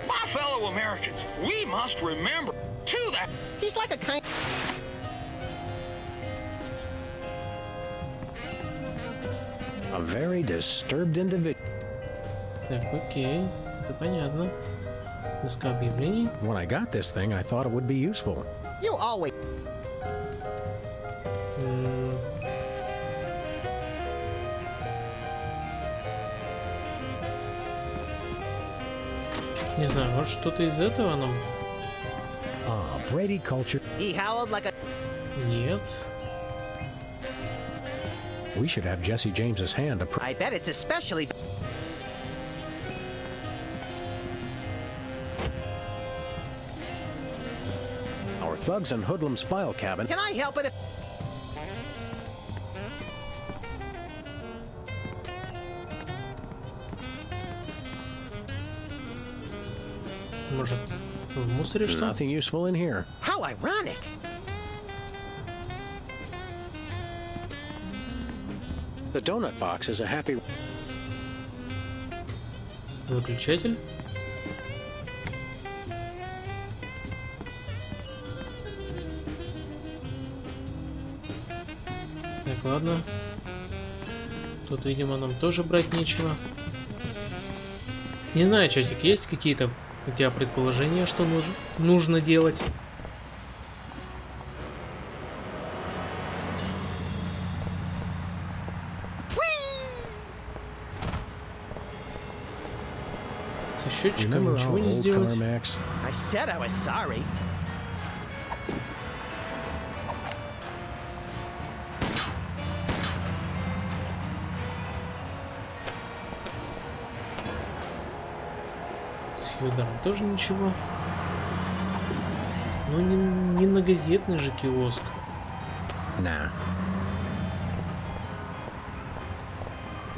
My fellow Americans, we must remember to that... He's like a kind... A very disturbed individual. Так, окей. Это понятно. Доска объявлений. When I got this thing, I thought it would be useful. You always... Не знаю, может что-то из этого нам? Brady culture. He howled like a... Нет. We should have Jesse James's hand. I bet it's especially... Our thugs and hoodlums file cabin. Can I help it if... Может, в мусоре что? Nothing useful in here. How ironic! The donut box is a happy... Выключатель. Так, ладно. Тут, видимо, нам тоже брать нечего. Не знаю, чатик, есть какие-то у тебя предположения, что нужно делать? Со счетчиком ничего не сделать. I said I was sorry. С Юдаром тоже ничего. Ну не на газетный же киоск. Nah.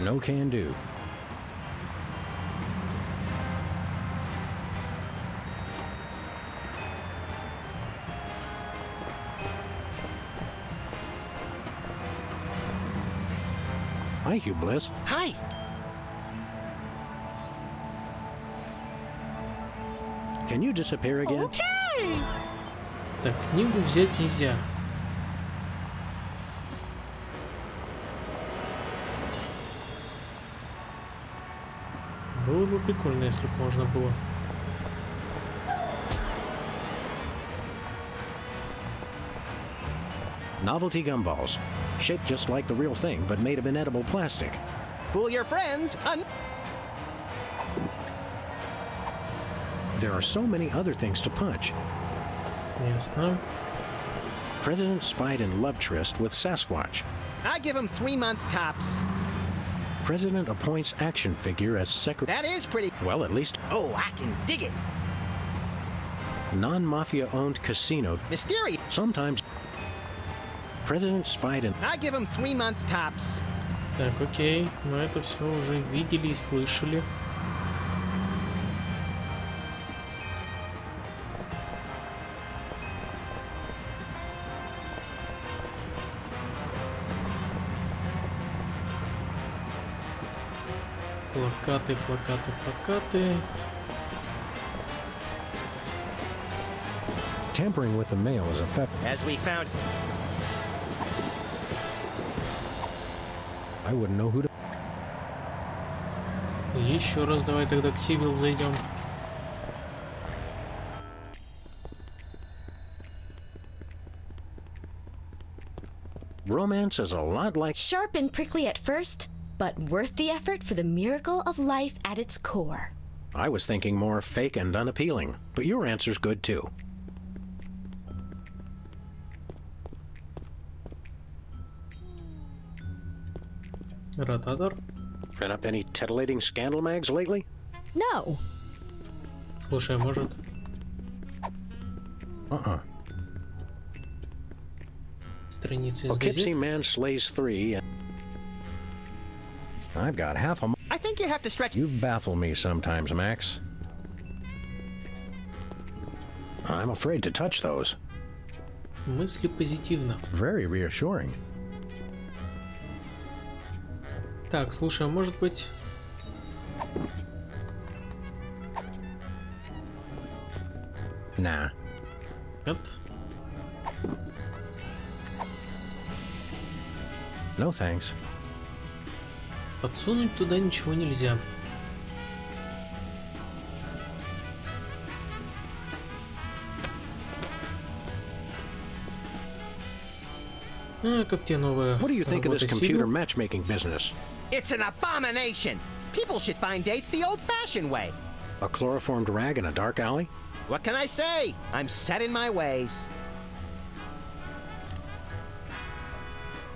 No can do. Hi, Hugh Bliss. Hi. Can you disappear again? Okay. Так, книгу взять нельзя. Было бы прикольно, если бы можно было. Novelty gumballs. Shaped just like the real thing, but made of inedible plastic. Fool your friends. There are so many other things to punch. Ясно. President spied in love tryst with Sasquatch. I give him 3 months tops. President appoints action figure as secretary. That is pretty... Well, at least... Oh, I can dig it. Non-mafia-owned casino. Mysterious. Sometimes... President spied in... I give him 3 months tops. Так, окей. Мы это все уже видели и слышали. Плакаты, плакаты, плакаты. Tampering with the mail is effective. As we found... I wouldn't know who to... Еще раз давай тогда к Сивил зайдем. Romance is a lot like... Sharp and prickly at first, but worth the effort for the miracle of life at its core. I was thinking more fake and unappealing, but your answer's good too. Ротатор. Been up any titillating scandal mags lately? No. Слушай, может... Страницы из Poughkeepsie газет? Man slays 3. I've got half a... I think you have to stretch... You baffle me sometimes, Max. I'm afraid to touch those. Мысли позитивно. Very reassuring. Так, слушай, а может быть... Nah. Нет? No thanks. Подсунуть туда ничего нельзя. А, как тебе новая What do you think of this работа computer Сигу? matchmaking business? It's an abomination. People should find dates the old-fashioned way. A chloroformed rag in a dark alley? What can I say? I'm set in my ways.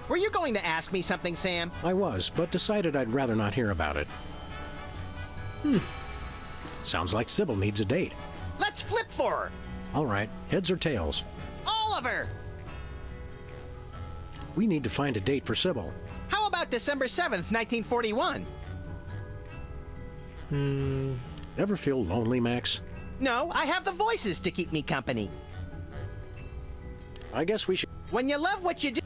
Were you going to ask me something, Sam? I was, but decided I'd rather not hear about it. Sounds like Sybil needs a date. Let's flip for her. All right, heads or tails? Oliver! We need to find a date for Sybil. How about December 7th, 1941? Ever feel lonely, Max? No, I have the voices to keep me company. I guess we should... When you love what you do...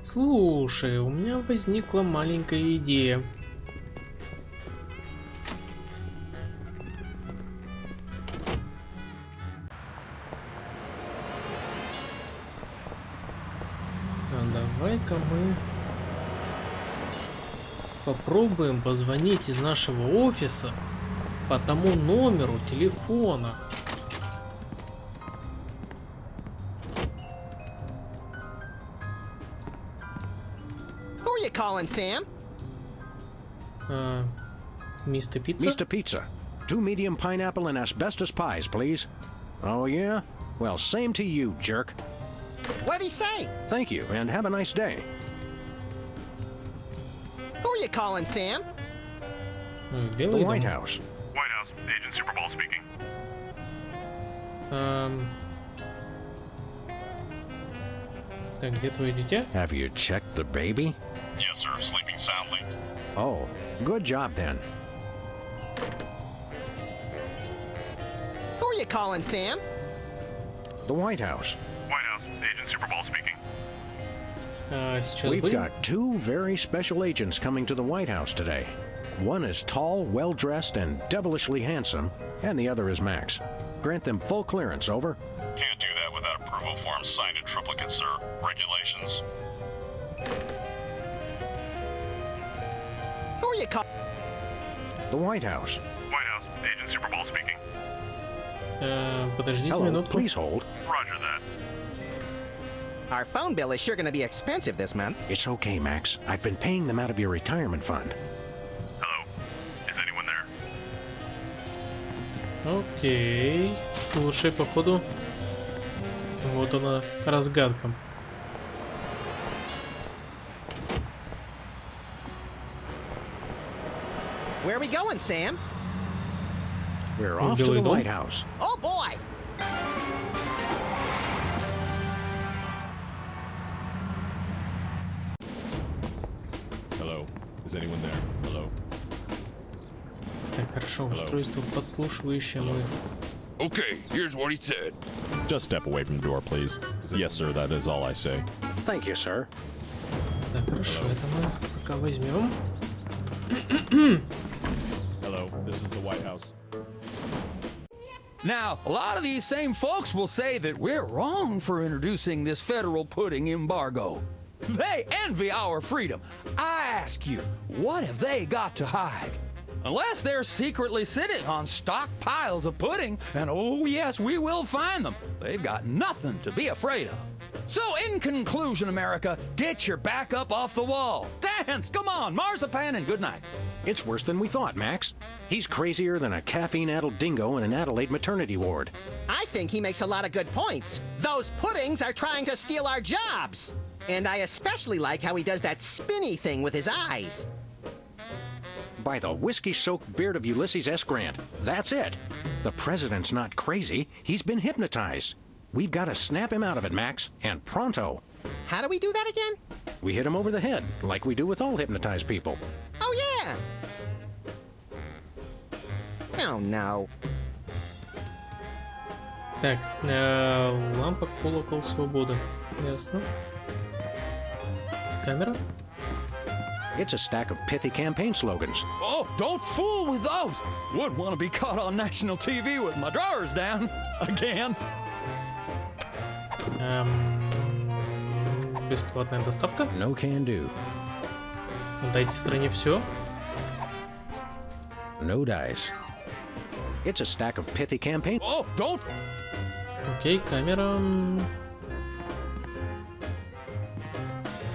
Слушай, у меня возникла маленькая идея. Давай-ка мы попробуем позвонить из нашего офиса по тому номеру телефона. Who are you calling, Sam? Mr. Pizza? Mr. Pizza. 2 medium pineapple and asbestos pies, please. Oh, yeah? Well, same to you, jerk. What'd he say? Thank you, and have a nice day. Who are you calling, Sam? The White House. White House, Agent Superball speaking. Так, где твое дитя? Have you checked the baby? Yes, sir, sleeping soundly. Oh, good job then. Who are you calling, Sam? The White House. White House, Agent Superball speaking. Сейчас We've будем? got 2 very special agents coming to the White House today. One is tall, well-dressed, and devilishly handsome, and the other is Max. Grant them full clearance, over. Can't do that without approval forms signed in triplicate, sir. Regulations. Who are you calling? The White House. White House, Agent Superball speaking. Подождите Hello, минутку. please hold. Roger that. Our phone bill is sure going to be expensive this month. It's okay, Max. I've been paying them out of your retirement fund. Hello? Is anyone there? Окей. Слушай, походу... Вот она, разгадка. Where are we going, Sam? We're off to the White House. Oh, boy! Hello? Is anyone there? Hello? Так, хорошо, устройство подслушивающее мы... Okay, here's what he said. Just step away from the door, please. Yes, sir, that is all I say. Thank you, sir. Так, хорошо, это мы пока возьмем. Hello, this is the White House. Now, a lot of these same folks will say that we're wrong for introducing this federal pudding embargo. They envy our freedom. I ask you, what have they got to hide? Unless they're secretly sitting on stockpiles of pudding, and oh yes, we will find them, they've got nothing to be afraid of. So in conclusion, America, get your back up off the wall. Dance, come on, marzipan, and good night. It's worse than we thought, Max. He's crazier than a caffeine-addled dingo in an Adelaide maternity ward. I think he makes a lot of good points. Those puddings are trying to steal our jobs. And I especially like how he does that spinny thing with his eyes. By the whiskey-soaked beard of Ulysses S. Grant. That's it. The president's not crazy. He's been hypnotized. We've got to snap him out of it, Max, and pronto. How do we do that again? We hit him over the head, like we do with all hypnotized people. Oh, yeah! Oh, no. Так, лампа, колокол, свобода. Ясно. Камера? It's a stack of pithy campaign slogans. Oh, don't fool with those! Wouldn't want to be caught on national TV with my drawers down. Again. Бесплатная доставка? No can do. Дайте стране все. No dice. It's a stack of pithy campaign. Oh, don't. Окей, камера.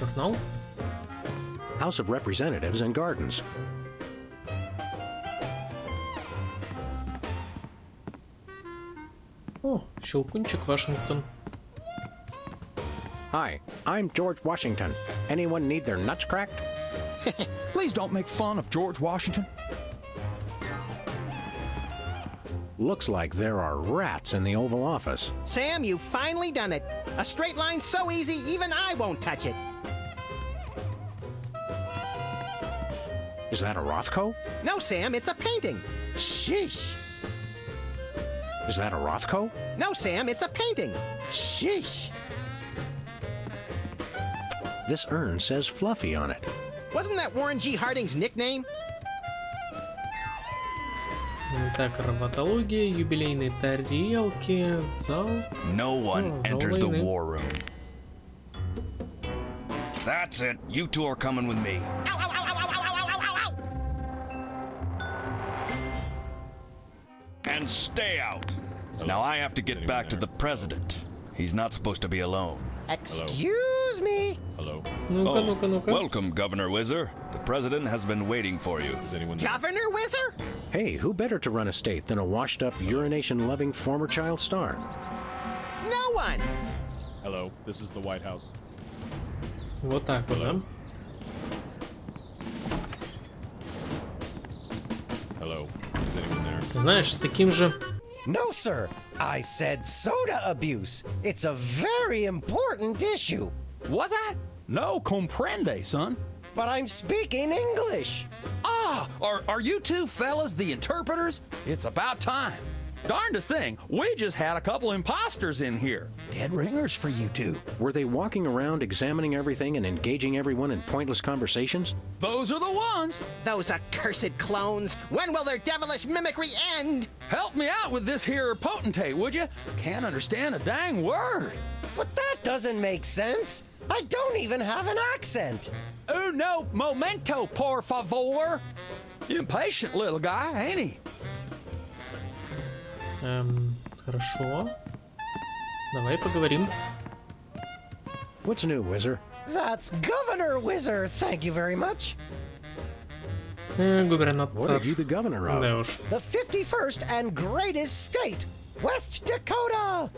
Журнал. House of Representatives and Gardens. О, Щелкунчик, Вашингтон. Hi, I'm George Washington. Anyone need their nuts cracked? Please don't make fun of George Washington. Looks like there are rats in the Oval Office. Sam, you've finally done it. A straight line's so easy, even I won't touch it. Is that a Rothko? No, Sam, it's a painting. Sheesh. Is that a Rothko? No, Sam, it's a painting. Sheesh. This urn says Fluffy on it. Wasn't that Warren G. Harding's nickname? Так, роботология, юбилейные тарелки, зал. No one зал enters the войны. war room. That's it. You two are coming with me. And stay out. Now I have to get back to the president. He's not supposed to be alone. Excuse me. Hello. Ну-ка, ну-ка, ну-ка. Welcome, Governor Whizzer. The president has been waiting for you. Is anyone there? Governor Whizzer? Hey, who better to run a state than a washed-up, urination-loving former child star? No one. Hello, this is the White House. Вот так вот, да? Hello, is anyone there? Знаешь, с таким же... No, sir. I said soda abuse. It's a very important issue. Was that? No comprende, son. But I'm speaking English. Ah, are you two fellas the interpreters? It's about time. Darndest thing, we just had a couple imposters in here. Dead ringers for you two. Were they walking around examining everything and engaging everyone in pointless conversations? Those are the ones. Those accursed clones. When will their devilish mimicry end? Help me out with this here potentate, would you? Can't understand a dang word. But that doesn't make sense. I don't even have an accent. Uno momento, por favor. Impatient little guy, ain't he? Хорошо. Давай поговорим. What's new, Whizzer? That's Governor Whizzer. Thank you very much. Губернатор. What are you the governor of? Да уж. The 51st and greatest state, West Dakota.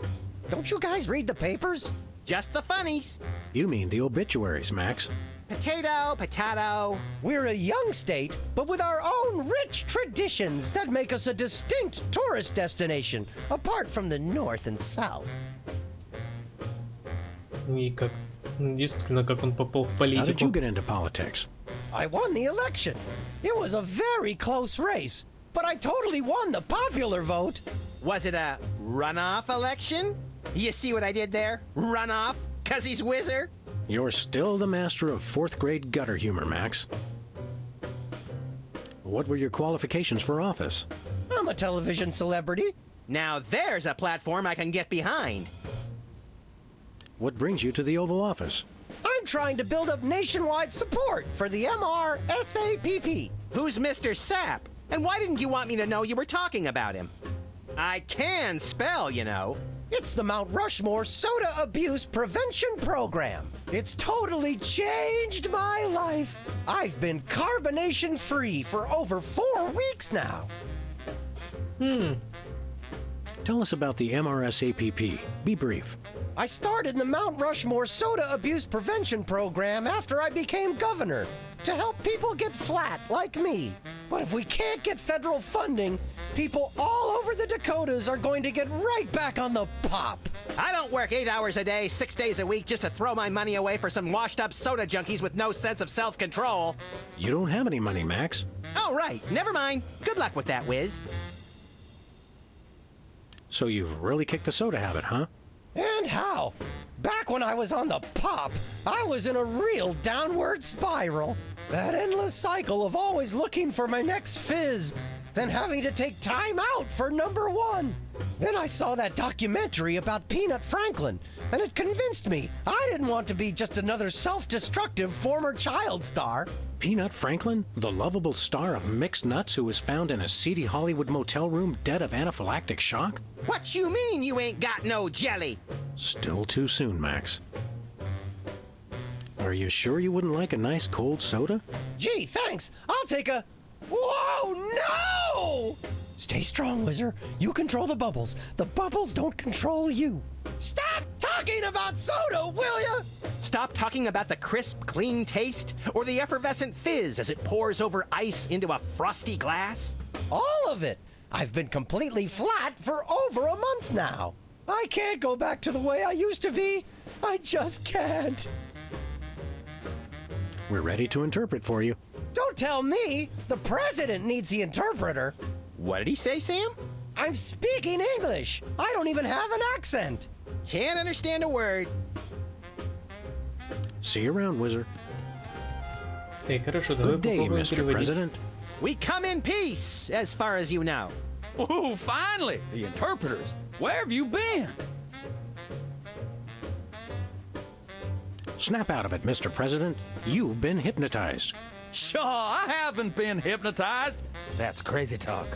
Don't you guys read the papers? Just the funnies. You mean the obituaries, Max. Potato, potato. We're a young state, but with our own rich traditions that make us a distinct tourist destination, apart from the North and South. И как... Действительно, как он попал в How did you политику. get into politics? I won the election. It was a very close race, but I totally won the popular vote. Was it a runoff election? You see what I did there? Runoff? 'Cause he's Whizzer? You're still the master of 4th grade gutter humor, Max. What were your qualifications for office? I'm a television celebrity. Now there's a platform I can get behind. What brings you to the Oval Office? I'm trying to build up nationwide support for the MRSAPP. Who's Mr. Sapp? And why didn't you want me to know you were talking about him? I can spell, you know. It's the Mount Rushmore Soda Abuse Prevention Program. It's totally changed my life. I've been carbonation-free for over 4 weeks now. Tell us about the MRSAPP. Be brief. I started the Mount Rushmore Soda Abuse Prevention Program after I became governor to help people get flat like me. But if we can't get federal funding, people all over the Dakotas are going to get right back on the pop. I don't work 8 hours a day, 6 days a week just to throw my money away for some washed-up soda junkies with no sense of self-control. You don't have any money, Max. Oh, right. Never mind. Good luck with that, Wiz. So you've really kicked the soda habit, huh? And how? Back when I was on the pop, I was in a real downward spiral. That endless cycle of always looking for my next fizz, then having to take time out for number one. Then I saw that documentary about Peanut Franklin, and it convinced me I didn't want to be just another self-destructive former child star. Peanut Franklin, the lovable star of mixed nuts who was found in a seedy Hollywood motel room dead of anaphylactic shock? What you mean you ain't got no jelly? Still too soon, Max. Are you sure you wouldn't like a nice cold soda? Gee, thanks. I'll take a... Whoa, no! Stay strong, Wizard. You control the bubbles. The bubbles don't control you. Stop talking about soda, will ya? Stop talking about the crisp, clean taste or the effervescent fizz as it pours over ice into a frosty glass? All of it. I've been completely flat for over a month now. I can't go back to the way I used to be. I just can't. We're ready to interpret for you. Don't tell me. The president needs the interpreter. What did he say, Sam? I'm speaking English. I don't even have an accent. Can't understand a word. See you around, Wizard. Good day, Mr. President. We come in peace, as far as you know. Ooh, finally! The interpreters. Where have you been? Snap out of it, Mr. President. You've been hypnotized. Sure, I haven't been hypnotized. That's crazy talk.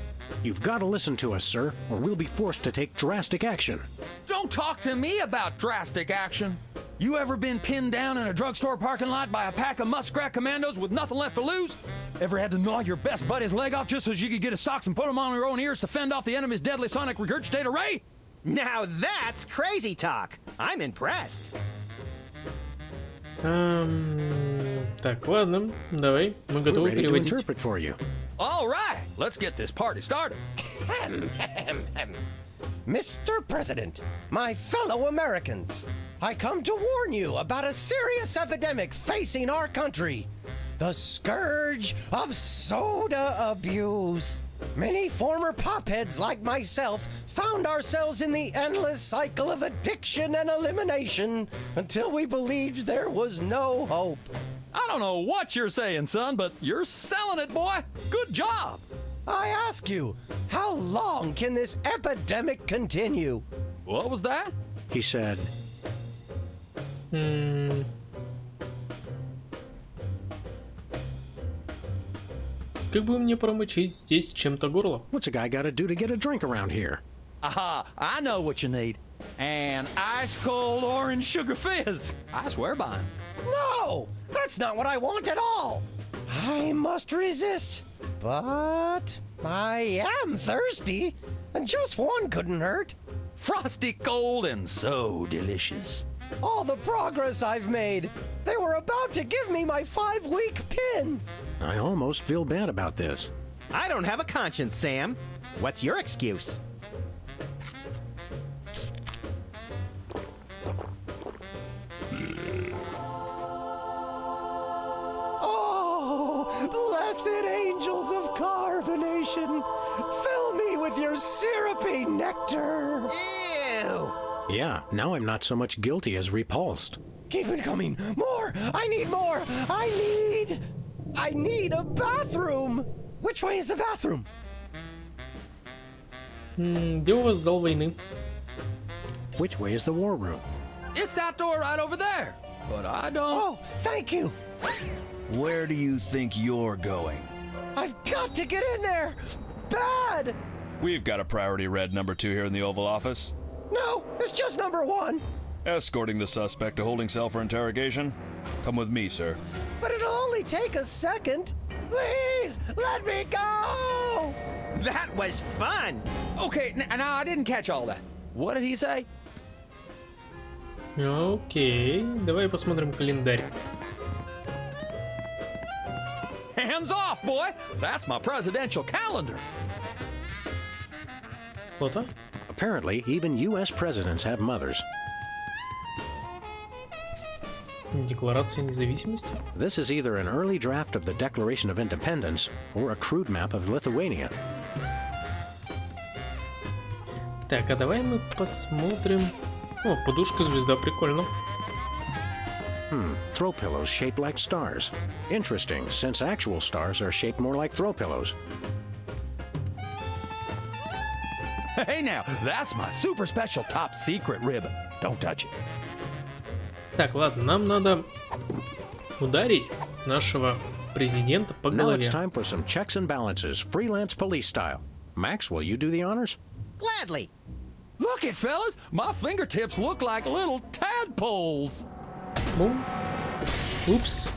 You've got to listen to us, sir, or we'll be forced to take drastic action. Don't talk to me about drastic action. You ever been pinned down in a drugstore parking lot by a pack of muskrat commandos with nothing left to lose? Ever had to gnaw your best buddy's leg off just so you could get his socks and put them on your own ears to fend off the enemy's deadly sonic regurgitator ray? Now that's crazy talk. I'm impressed. Так, ладно, давай, мы готовы переводить. All right, let's get this party started. Mr. President, my fellow Americans, I come to warn you about a serious epidemic facing our country. The scourge of soda abuse. Many former popheads like myself found ourselves in the endless cycle of addiction and elimination until we believed there was no hope. I don't know what you're saying, son, but you're selling it, boy. Good job. I ask you, how long can this epidemic continue? What was that? He said... Как бы мне промочить здесь чем-то горло? What's a guy got to do to get a drink around here? Aha, I know what you need. An ice cold orange sugar fizz. I swear by him. No, that's not what I want at all. I must resist, but I am thirsty, and just one couldn't hurt. Frosty cold and so delicious. All the progress I've made. They were about to give me my 5-week pin. I almost feel bad about this. I don't have a conscience, Sam. What's your excuse? Oh, blessed angels of carbonation, fill me with your syrupy nectar. Ew! Yeah, now I'm not so much guilty as repulsed. Keep it coming. More! I need more! I need a bathroom! Which way is the bathroom? Где у вас зал войны? Which way is the war room? It's that door right over there. But I don't... Oh, thank you! Where do you think you're going? I've got to get in there! Bad! We've got a priority red number 2 here in the Oval Office. No, it's just number 1. Escorting the suspect to holding cell for interrogation. Come with me, sir. But it'll only take a second. Please, let me go! That was fun! Okay, now I didn't catch all that. What did he say? Окей, давай посмотрим календарь. Hands off, boy! That's my presidential calendar. Фото. Apparently, even U.S. presidents have mothers. Декларация независимости. This is either an early draft of the Declaration of Independence or a crude map of Lithuania. Так, а давай мы посмотрим... О, подушка-звезда, прикольно. Throw pillows shaped like stars. Interesting, since actual stars are shaped more like throw pillows. Hey now, that's my super special top secret ribbon. Don't touch it. Так, ладно, нам надо ударить нашего президента по Now голове. it's time for some checks and balances, freelance police style. Max, will you do the honors? Gladly. Look it, fellas! My fingertips look like little tadpoles! Boom. Oops.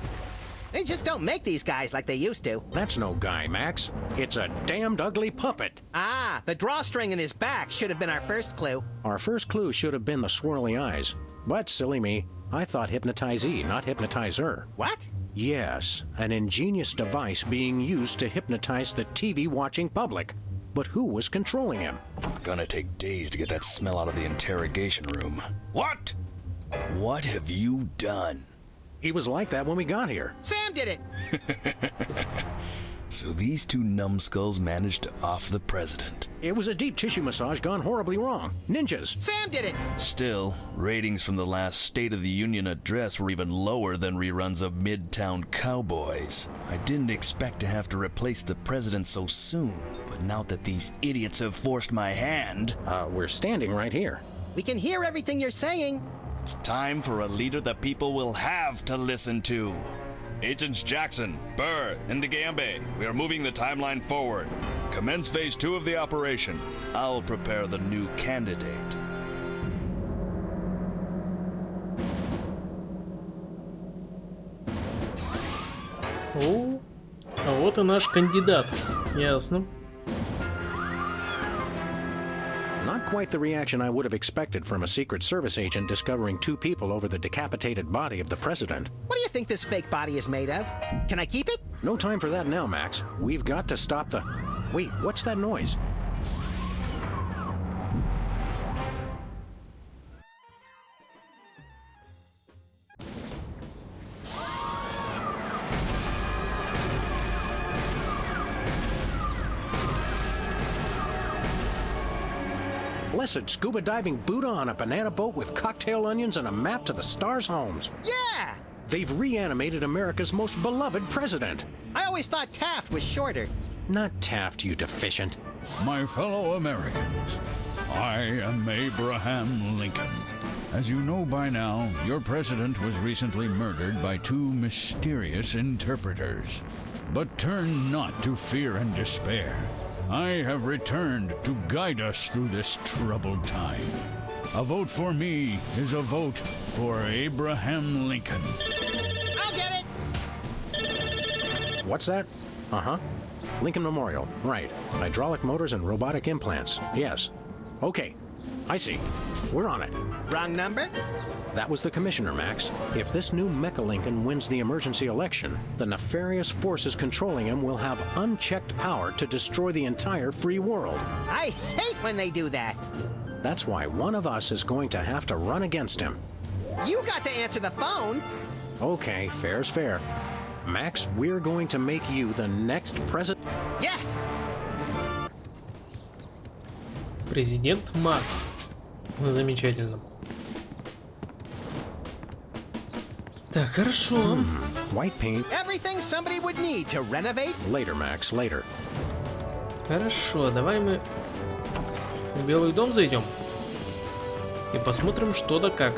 They just don't make these guys like they used to. That's no guy, Max. It's a damned ugly puppet. Ah, the drawstring in his back should have been our first clue. Our first clue should have been the swirly eyes. But silly me, I thought hypnotizee, not hypnotizer. What? Yes, an ingenious device being used to hypnotize the TV-watching public. But who was controlling him? Gonna take days to get that smell out of the interrogation room. What? What have you done? He was like that when we got here. Sam did it! So these two numbskulls managed to off the president. It was a deep tissue massage gone horribly wrong. Ninjas! Sam did it! Still, ratings from the last State of the Union address were even lower than reruns of Midtown Cowboys. I didn't expect to have to replace the president so soon, but now that these idiots have forced my hand... we're standing right here. We can hear everything you're saying. It's time for a leader the people will have to listen to. Agents Jackson, Burr, and DeGambe, we are moving the timeline forward. Commence phase 2 of the operation. I'll prepare the new candidate. О, а вот и наш кандидат. Ясно. Not quite the reaction I would have expected from a Secret Service agent discovering two people over the decapitated body of the president. What do you think this fake body is made of? Can I keep it? No time for that now, Max. We've got to stop the... Wait, what's that noise? Blessed scuba diving Buddha on a banana boat with cocktail onions and a map to the stars' homes. Yeah! They've reanimated America's most beloved president. I always thought Taft was shorter. Not Taft, you deficient. My fellow Americans, I am Abraham Lincoln. As you know by now, your president was recently murdered by two mysterious interpreters. But turn not to fear and despair. I have returned to guide us through this troubled time. A vote for me is a vote for Abraham Lincoln. I'll get it! What's that? Uh-huh. Lincoln Memorial. Right. Hydraulic motors and robotic implants. Yes. Okay. I see. We're on it. Wrong number? That was the commissioner, Max. If this new Mecha Lincoln wins the emergency election, the nefarious forces controlling him will have unchecked power to destroy the entire free world. I hate when they do that. That's why one of us is going to have to run against him. You got to answer the phone. Okay, fair's fair. Max, we're going to make you the next president. Yes! Президент Макс. Замечательно. Так, хорошо. White paint. Everything somebody would need to renovate. Later, Max, later. Хорошо, давай мы в Белый дом зайдем и посмотрим, что да как.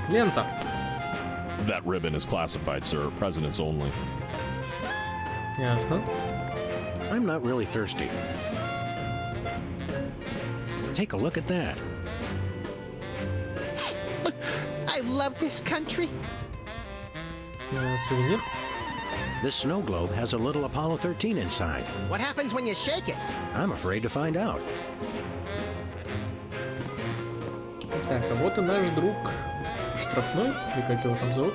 Лента. That ribbon is classified, sir. Presidents only. Ясно. I'm not really thirsty. Take a look at that. I love this country. Сувенир. This snow globe has a little Apollo 13 inside. What happens when you shake it? I'm afraid to find out. Так, а вот и наш друг штрафной, или как его там зовут?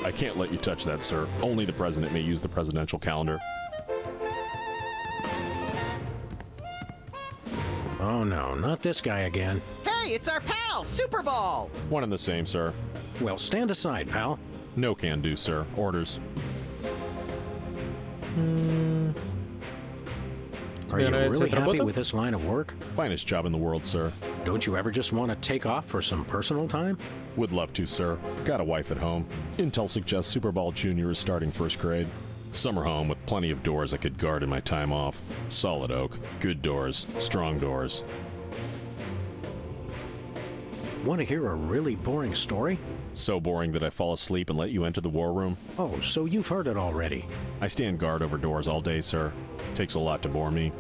I can't let you touch that, sir. Only the president may use the presidential calendar. Oh no, not this guy again. Hey, it's our pal, Super Ball! One and the same, sir. Well, stand aside, pal. No can do, sir. Orders. Are you really happy with this line of work? Finest job in the world, sir. Don't you ever just want to take off for some personal time? Would love to, sir. Got a wife at home. Intel suggests Super Ball Jr. is starting first grade. Summer home with plenty of doors I could guard in my time off. Solid oak. Good doors. Strong doors. Want to hear a really boring story? So boring that I fall asleep and let you enter the war room? Oh, so you've heard it already. I stand guard over doors all day, sir. Takes a lot to bore me.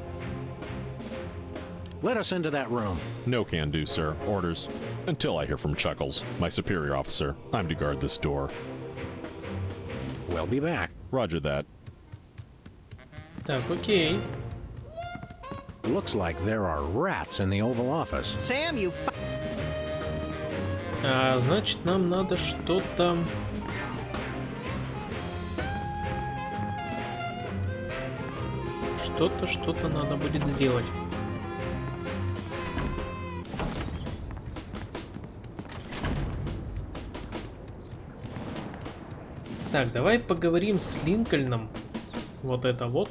Let us into that room. No can do, sir. Orders. Until I hear from Chuckles, my superior officer. I'm to guard this door. We'll be back. Roger that. Так, окей. Looks like there are rats in the Oval Office. Sam, you Значит, нам надо что-то... Что-то надо будет сделать. Так, давай поговорим с Линкольном. Вот это вот.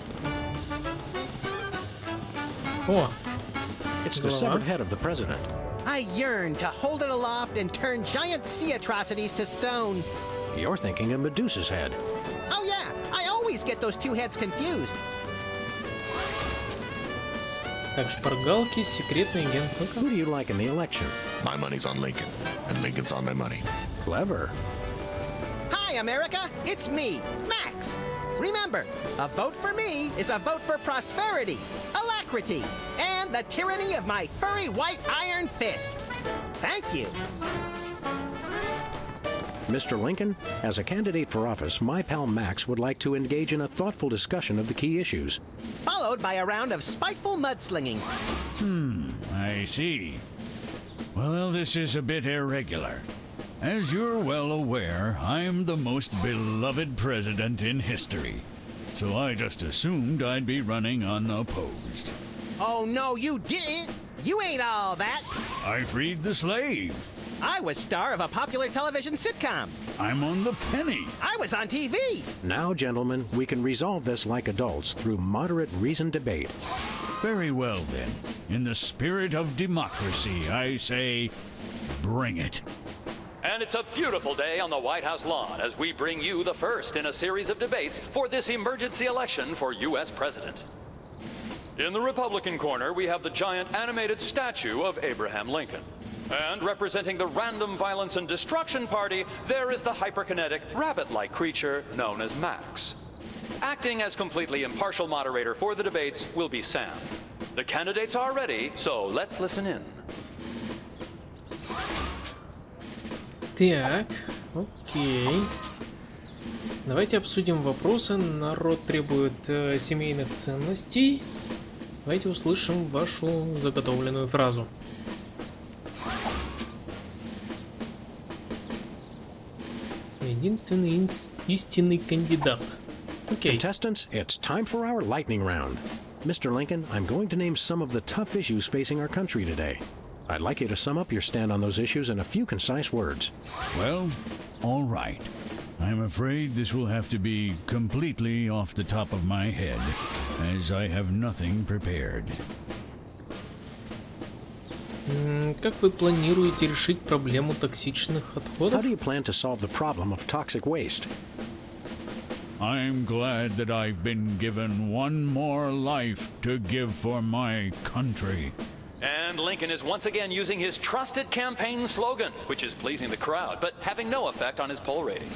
О! It's the severed head of the president. I yearn to hold it aloft and turn giant sea atrocities to stone. You're thinking of Medusa's head. Oh yeah, I always get those two heads confused. Так, шпаргалки, секретный агент. Ну-ка. Who do you like in the election? My money's on Lincoln, and Lincoln's on my money. Clever. Hi, America. It's me, Max. Remember, a vote for me is a vote for prosperity, alacrity, and the tyranny of my furry white iron fist. Thank you. Mr. Lincoln, as a candidate for office, my pal Max would like to engage in a thoughtful discussion of the key issues. Followed by a round of spiteful mudslinging. I see. Well, this is a bit irregular. As you're well aware, I'm the most beloved president in history. So I just assumed I'd be running unopposed. Oh, no, you didn't. You ain't all that. I freed the slave. I was star of a popular television sitcom. I'm on the penny. I was on TV. Now, gentlemen, we can resolve this like adults through moderate reasoned debate. Very well, then. In the spirit of democracy, I say, bring it. And it's a beautiful day on the White House lawn as we bring you the first in a series of debates for this emergency election for U.S. President. In the Republican corner, we have the giant animated statue of Abraham Lincoln. And representing the Random Violence and Destruction Party, there is the hyperkinetic, rabbit-like creature known as Max. Acting as completely impartial moderator for the debates will be Sam. The candidates are ready, so let's listen in. Так, окей. Давайте обсудим вопросы. Народ требует семейных ценностей. Давайте услышим вашу заготовленную фразу. Единственный истинный кандидат. Okay. Contestants, it's time for our lightning round. Mr. Lincoln, I'm going to name some of the tough issues facing our country today. I'd like you to sum up your stand on those issues in a few concise words. Well, all right. I'm afraid this will have to be completely off the top of my head, as I have nothing prepared. Как вы планируете решить проблему токсичных отходов? How do you plan to solve the problem of toxic waste? I'm glad that I've been given one more life to give for my country. And Lincoln is once again using his trusted campaign slogan, which is pleasing the crowd, but having no effect on his poll ratings.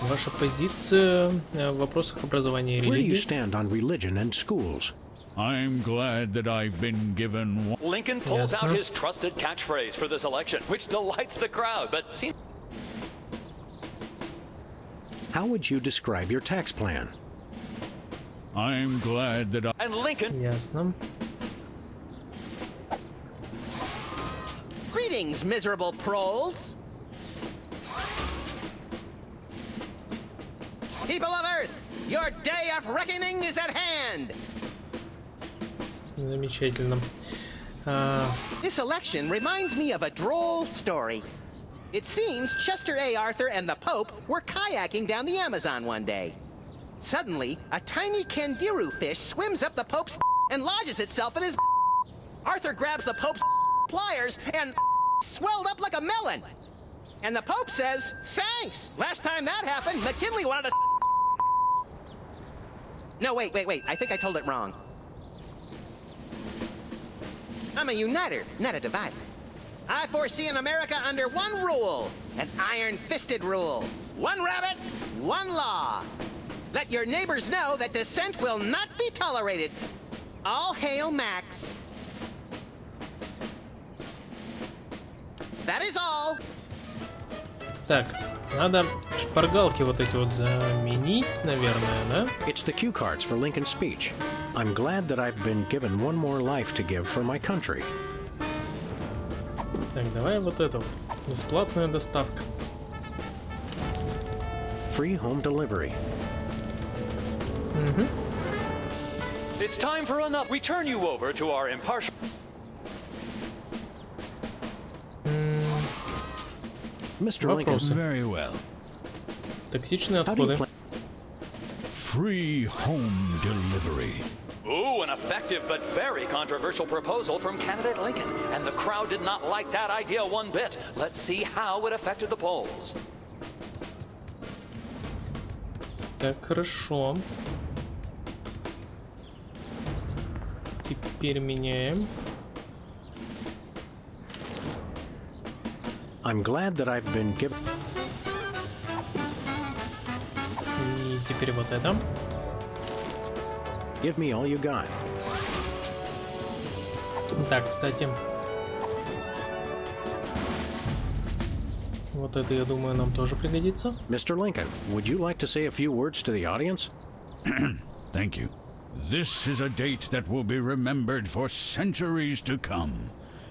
Ваша позиция в вопросах образования и религии? Where do you stand on religion and schools? I'm glad that I've been given one... Lincoln pulls out his trusted catchphrase for this election, which delights the crowd, but seems... How would you describe your tax plan? I'm glad that I... And Lincoln... Ясно. Greetings, miserable proles. People of Earth, your day of reckoning is at hand. Замечательно. This election reminds me of a droll story. It seems Chester A. Arthur and the Pope were kayaking down the Amazon one day. Suddenly, a tiny kangaroo fish swims up the Pope's and lodges itself in his. Arthur grabs the Pope's pliers and swelled up like a melon. And the Pope says, "Thanks. Last time that happened, McKinley wanted to." No, wait. I think I told it wrong. I'm a uniter, not a divider. I foresee an America under one rule, an iron-fisted rule. One rabbit, one law. Let your neighbors know that dissent will not be tolerated. All hail Max. That is all. Так, надо шпаргалки вот эти вот заменить, наверное, да? It's the cue cards for Lincoln's speech. I'm glad that I've been given one more life to give for my country. Так, давай вот это вот. Бесплатная доставка. Free home delivery. It's time for enough. We turn you over to our impartial... Mr. Lincoln. Very well. Токсичные отходы. Free home delivery. Ooh, an effective but very controversial proposal from candidate Lincoln. And the crowd did not like that idea one bit. Let's see how it affected the polls. Так, хорошо. Теперь меняем. I'm glad that I've been given. И теперь вот это. Give me all you got. Так, кстати. Вот это, я думаю, нам тоже пригодится. Mr. Lincoln, would you like to say a few words to the audience? Thank you. This is a date that will be remembered for centuries to come.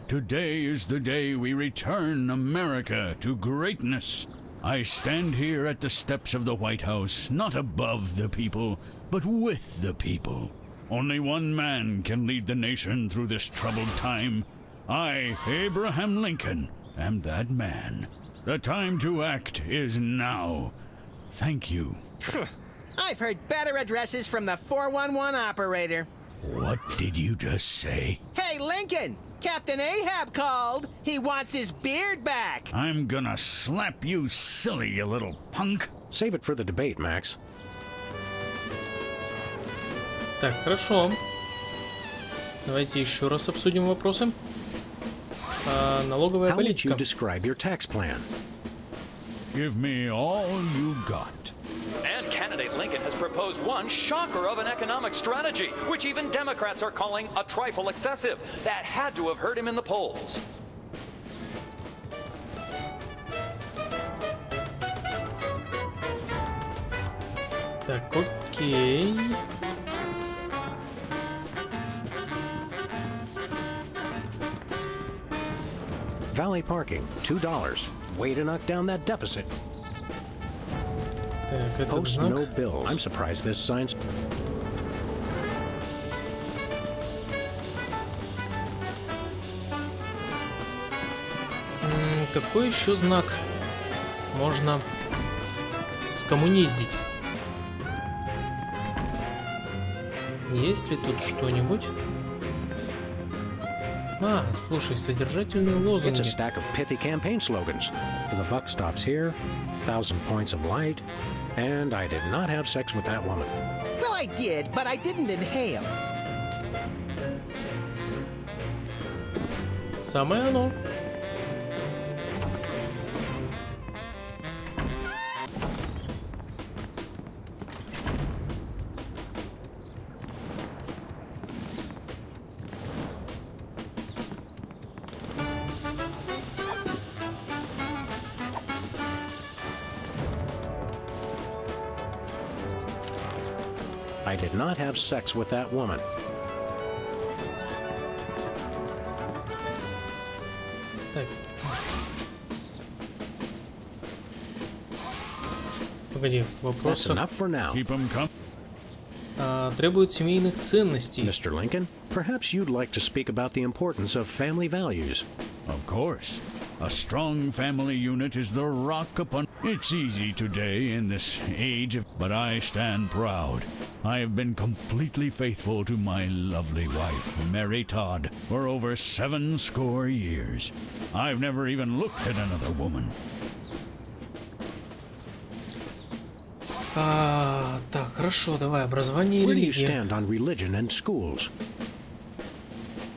Today is the day we return America to greatness. I stand here at the steps of the White House, not above the people, but with the people. Only one man can lead the nation through this troubled time. I, Abraham Lincoln, am that man. The time to act is now. Thank you. I've heard better addresses from the 411 operator. What did you just say? Hey, Lincoln! Captain Ahab called. He wants his beard back. I'm gonna slap you silly, you little punk. Save it for the debate, Max. Так, хорошо. Давайте еще раз обсудим вопросы. Налоговая политика. How would you describe your tax plan? Give me all you got. And candidate Lincoln has proposed one shocker of an economic strategy, which even Democrats are calling a trifle excessive. That had to have hurt him in the polls. Так, окей. Valet parking, $2. Way to knock down that deficit. Так, этот Post знак. no bills. I'm surprised this sign's... Какой еще знак можно скоммуниздить? Есть ли тут что-нибудь? А, слушай, содержательные лозунги. It's a stack of pithy campaign slogans. The buck stops here, 1,000 points of light, and I did not have sex with that woman. Well, I did, but I didn't inhale. Самое оно. I did not have sex with that woman. Так. Погоди, вопрос. Требует семейных ценностей. Mr. Lincoln, perhaps you'd like to speak about the importance of family values. Of course. A strong family unit is the rock upon... It's easy today in this age of... But I stand proud. I have been completely faithful to my lovely wife, Mary Todd, for over 70 years. I've never even looked at another woman. Так, хорошо, давай, образование и Where do you религия. stand on religion and schools?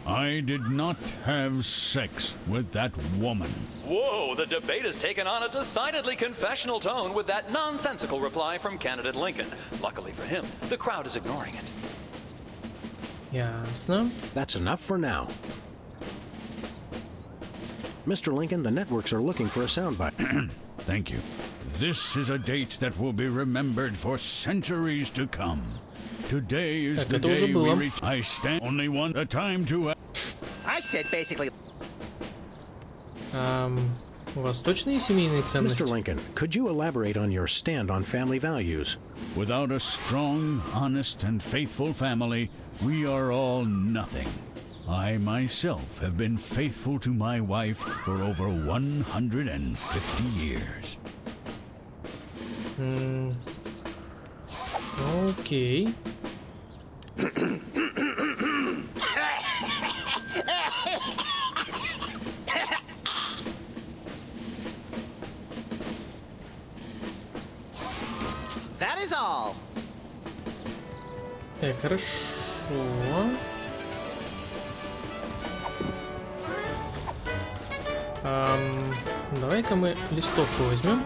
I did not have sex with that woman. Whoa, the debate has taken on a decidedly confessional tone with that nonsensical reply from candidate Lincoln. Luckily for him, the crowd is ignoring it. Ясно. That's enough for now. Mr. Lincoln, the networks are looking for a soundbite. Thank you. This is a date that will be remembered for centuries to come. Today is the day we reach. I stand only one the time to. I said basically. У вас точные семейные ценности? Mr. Lincoln, could you elaborate on your stand on family values? Without a strong, honest, and faithful family, we are all nothing. I myself have been faithful to my wife for over 150 years. Окей. That is all. Так, хорошо. Давай-ка мы листовку возьмем.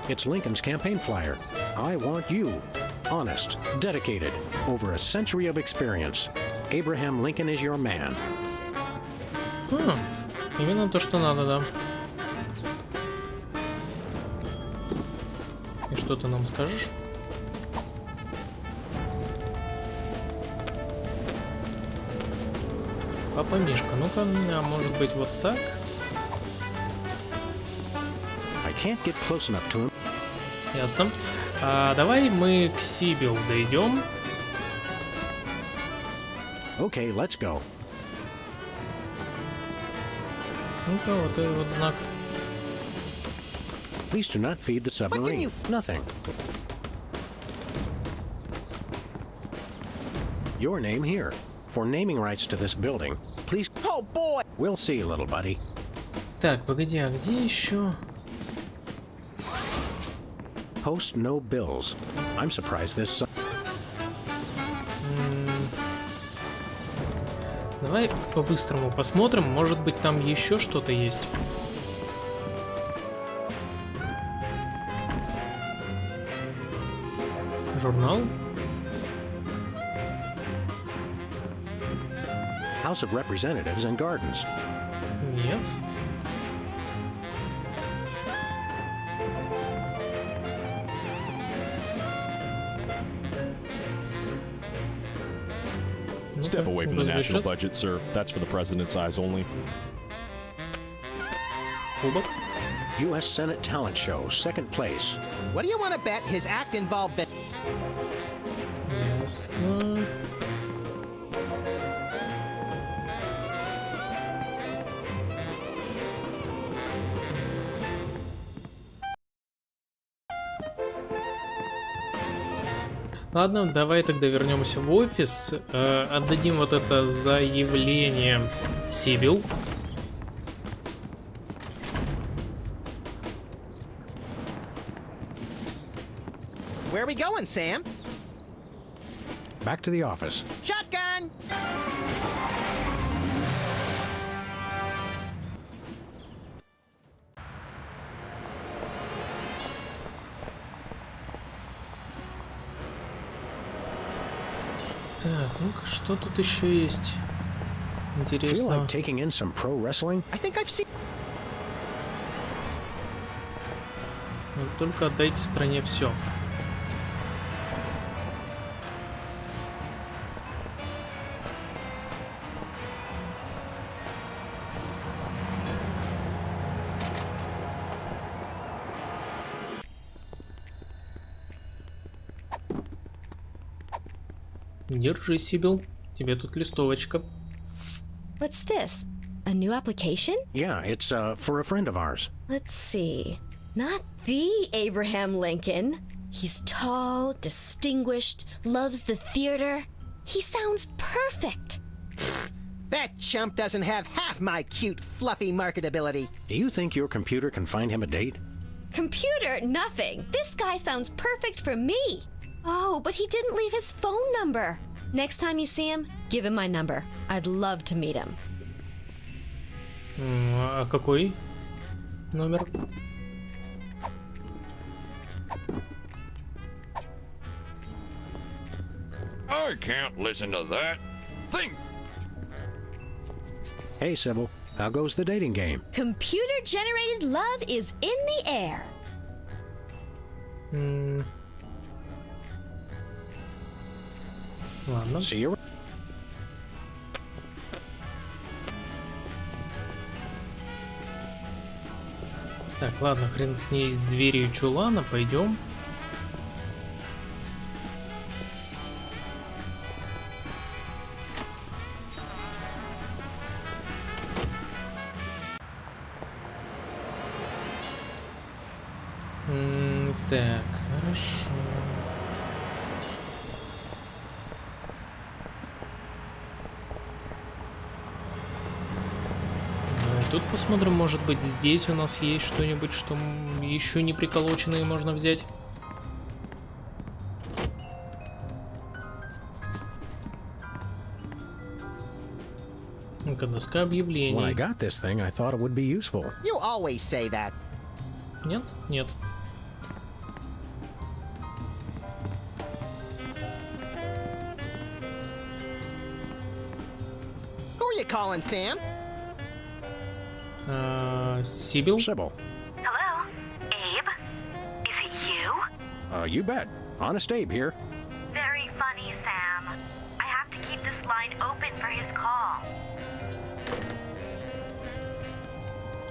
It's Lincoln's campaign flyer. I want you. Honest, dedicated, over a century of experience. Abraham Lincoln is your man. Именно то, что надо, да. И что ты нам скажешь? Папа Мишка, ну-ка, может быть вот так? I can't get close enough to him. Ясно. Давай мы к Сибил дойдем. Okay, let's go. Ну-ка, вот этот вот знак. Please do not feed the submarine. Nothing. Your name here. For naming rights to this building, please... Oh boy! We'll see, little buddy. Так, погоди, а где еще? Post no bills. I'm surprised this... Давай по-быстрому посмотрим, может быть там еще что-то есть. Журнал. House of Representatives and Gardens. Нет. Step away from the national budget, sir. That's for the president's eyes only. U.S. Senate Talent Show, second place. What do you want to bet his act involved? Ясно. Ладно, давай тогда вернемся в офис, отдадим вот это заявление Сибил. Where are we going, Sam? Back to the office. Shotgun! Так, ну-ка, что тут еще есть? Интересно. Feel like taking in some pro wrestling? I think I've seen... Вот только отдайте стране все. Держи, Сибил. Тебе тут листовочка. What's this? A new application? Yeah, it's for a friend of ours. Let's see. Not the Abraham Lincoln. He's tall, distinguished, loves the theater. He sounds perfect. That chump doesn't have half my cute, fluffy marketability. Do you think your computer can find him a date? Computer, nothing. This guy sounds perfect for me. Oh, but he didn't leave his phone number. Next time you see him, give him my number. I'd love to meet him. А какой номер? I can't listen to that. Think. Hey, Sybil, how goes the dating game? Computer-generated love is in the air. Ладно. See you. Так, ладно, хрен с ней, с дверью чулана, пойдем. Так, хорошо. Тут посмотрим, может быть, здесь у нас есть что-нибудь, что еще не приколоченное можно взять. Ну-ка, доска объявлений. When I got this thing, I thought it would be useful. You always say that. Нет? Нет. Who are you calling, Sam? Сибил? Sybil. Hello? Abe? Is it you? You bet. Honest Abe here. Very funny, Sam. I have to keep this line open for his call.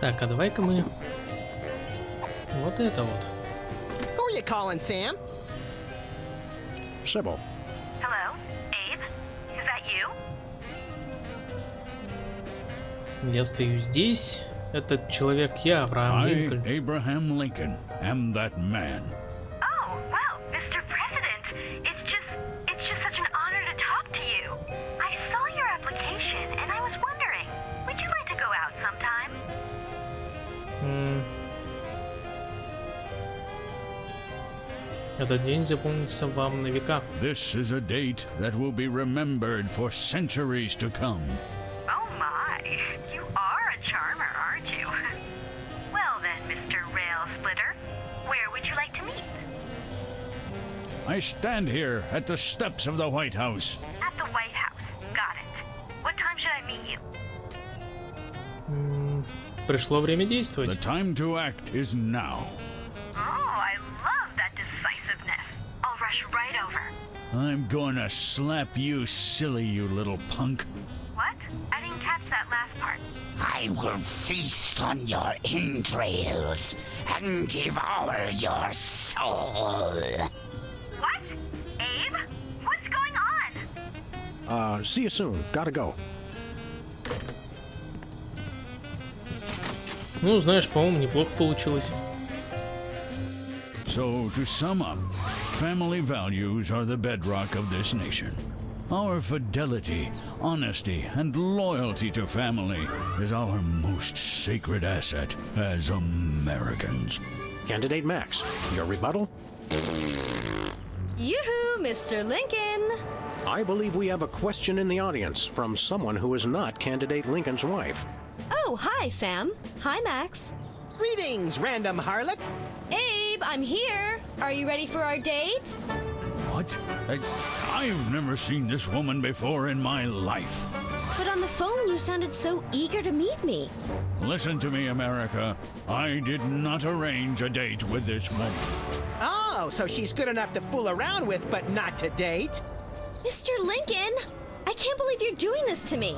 Так, а давай-ка мы... Вот это вот. Who are you calling, Sam? Sybil. Hello? Abe? Is that you? Я стою здесь. Этот человек я, Авраам Линкольн. I, Abraham Lincoln, am that man. Oh, well, Mr. President, it's just such an honor to talk to you. I saw your application and I was wondering, would you like to go out sometime? Этот день запомнится вам на века. This is a date that will be remembered for centuries to come. Oh my, you are a charmer, aren't you? Well then, Mr. Rail Splitter, where would you like to meet? I stand here at the steps of the White House. At the White House, got it. What time should I meet you? Пришло время действовать. The time to act is now. Oh, I love that decisiveness. I'll rush right over. I'm gonna slap you silly, you little punk. What? I didn't catch that last part. I will feast on your entrails and devour your soul. What? Abe? What's going on? See you soon. Gotta go. Ну, знаешь, по-моему, неплохо получилось. So, to sum up, family values are the bedrock of this nation. Our fidelity, honesty, and loyalty to family is our most sacred asset as Americans. Candidate Max, your rebuttal? Yoo-hoo, Mr. Lincoln! I believe we have a question in the audience from someone who is not Candidate Lincoln's wife. Oh, hi, Sam. Hi, Max. Greetings, random harlot. Abe, I'm here. Are you ready for our date? What? I've never seen this woman before in my life. But on the phone, you sounded so eager to meet me. Listen to me, America. I did not arrange a date with this woman. Oh, so she's good enough to fool around with, but not to date? Mr. Lincoln, I can't believe you're doing this to me.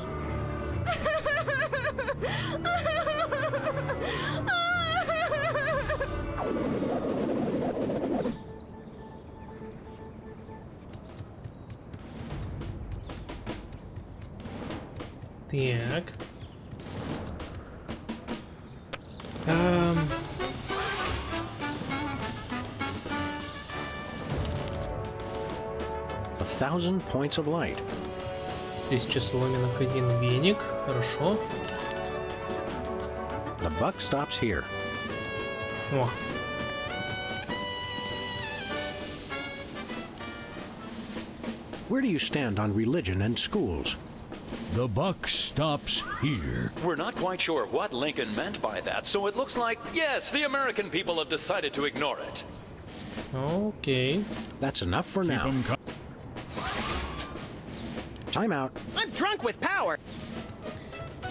Так. A 1000 points of light. 1000 соломинок, 1 веник. Хорошо. The buck stops here. О. Where do you stand on religion and schools? The buck stops here. We're not quite sure what Lincoln meant by that, so it looks like, yes, the American people have decided to ignore it. Okay. That's enough for now. Time out. I'm drunk with power.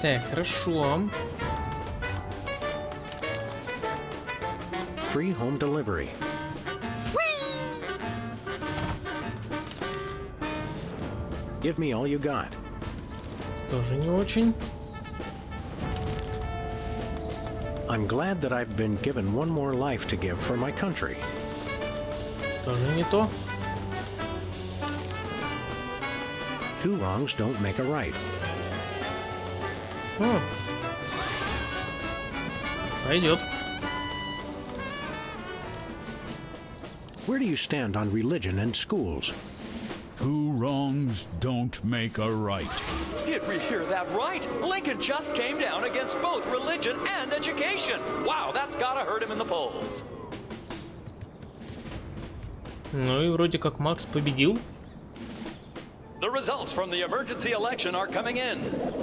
Так, хорошо. Free home delivery. Give me all you got. Тоже не очень. I'm glad that I've been given one more life to give for my country. Тоже не то. Two wrongs don't make a right. Пойдет. Where do you stand on religion and schools? Two wrongs don't make a right. Did we hear that right? Lincoln just came down against both religion and education. Wow, that's gotta hurt him in the polls. Ну и вроде как Макс победил. The results from the emergency election are coming in.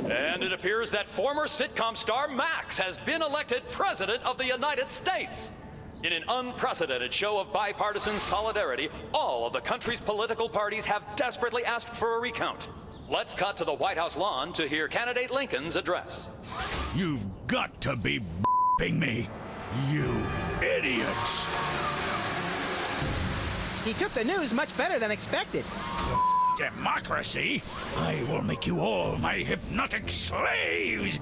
And it appears that former sitcom star Max has been elected President of the United States. In an unprecedented show of bipartisan solidarity, all of the country's political parties have desperately asked for a recount. Let's cut to the White House lawn to hear candidate Lincoln's address. You've got to be b***ing me, you idiots! He took the news much better than expected. Democracy? I will make you all my hypnotic slaves!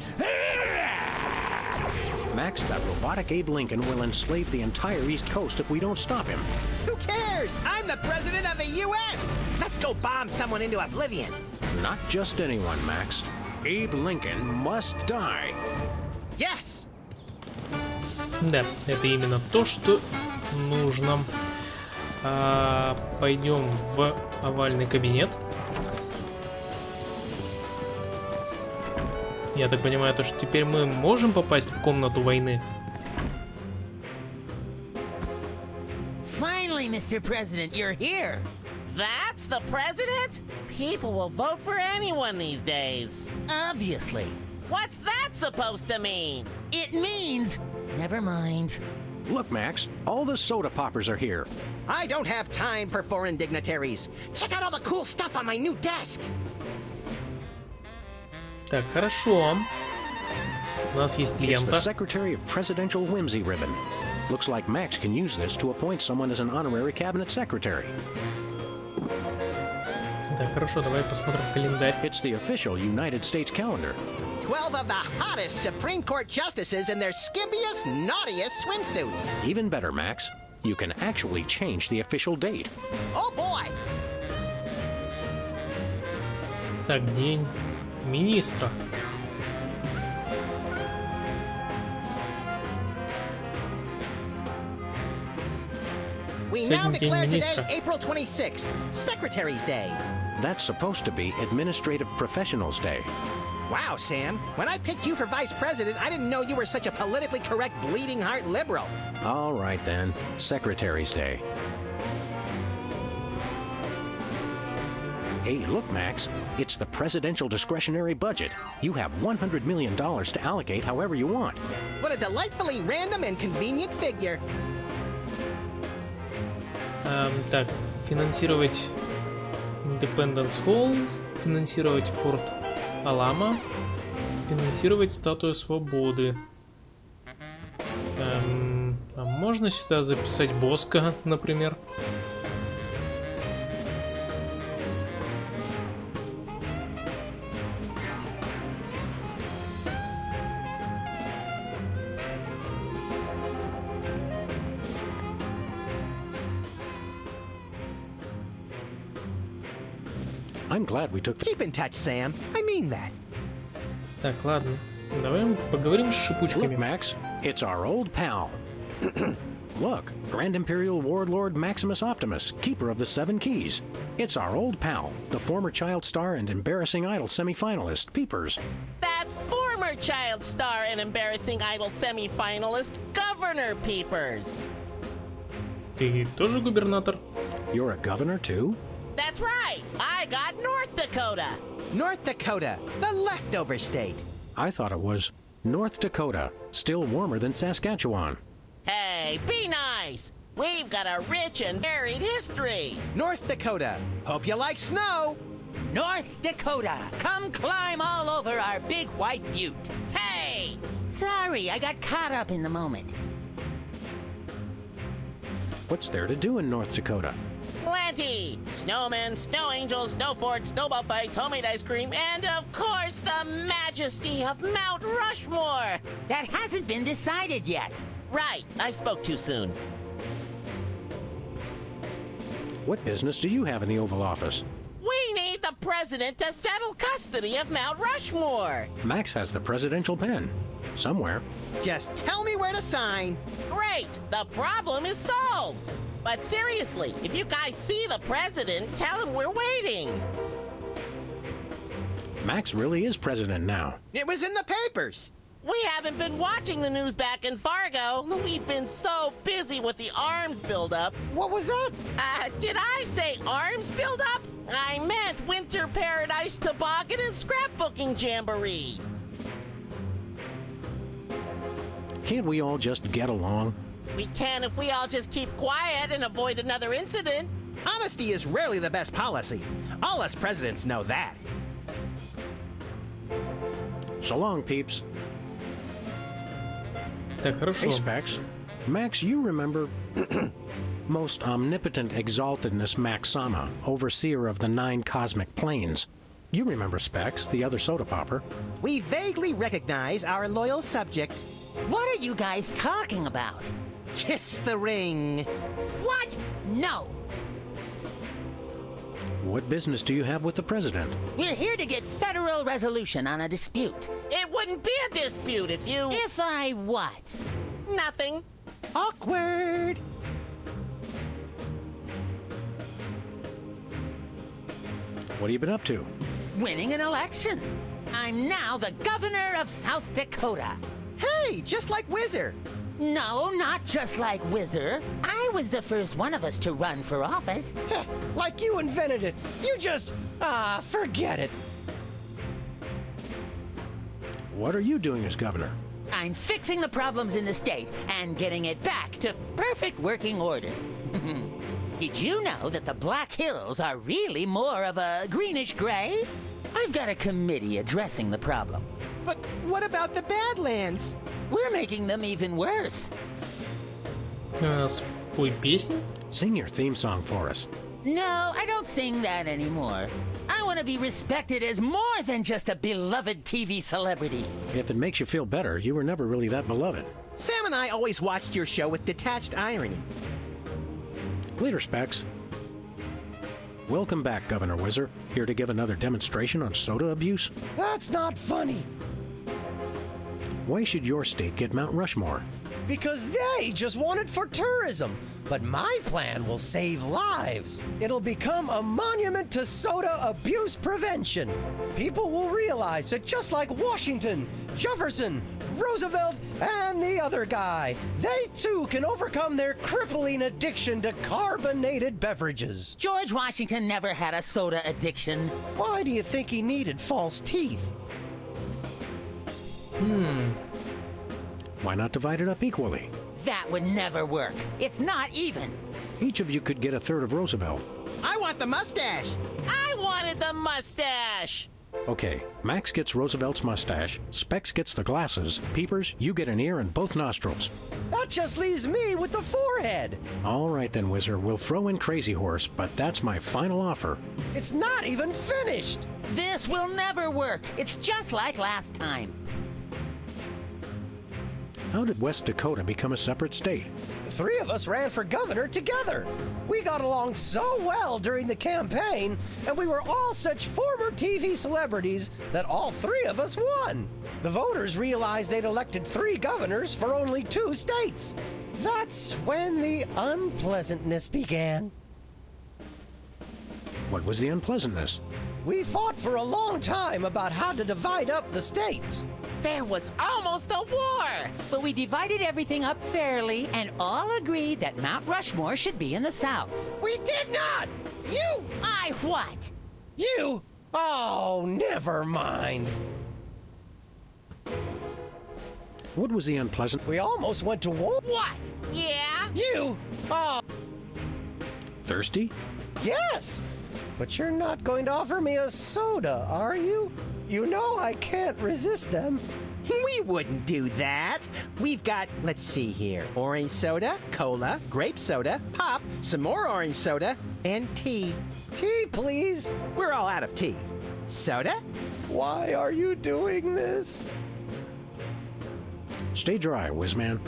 Max, that robotic Abe Lincoln will enslave the entire East Coast if we don't stop him. Who cares? I'm the president of the U.S. Let's go bomb someone into oblivion. Not just anyone, Max. Abe Lincoln must die. Yes! Да, это именно то, что нужно. Пойдем в овальный кабинет. Я так понимаю, то, что теперь мы можем попасть в комнату войны. Finally, Mr. President, you're here. That's the president? People will vote for anyone these days. Obviously. What's that supposed to mean? It means... Never mind. Look, Max, all the soda poppers are here. I don't have time for foreign dignitaries. Check out all the cool stuff on my new desk. Так, хорошо. У нас есть It's the лента. Secretary of Presidential Whimsy ribbon. Looks like Max can use this to appoint someone as an honorary cabinet secretary. Так, хорошо, давай посмотрим календарь. It's the official United States calendar. 12 of the hottest Supreme Court justices in their skimpiest, naughtiest swimsuits. Even better, Max. You can actually change the official date. Oh boy! Так, день министра. We now Сегодня день declare today министра. April 26th, Secretary's Day. That's supposed to be Administrative Professionals Day. Wow, Sam. When I picked you for vice president, I didn't know you were such a politically correct bleeding heart liberal. All right, then. Secretary's Day. Hey, look, Max. It's the presidential discretionary budget. You have $100 million to allocate however you want. What a delightfully random and convenient figure. Так, финансировать Independence Hall, финансировать Форт Алама, финансировать Статую Свободы. А можно сюда записать Боска, например? I'm glad we took the... Keep in touch, Sam. I mean that. Так, ладно. Давай поговорим с шипучками. Look, Max, it's our old pal. Look, Grand Imperial Warlord Maximus Optimus, keeper of the 7 keys. It's our old pal, the former Child Star and Embarrassing Idol semi-finalist, Peepers. That's former Child Star and Embarrassing Idol semi-finalist, Governor Peepers. Ты тоже губернатор? You're a governor, too? That's right. I got North Dakota. North Dakota, the leftover state. I thought it was North Dakota, still warmer than Saskatchewan. Hey, be nice. We've got a rich and varied history. North Dakota, hope you like snow. North Dakota, come climb all over our big white butte. Hey! Sorry, I got caught up in the moment. What's there to do in North Dakota? Plenty! Snowmen, snow angels, snow forts, snowball fights, homemade ice cream, and of course the majesty of Mount Rushmore! That hasn't been decided yet. Right, I spoke too soon. What business do you have in the Oval Office? We need the president to settle custody of Mount Rushmore! Max has the presidential pen. Somewhere. Just tell me where to sign. Great! The problem is solved! But seriously, if you guys see the president, tell him we're waiting! Max really is president now. It was in the papers. We haven't been watching the news back in Fargo. We've been so busy with the arms buildup. What was that? Did I say arms buildup? I meant Winter Paradise Toboggan and Scrapbooking Jamboree. Can't we all just get along? We can if we all just keep quiet and avoid another incident. Honesty is rarely the best policy. All us presidents know that. So long, peeps. Так, хорошо. Hey, Specs. Max, you remember most omnipotent exaltedness Max Sama, overseer of the 9 cosmic planes. You remember Specs, the other soda popper. We vaguely recognize our loyal subject. What are you guys talking about? Kiss the ring. What? No. What business do you have with the president? We're here to get federal resolution on a dispute. It wouldn't be a dispute if you... If I what? Nothing. Awkward. What have you been up to? Winning an election. I'm now the governor of South Dakota. Hey, just like Whizzer. No, not just like Whizzer. I was the first one of us to run for office. Like you invented it. You just... forget it. What are you doing as governor? I'm fixing the problems in the state and getting it back to perfect working order. Did you know that the Black Hills are really more of a greenish gray? I've got a committee addressing the problem. But what about the Badlands? We're making them even worse. Спой песню? Sing your theme song for us. No, I don't sing that anymore. I want to be respected as more than just a beloved TV celebrity. If it makes you feel better, you were never really that beloved. Sam and I always watched your show with detached irony. Later, Specs. Welcome back, Governor Whizzer. Here to give another demonstration on soda abuse? That's not funny. Why should your state get Mount Rushmore? Because they just want it for tourism. But my plan will save lives. It'll become a monument to soda abuse prevention. People will realize that just like Washington, Jefferson, Roosevelt, and the other guy, they too can overcome their crippling addiction to carbonated beverages. George Washington never had a soda addiction. Why do you think he needed false teeth? Why not divide it up equally? That would never work. It's not even. Each of you could get a third of Roosevelt. I want the mustache. I wanted the mustache. Okay, Max gets Roosevelt's mustache, Specs gets the glasses, Peepers, you get an ear and both nostrils. That just leaves me with the forehead. All right then, Whizzer, we'll throw in Crazy Horse, but that's my final offer. It's not even finished. This will never work. It's just like last time. How did West Dakota become a separate state? three of us ran for governor together. We got along so well during the campaign, and we were all such former TV celebrities that all three of us won. The voters realized they'd elected 3 governors for only 2 states. That's when the unpleasantness began. What was the unpleasantness? We fought for a long time about how to divide up the states. There was almost a war! But we divided everything up fairly and all agreed that Mount Rushmore should be in the South. We did not! You! I what? You! Oh, never mind. What was the unpleasant? We almost went to war. What? Yeah? You! Oh. Thirsty? Yes! But you're not going to offer me a soda, are you? You know I can't resist them. We wouldn't do that. We've got, let's see here, orange soda, cola, grape soda, pop, some more orange soda, and tea. Tea, please. We're all out of tea. Soda? Why are you doing this? Stay dry, Whizman.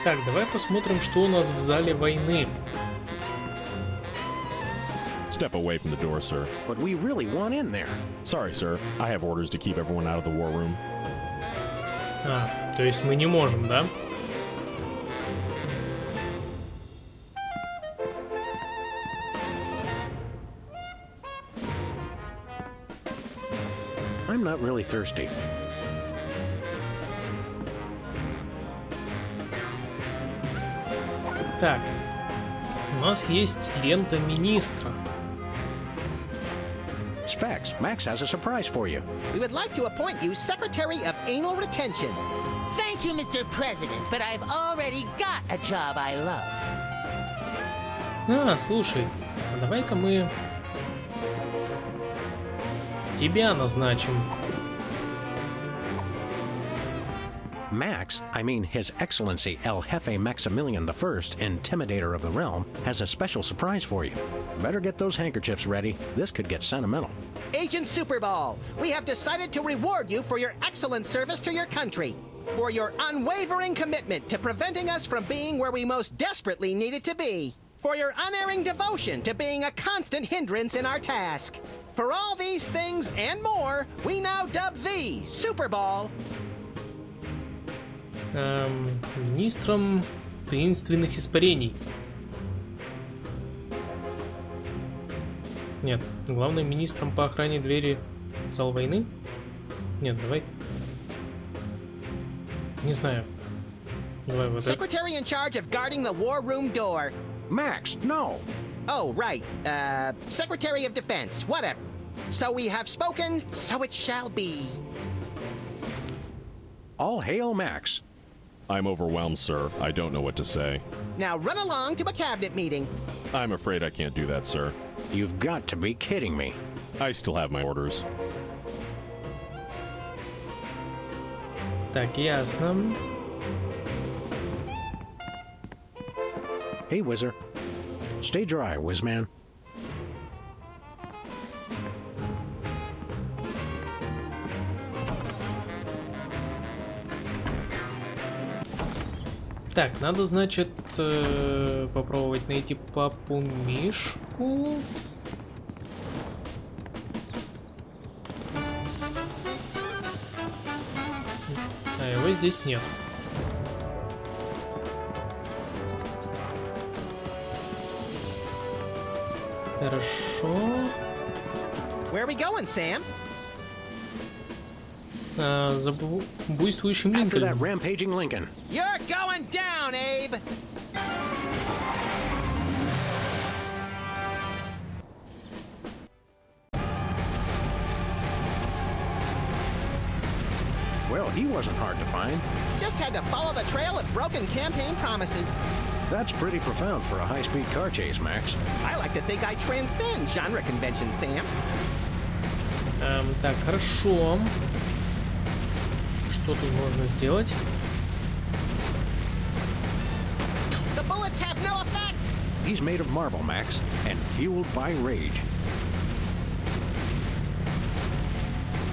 Так, давай посмотрим, что у нас в зале войны. Step away from the door, sir. But we really want in there. Sorry, sir. I have orders to keep everyone out of the war room. А, то есть мы не можем, да? I'm not really thirsty. Так, у нас есть лента министра. Specs, Max has a surprise for you. We would like to appoint you Secretary of Anal Retention. Thank you, Mr. President, but I've already got a job I love. А, слушай, а давай-ка мы тебя назначим. Max, I mean His Excellency El Jefe Maximilian I, Intimidator of the Realm, has a special surprise for you. Better get those handkerchiefs ready. This could get sentimental. Agent Superball, we have decided to reward you for your excellent service to your country, for your unwavering commitment to preventing us from being where we most desperately needed to be, for your unerring devotion to being a constant hindrance in our task. For all these things and more, we now dub thee, Superball, министром таинственных испарений. Нет, главным министром по охране двери в зал войны? Нет, давай. Не знаю. Давай вот это. Secretary in charge of guarding the war room door. Max, no! Oh, right. Secretary of Defense, whatever. So we have spoken, so it shall be. All hail Max. I'm overwhelmed, sir. I don't know what to say. Now run along to a cabinet meeting. I'm afraid I can't do that, sir. You've got to be kidding me. I still have my orders. Так, ясно. Hey, Whizzer. Stay dry, Whizman. Так, надо, значит, попробовать найти папу Мишку. А его здесь нет. Хорошо. Where are we going, Sam? За буйствующим After that Линкольном. rampaging Lincoln. You're going down, Abe! Well, he wasn't hard to find. Just had to follow the trail of broken campaign promises. That's pretty profound for a high-speed car chase, Max. I like to think I transcend genre conventions, Sam. Так, хорошо. Что тут можно сделать? The bullets have no effect! He's made of marble, Max, and fueled by rage.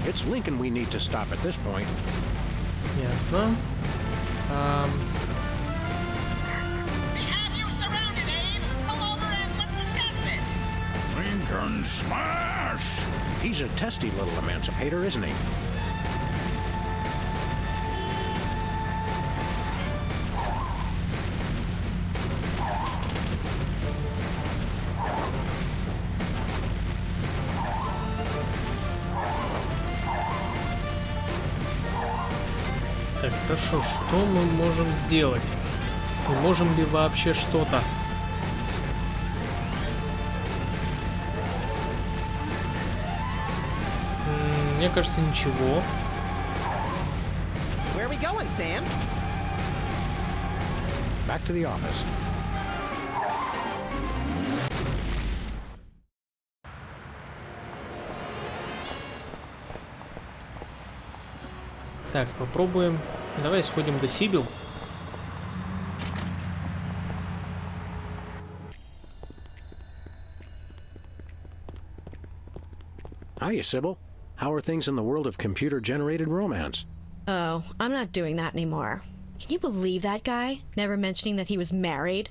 It's Lincoln we need to stop at this point. Ясно. Lincoln smash! He's a testy little emancipator, isn't he? Так, хорошо, что мы можем сделать? Мы можем ли вообще что-то? Мне кажется, ничего. Where are we going, Sam? Back to the office. Так, попробуем. Давай сходим до Сибил. Hiya, Sybil. How are things in the world of computer-generated romance? Oh, I'm not doing that anymore. Can you believe that guy? Never mentioning that he was married?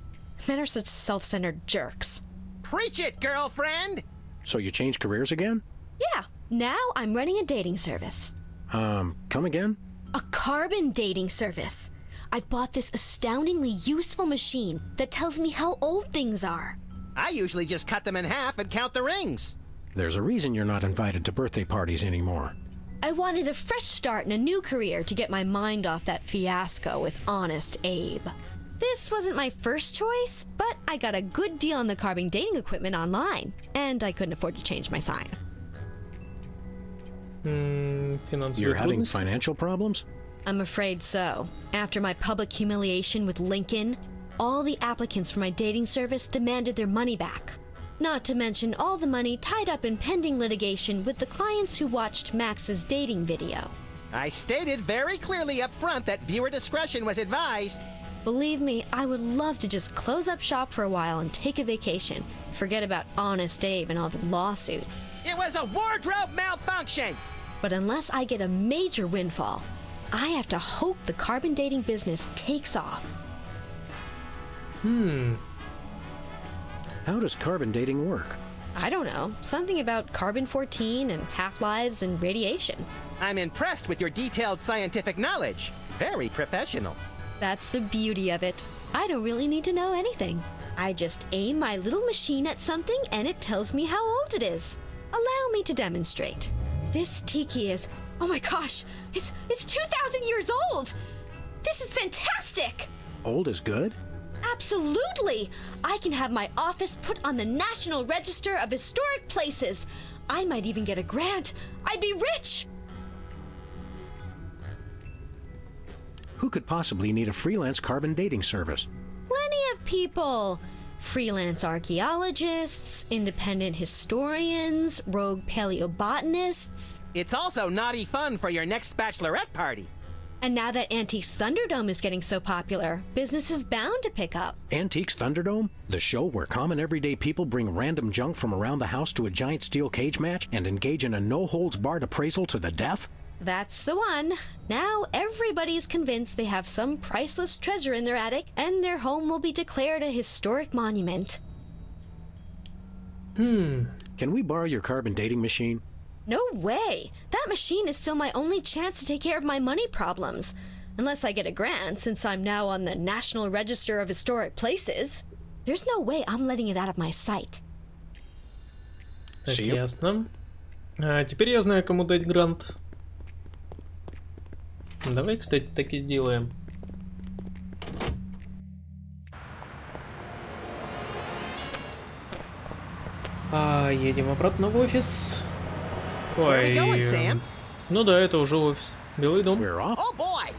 Men are such self-centered jerks. Preach it, girlfriend! So you changed careers again? Yeah, now I'm running a dating service. Come again? A carbon dating service. I bought this astoundingly useful machine that tells me how old things are. I usually just cut them in half and count the rings. There's a reason you're not invited to birthday parties anymore. I wanted a fresh start in a new career to get my mind off that fiasco with Honest Abe. This wasn't my first choice, but I got a good deal on the carbon dating equipment online, and I couldn't afford to change my sign. You're having financial problems? I'm afraid so. After my public humiliation with Lincoln, all the applicants for my dating service demanded their money back. Not to mention all the money tied up in pending litigation with the clients who watched Max's dating video. I stated very clearly up front that viewer discretion was advised. Believe me, I would love to just close up shop for a while and take a vacation. Forget about Honest Abe and all the lawsuits. It was a wardrobe malfunction! But unless I get a major windfall, I have to hope the carbon dating business takes off. How does carbon dating work? I don't know. Something about carbon-14 and half-lives and radiation. I'm impressed with your detailed scientific knowledge. Very professional. That's the beauty of it. I don't really need to know anything. I just aim my little machine at something and it tells me how old it is. Allow me to demonstrate. This tiki is, oh my gosh, it's 2,000 years old! This is fantastic! Old is good? Absolutely! I can have my office put on the National Register of Historic Places. I might even get a grant. I'd be rich! Who could possibly need a freelance carbon dating service? Plenty of people. Freelance archaeologists, independent historians, rogue paleobotanists. It's also naughty fun for your next bachelorette party. And now that Antiques Thunderdome is getting so popular, business is bound to pick up. Antiques Thunderdome? The show where common everyday people bring random junk from around the house to a giant steel cage match and engage in a no-holds-barred appraisal to the death? That's the one. Now everybody's convinced they have some priceless treasure in their attic, and their home will be declared a historic monument. Can we borrow your carbon dating machine? No way! That machine is still my only chance to take care of my money problems. Unless I get a grant, since I'm now on the National Register of Historic Places. There's no way I'm letting it out of my sight. Так, ясно. Теперь я знаю, кому дать грант. Давай, кстати, так и сделаем. Едем обратно в офис. Ой, ну да, это уже офис. Белый дом. Oh boy!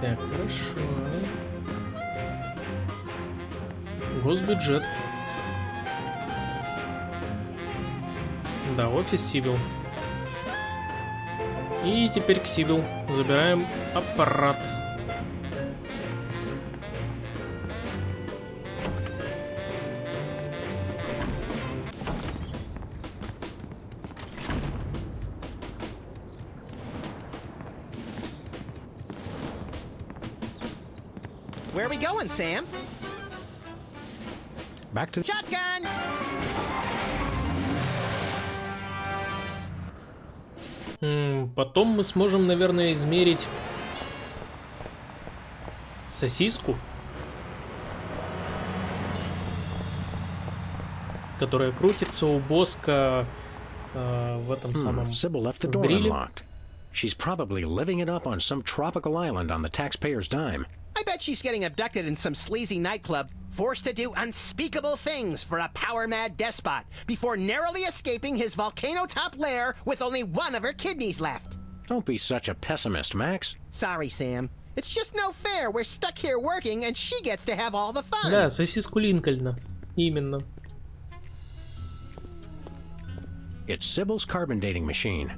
Так, хорошо. Госбюджет. Да, офис Сибил. И теперь к Сибил. Забираем аппарат. Where are we going, Sam? Back to Shotgun! Потом мы сможем, наверное, измерить сосиску, которая крутится у Боска в этом самом Sybil left the door гриле. unlocked. She's probably living it up on some tropical island on the taxpayer's dime. I bet she's getting abducted in some sleazy nightclub, forced to do unspeakable things for a power-mad despot, before narrowly escaping his volcano-top lair with only one of her kidneys left. Don't be such a pessimist, Max. Sorry, Sam. It's just no fair. We're stuck here working, and she gets to have all the fun. Да, сосиску Линкольна. Именно. It's Sybil's carbon dating machine.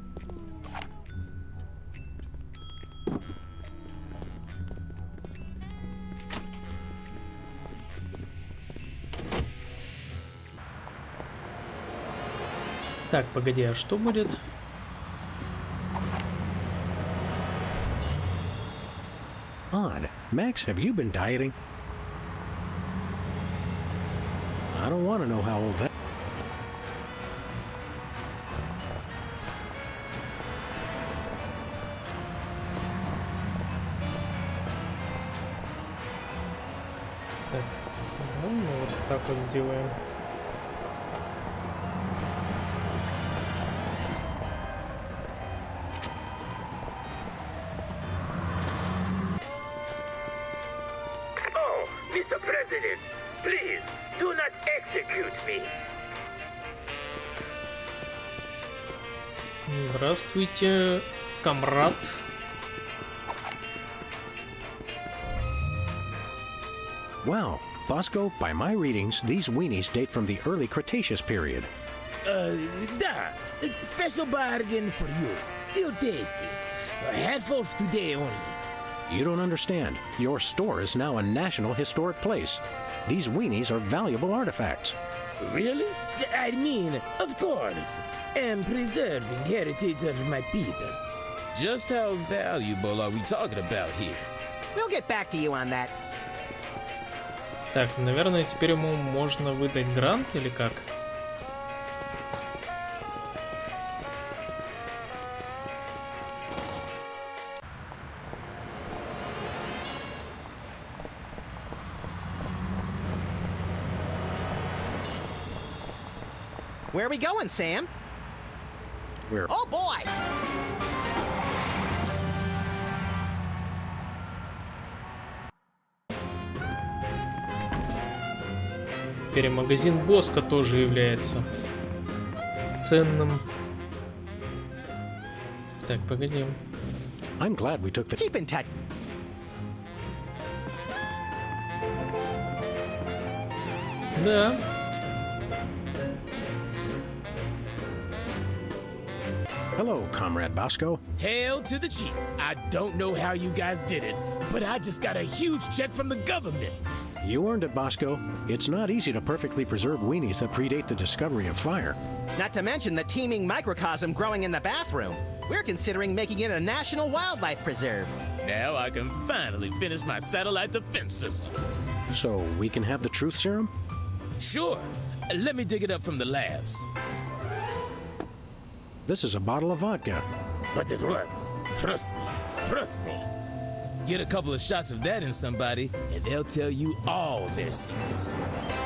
Так, погоди, а что будет? Odd. Max, have you been dieting? I don't want to know how old that... Так, ну вот так вот сделаем. Oh, Mr. President, please do not execute me. Здравствуйте, комрад. Wow. Bosco, by my readings, these weenies date from the early Cretaceous period. Da, it's a special bargain for you. Still tasty. Handfuls today only. You don't understand. Your store is now a national historic place. These weenies are valuable artifacts. Really? I mean, of course. I'm preserving heritage of my people. Just how valuable are we talking about here? We'll get back to you on that. Так, наверное, теперь ему можно выдать грант или как? Where are we going, Sam? Where? Oh boy! Теперь магазин Боска тоже является ценным. Так, погоди. I'm glad we took the... Keep in touch. Да. Hello, Comrade Bosco. Hail to the chief. I don't know how you guys did it, but I just got a huge check from the government. You earned it, Bosco. It's not easy to perfectly preserve weenies that predate the discovery of fire. Not to mention the teeming microcosm growing in the bathroom. We're considering making it a national wildlife preserve. Now I can finally finish my satellite defense system. So we can have the truth serum? Sure. Let me dig it up from the labs. This is a bottle of vodka. But it works. Trust me. Trust me. Get a couple of shots of that in somebody, and they'll tell you all their secrets.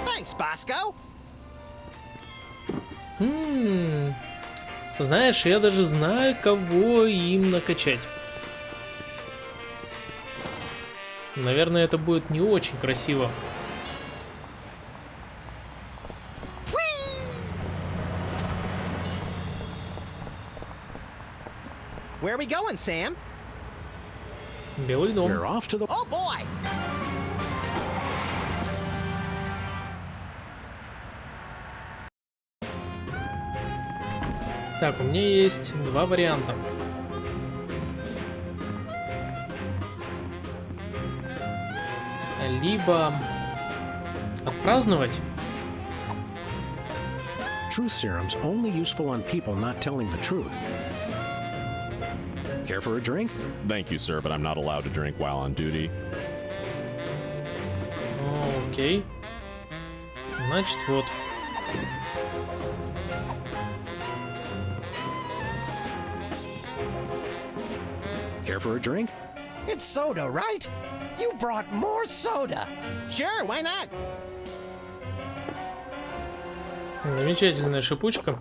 Thanks, Bosco. Знаешь, я даже знаю, кого им накачать. Наверное, это будет не очень красиво. Where are we going, Sam? Белый дом. We're off to the... Oh boy! Так, у меня есть два варианта. Либо отпраздновать. Truth serum's only useful on people not telling the truth. Care for a drink? Thank you, sir, but I'm not allowed to drink while on duty. Окей. Значит, вот. Care for a drink? It's soda, right? You brought more soda. Sure, why not? Замечательная шипучка.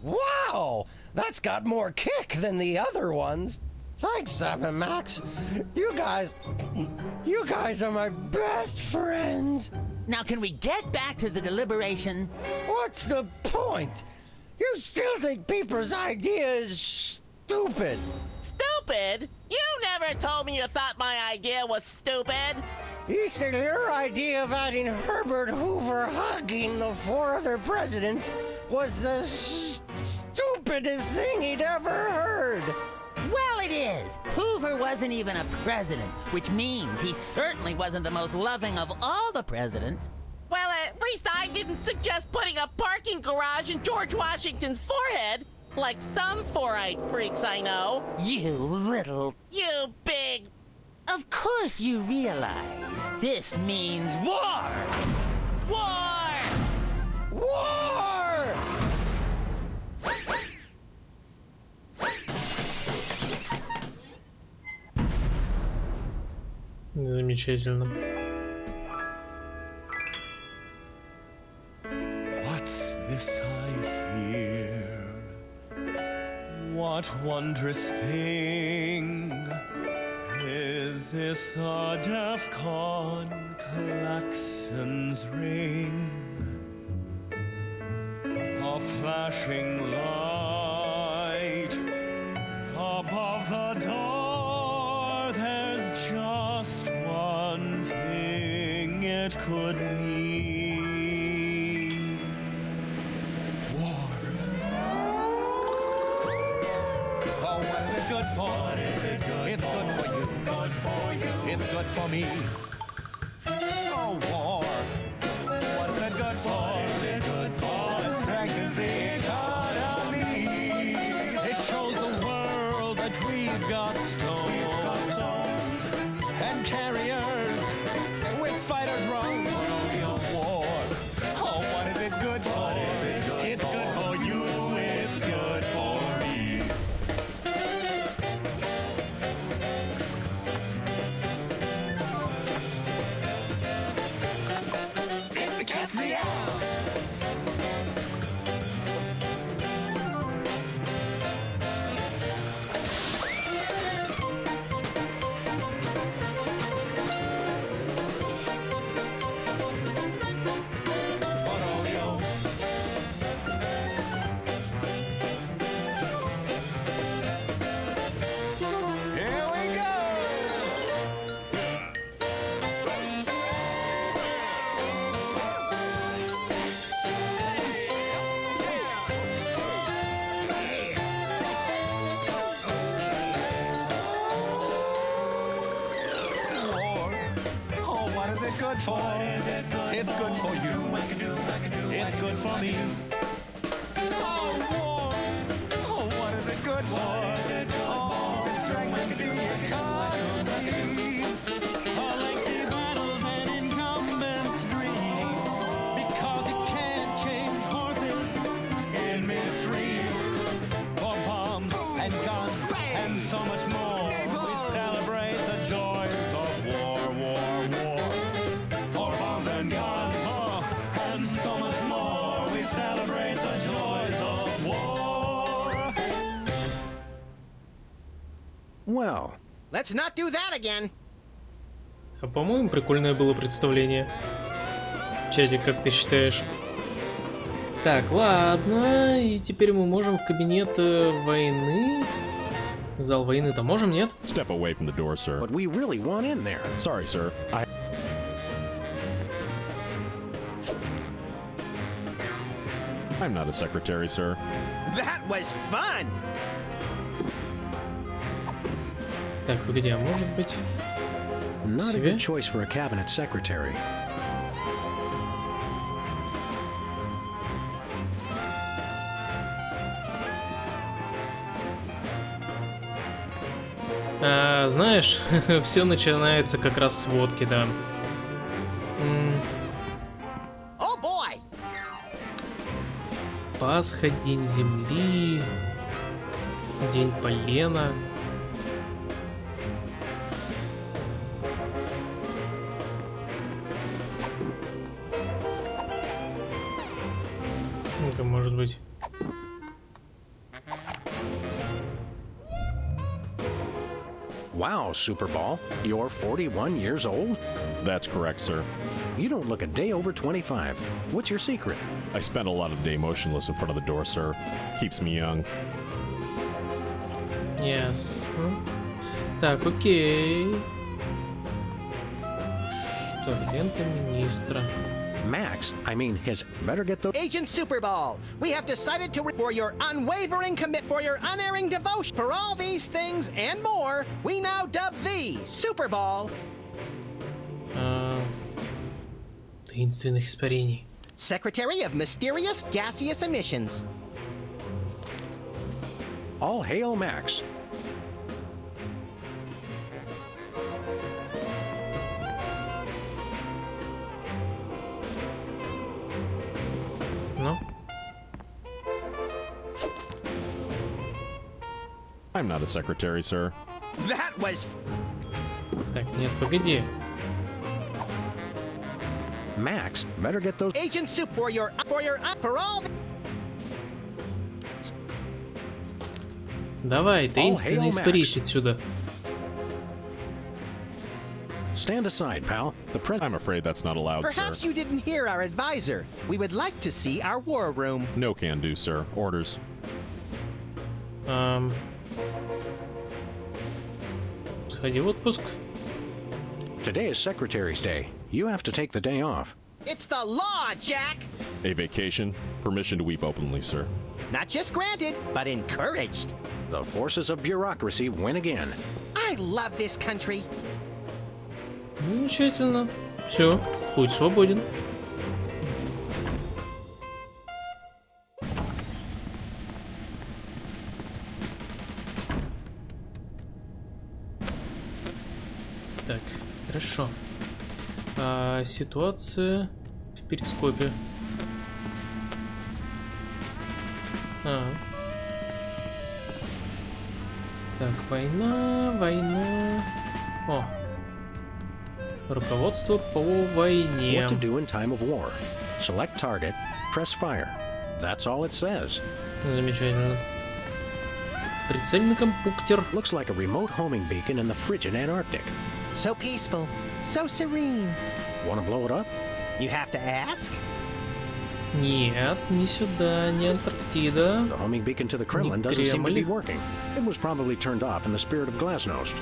Wow! That's got more kick than the other ones. Thanks, Sam and Max. You guys are my best friends. Now, can we get back to the deliberation? What's the point? You still think Peeper's idea is stupid. Stupid? You never told me you thought my idea was stupid. You said your idea of adding Herbert Hoover hugging the 4 other presidents was the stupidest thing he'd ever heard. Well, it is. Hoover wasn't even a president, which means he certainly wasn't the most loving of all the presidents. Well, at least I didn't suggest putting a parking garage in George Washington's forehead, like some 4-eyed freaks I know. You little... You big... Of course you realize this means war! War! War! Замечательно. What's this I hear? What wondrous thing? Is this the DEFCON klaxons ring? A flashing light above the door. There's just one thing it could mean. War. Oh, what is it good for? What is it good it's for? Good for you. Good for you. It's good for me. Oh, war. What is it good for? What is it good for? It strengthens the economy. It shows the world that we've got stones and carriers with fighters wrong for a war. Oh, what is it good for? What is it good it's for? Good for you. It's good for me. It's the cat's meow. Here we go. War. Oh, what is it good for? It's good for you. It's good for me. Oh, war. Oh, what is it good for? Oh, it strengthens the economy. Lengthy battles and incumbents dream because it can't change horses in midstream. For bombs and guns and so much more, we celebrate the joys of war, war, war. For bombs and guns, and so much more, we celebrate the joys of war. Well, Let's not do that again. А по-моему, прикольное было представление. Чатик, как ты считаешь? Так, ладно. И теперь мы можем в кабинет войны. В зал войны-то можем, нет? Step away from the door, sir. but we really want in there. Sorry, sir. I'm not a secretary, sir. That was fun. Так, погоди, а может быть... Not a Себе? good choice for a cabinet secretary. Знаешь, все начинается как раз с водки, да. Пасха, День Земли, День полена. Ну-ка, может быть. Wow, Superball, you're 41 years old? That's correct, sir. You don't look a day over 25. What's your secret? I spend a lot of day motionless in front of the door, sir. Keeps me young. Yes. Так, окей. Что, лента министра. Max, I mean, his better get the Agent Superball, we have decided to for your unwavering for your unerring devotion for all these things and more. We now dub thee Superball. Таинственных испарений. Secretary of Mysterious Gaseous Emissions. All hail Max. Ну? I'm not a secretary, sir. That was... Так, нет, погоди. Max, better get those Agent Soup for all the... Давай, таинственно испарись отсюда. Stand aside, pal. The I'm afraid that's not allowed, Perhaps sir. you didn't hear our advisor. We would like to see our war room. No can do, sir. Orders. Сходи в отпуск. Today is Secretary's Day. You have to take the day off. It's the law, Jack! A vacation. Permission to weep openly, sir. Not just granted, but encouraged. The forces of bureaucracy win again. I love this country. Замечательно. Все, путь свободен. Так, хорошо. Ситуация в перископе. Так, война. О. Руководство по войне. What to do in time of war. Select target, press fire. That's all it says. Замечательно. Прицельный компьютер. Looks like a remote homing beacon in the frigid Antarctic. So peaceful, so serene. Want to blow it up? You have to ask? Нет, не сюда, не Антарктида. The homing beacon to the Kremlin doesn't seem to be working. It was probably turned off in the spirit of Glasnost.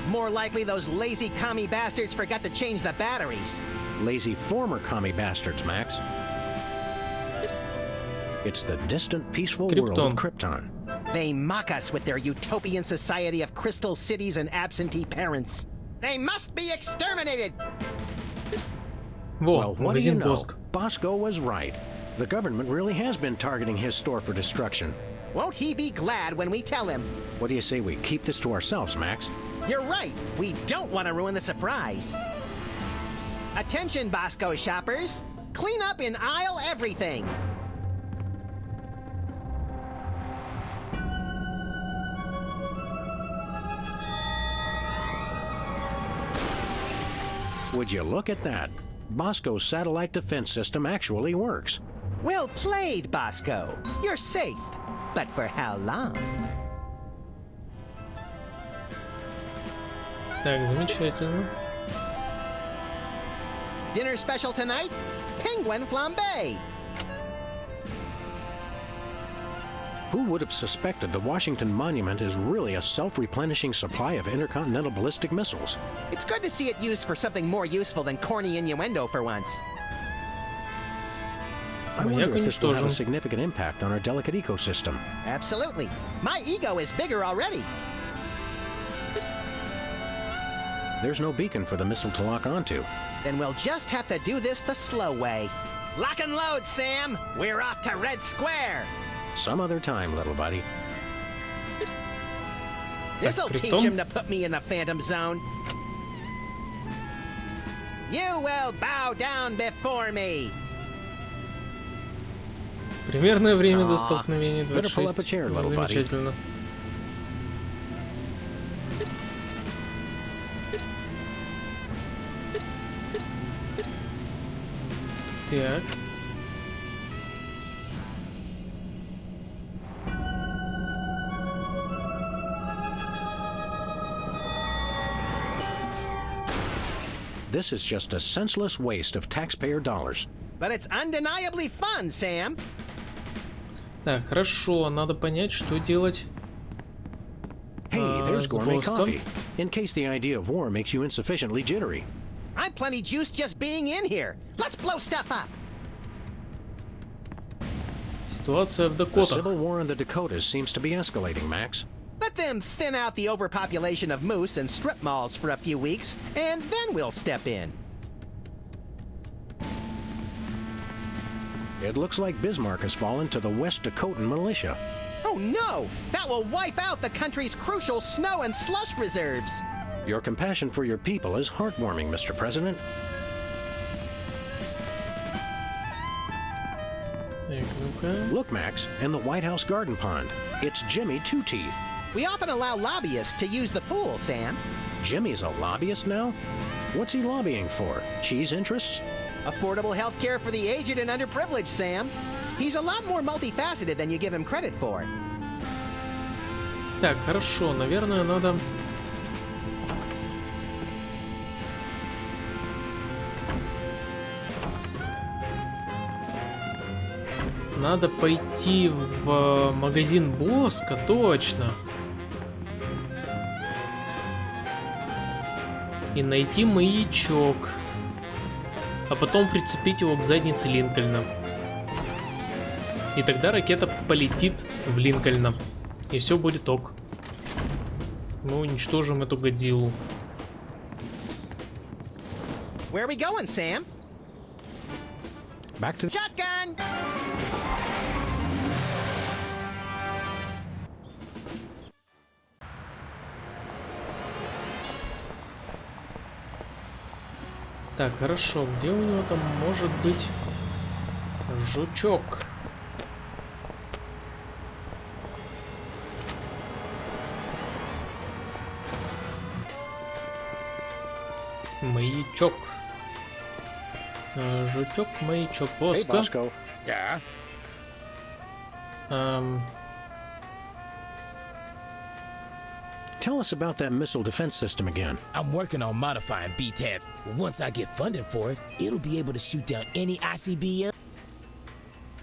More likely those lazy commie bastards forgot to change the batteries. Lazy former commie bastards, Max. It's the distant, peaceful world of Krypton. They mock us with their utopian society of crystal cities and absentee parents. They must be exterminated! Well, what do you know? Bosco was right. The government really has been targeting his store for destruction. Won't he be glad when we tell him? What do you say we keep this to ourselves, Max? You're right. We don't want to ruin the surprise. Attention, Bosco shoppers. Clean up in aisle everything. Would you look at that? Bosco's satellite defense system actually works. Well played, Bosco. You're safe. But for how long? Так, замечательно. Dinner special tonight? Penguin flambe. Who would have suspected the Washington Monument is really a self-replenishing supply of intercontinental ballistic missiles? It's good to see it used for something more useful than corny innuendo for once. I wonder if this will have a significant impact on our delicate ecosystem. Absolutely. My ego is bigger already. There's no beacon for the missile to lock onto. Then we'll just have to do this the slow way. Lock and load, Sam! We're off to Red Square! Some other time, little buddy. This'll teach him to put me in the phantom zone. You will bow down before me. Примерное время до столкновения 26. Замечательно. Так. This is just a senseless waste of taxpayer dollars. But it's undeniably fun, Sam. Так, хорошо, надо понять, что делать. Hey, there's с gourmet воском. coffee. In case the idea of war makes you insufficiently jittery. I'm plenty juiced just being in here. Let's blow stuff up. Ситуация в The Дакотах. civil war in the Dakotas seems to be escalating, Max. Let them thin out the overpopulation of moose and strip malls for a few weeks, and then we'll step in. It looks like Bismarck has fallen to the West Dakotan militia. Oh no! That will wipe out the country's crucial snow and slush reserves! Your compassion for your people is heartwarming, Mr. President. Так, ну-ка. Look, Max, in the White House garden pond. It's Jimmy Two Teeth. We often allow lobbyists to use the pool, Sam. Jimmy's a lobbyist now? What's he lobbying for? Cheese interests? Affordable health care for the aged and underprivileged, Sam. He's a lot more multifaceted than you give him credit for. Так, хорошо, наверное, надо... Надо пойти в магазин Боска, точно. И найти маячок. А потом прицепить его к заднице Линкольна. И тогда ракета полетит в Линкольна. И все будет ок. Мы уничтожим эту Годзиллу. Where are we going, Sam? Back to the shotgun! Так, хорошо. Где у него там может быть жучок? Маячок. Жучок, маячок, Hey, Боско. Bosco. Yeah? Tell us about that missile defense system again. I'm working on modifying BTADs. Once I get funding for it, it'll be able to shoot down any ICBM.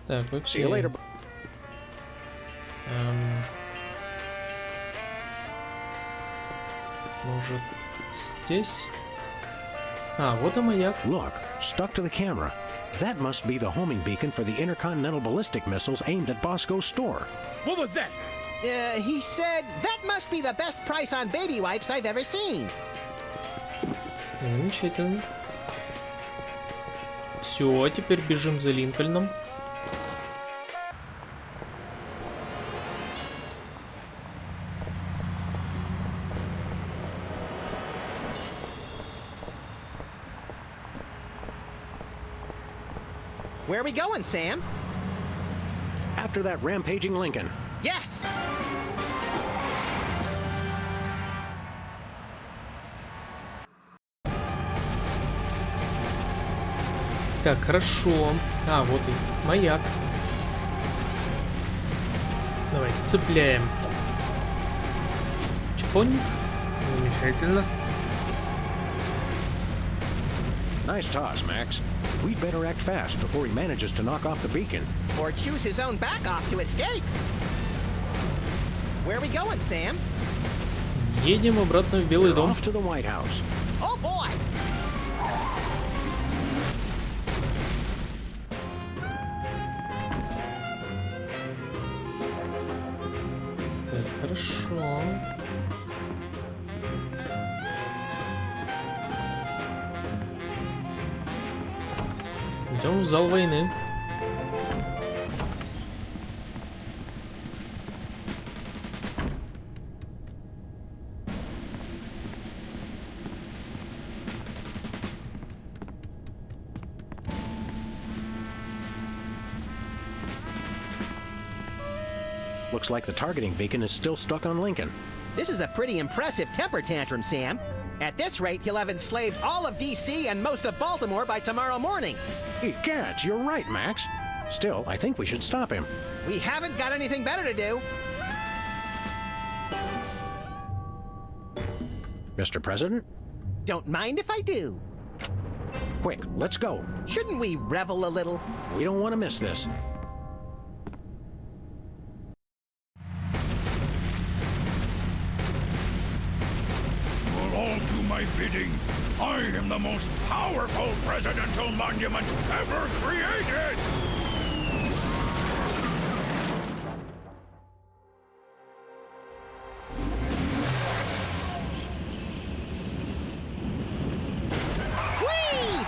Так, See you later. Может, здесь? А, вот и маяк. Look, stuck to the camera. That must be the homing beacon for the intercontinental ballistic missiles aimed at Bosco's store. What was that? He said that must be the best price on baby wipes I've ever seen. Замечательно. Все, теперь бежим за Линкольном. Where are we going, Sam? After that rampaging Lincoln. Yes! Так, хорошо. А, вот и маяк. Давай, цепляем. Чпонь. Замечательно. Nice toss, Max. We'd better act fast before he manages to knock off the beacon. Or choose his own back off to escape. Where are we going, Sam? Едем обратно в Белый дом. Off to the White House. Oh boy! Так, хорошо. Идем в зал войны. Looks like the targeting beacon is still stuck on Lincoln. This is a pretty impressive temper tantrum, Sam. At this rate, he'll have enslaved all of D.C. and most of Baltimore by tomorrow morning. Egads, you're right, Max. Still, I think we should stop him. We haven't got anything better to do. Mr. President? Don't mind if I do. Quick, let's go. Shouldn't we revel a little? We don't want to miss this. All do my bidding. I am the most powerful presidential monument ever created!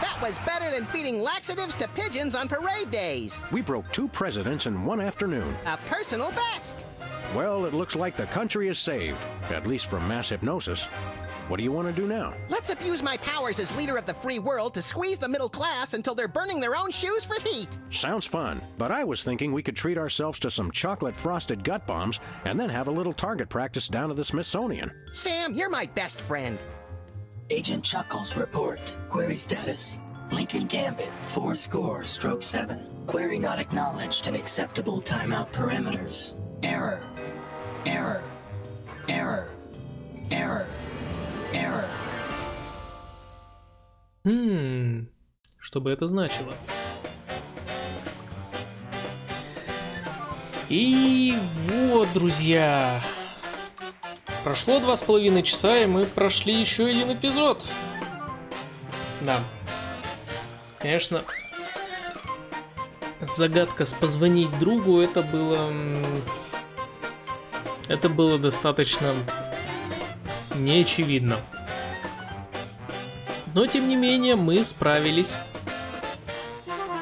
That was better than feeding laxatives to pigeons on parade days. We broke 2 presidents in one afternoon. A personal best. Well, it looks like the country is saved, at least from mass hypnosis. What do you want to do now? Let's abuse my powers as leader of the free world to squeeze the middle class until they're burning their own shoes for heat. Sounds fun, but I was thinking we could treat ourselves to some chocolate-frosted gut bombs and then have a little target practice down at the Smithsonian. Sam, you're my best friend. Agent Chuckles report. Query status. Lincoln Gambit, 4-7. Query not acknowledged and acceptable timeout parameters. Error. Error. Error. Error. Error. Что бы это значило? И вот, друзья. Прошло 2,5 часа, и мы прошли еще один эпизод. Да. Конечно, загадка с позвонить другу, это было достаточно неочевидно. Но, тем не менее, мы справились.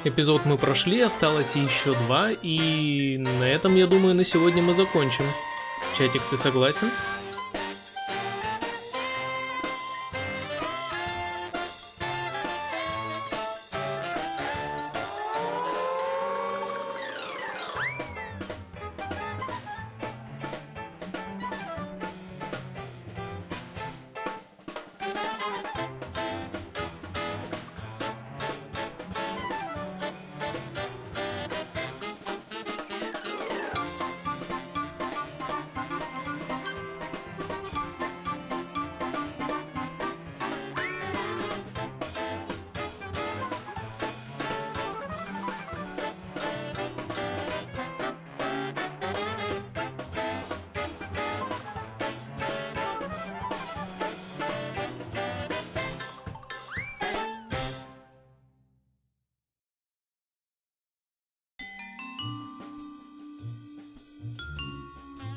Эпизод мы прошли, осталось еще 2, и на этом, я думаю, на сегодня мы закончим. Чатик, ты согласен?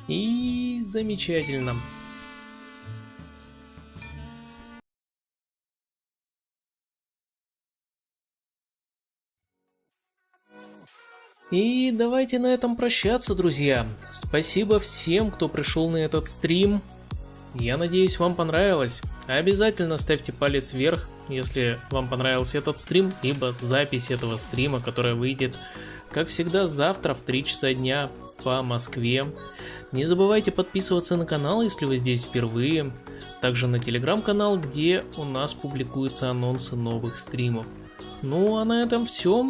И замечательно. И давайте на этом прощаться, друзья. Спасибо всем, кто пришел на этот стрим. Я надеюсь, вам понравилось. Обязательно ставьте палец вверх, если вам понравился этот стрим, либо запись этого стрима, которая выйдет, как всегда, завтра в 3 часа дня по Москве. Не забывайте подписываться на канал, если вы здесь впервые. Также на телеграм-канал, где у нас публикуются анонсы новых стримов. Ну а на этом все.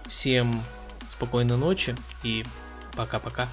Всем спокойной ночи и пока-пока.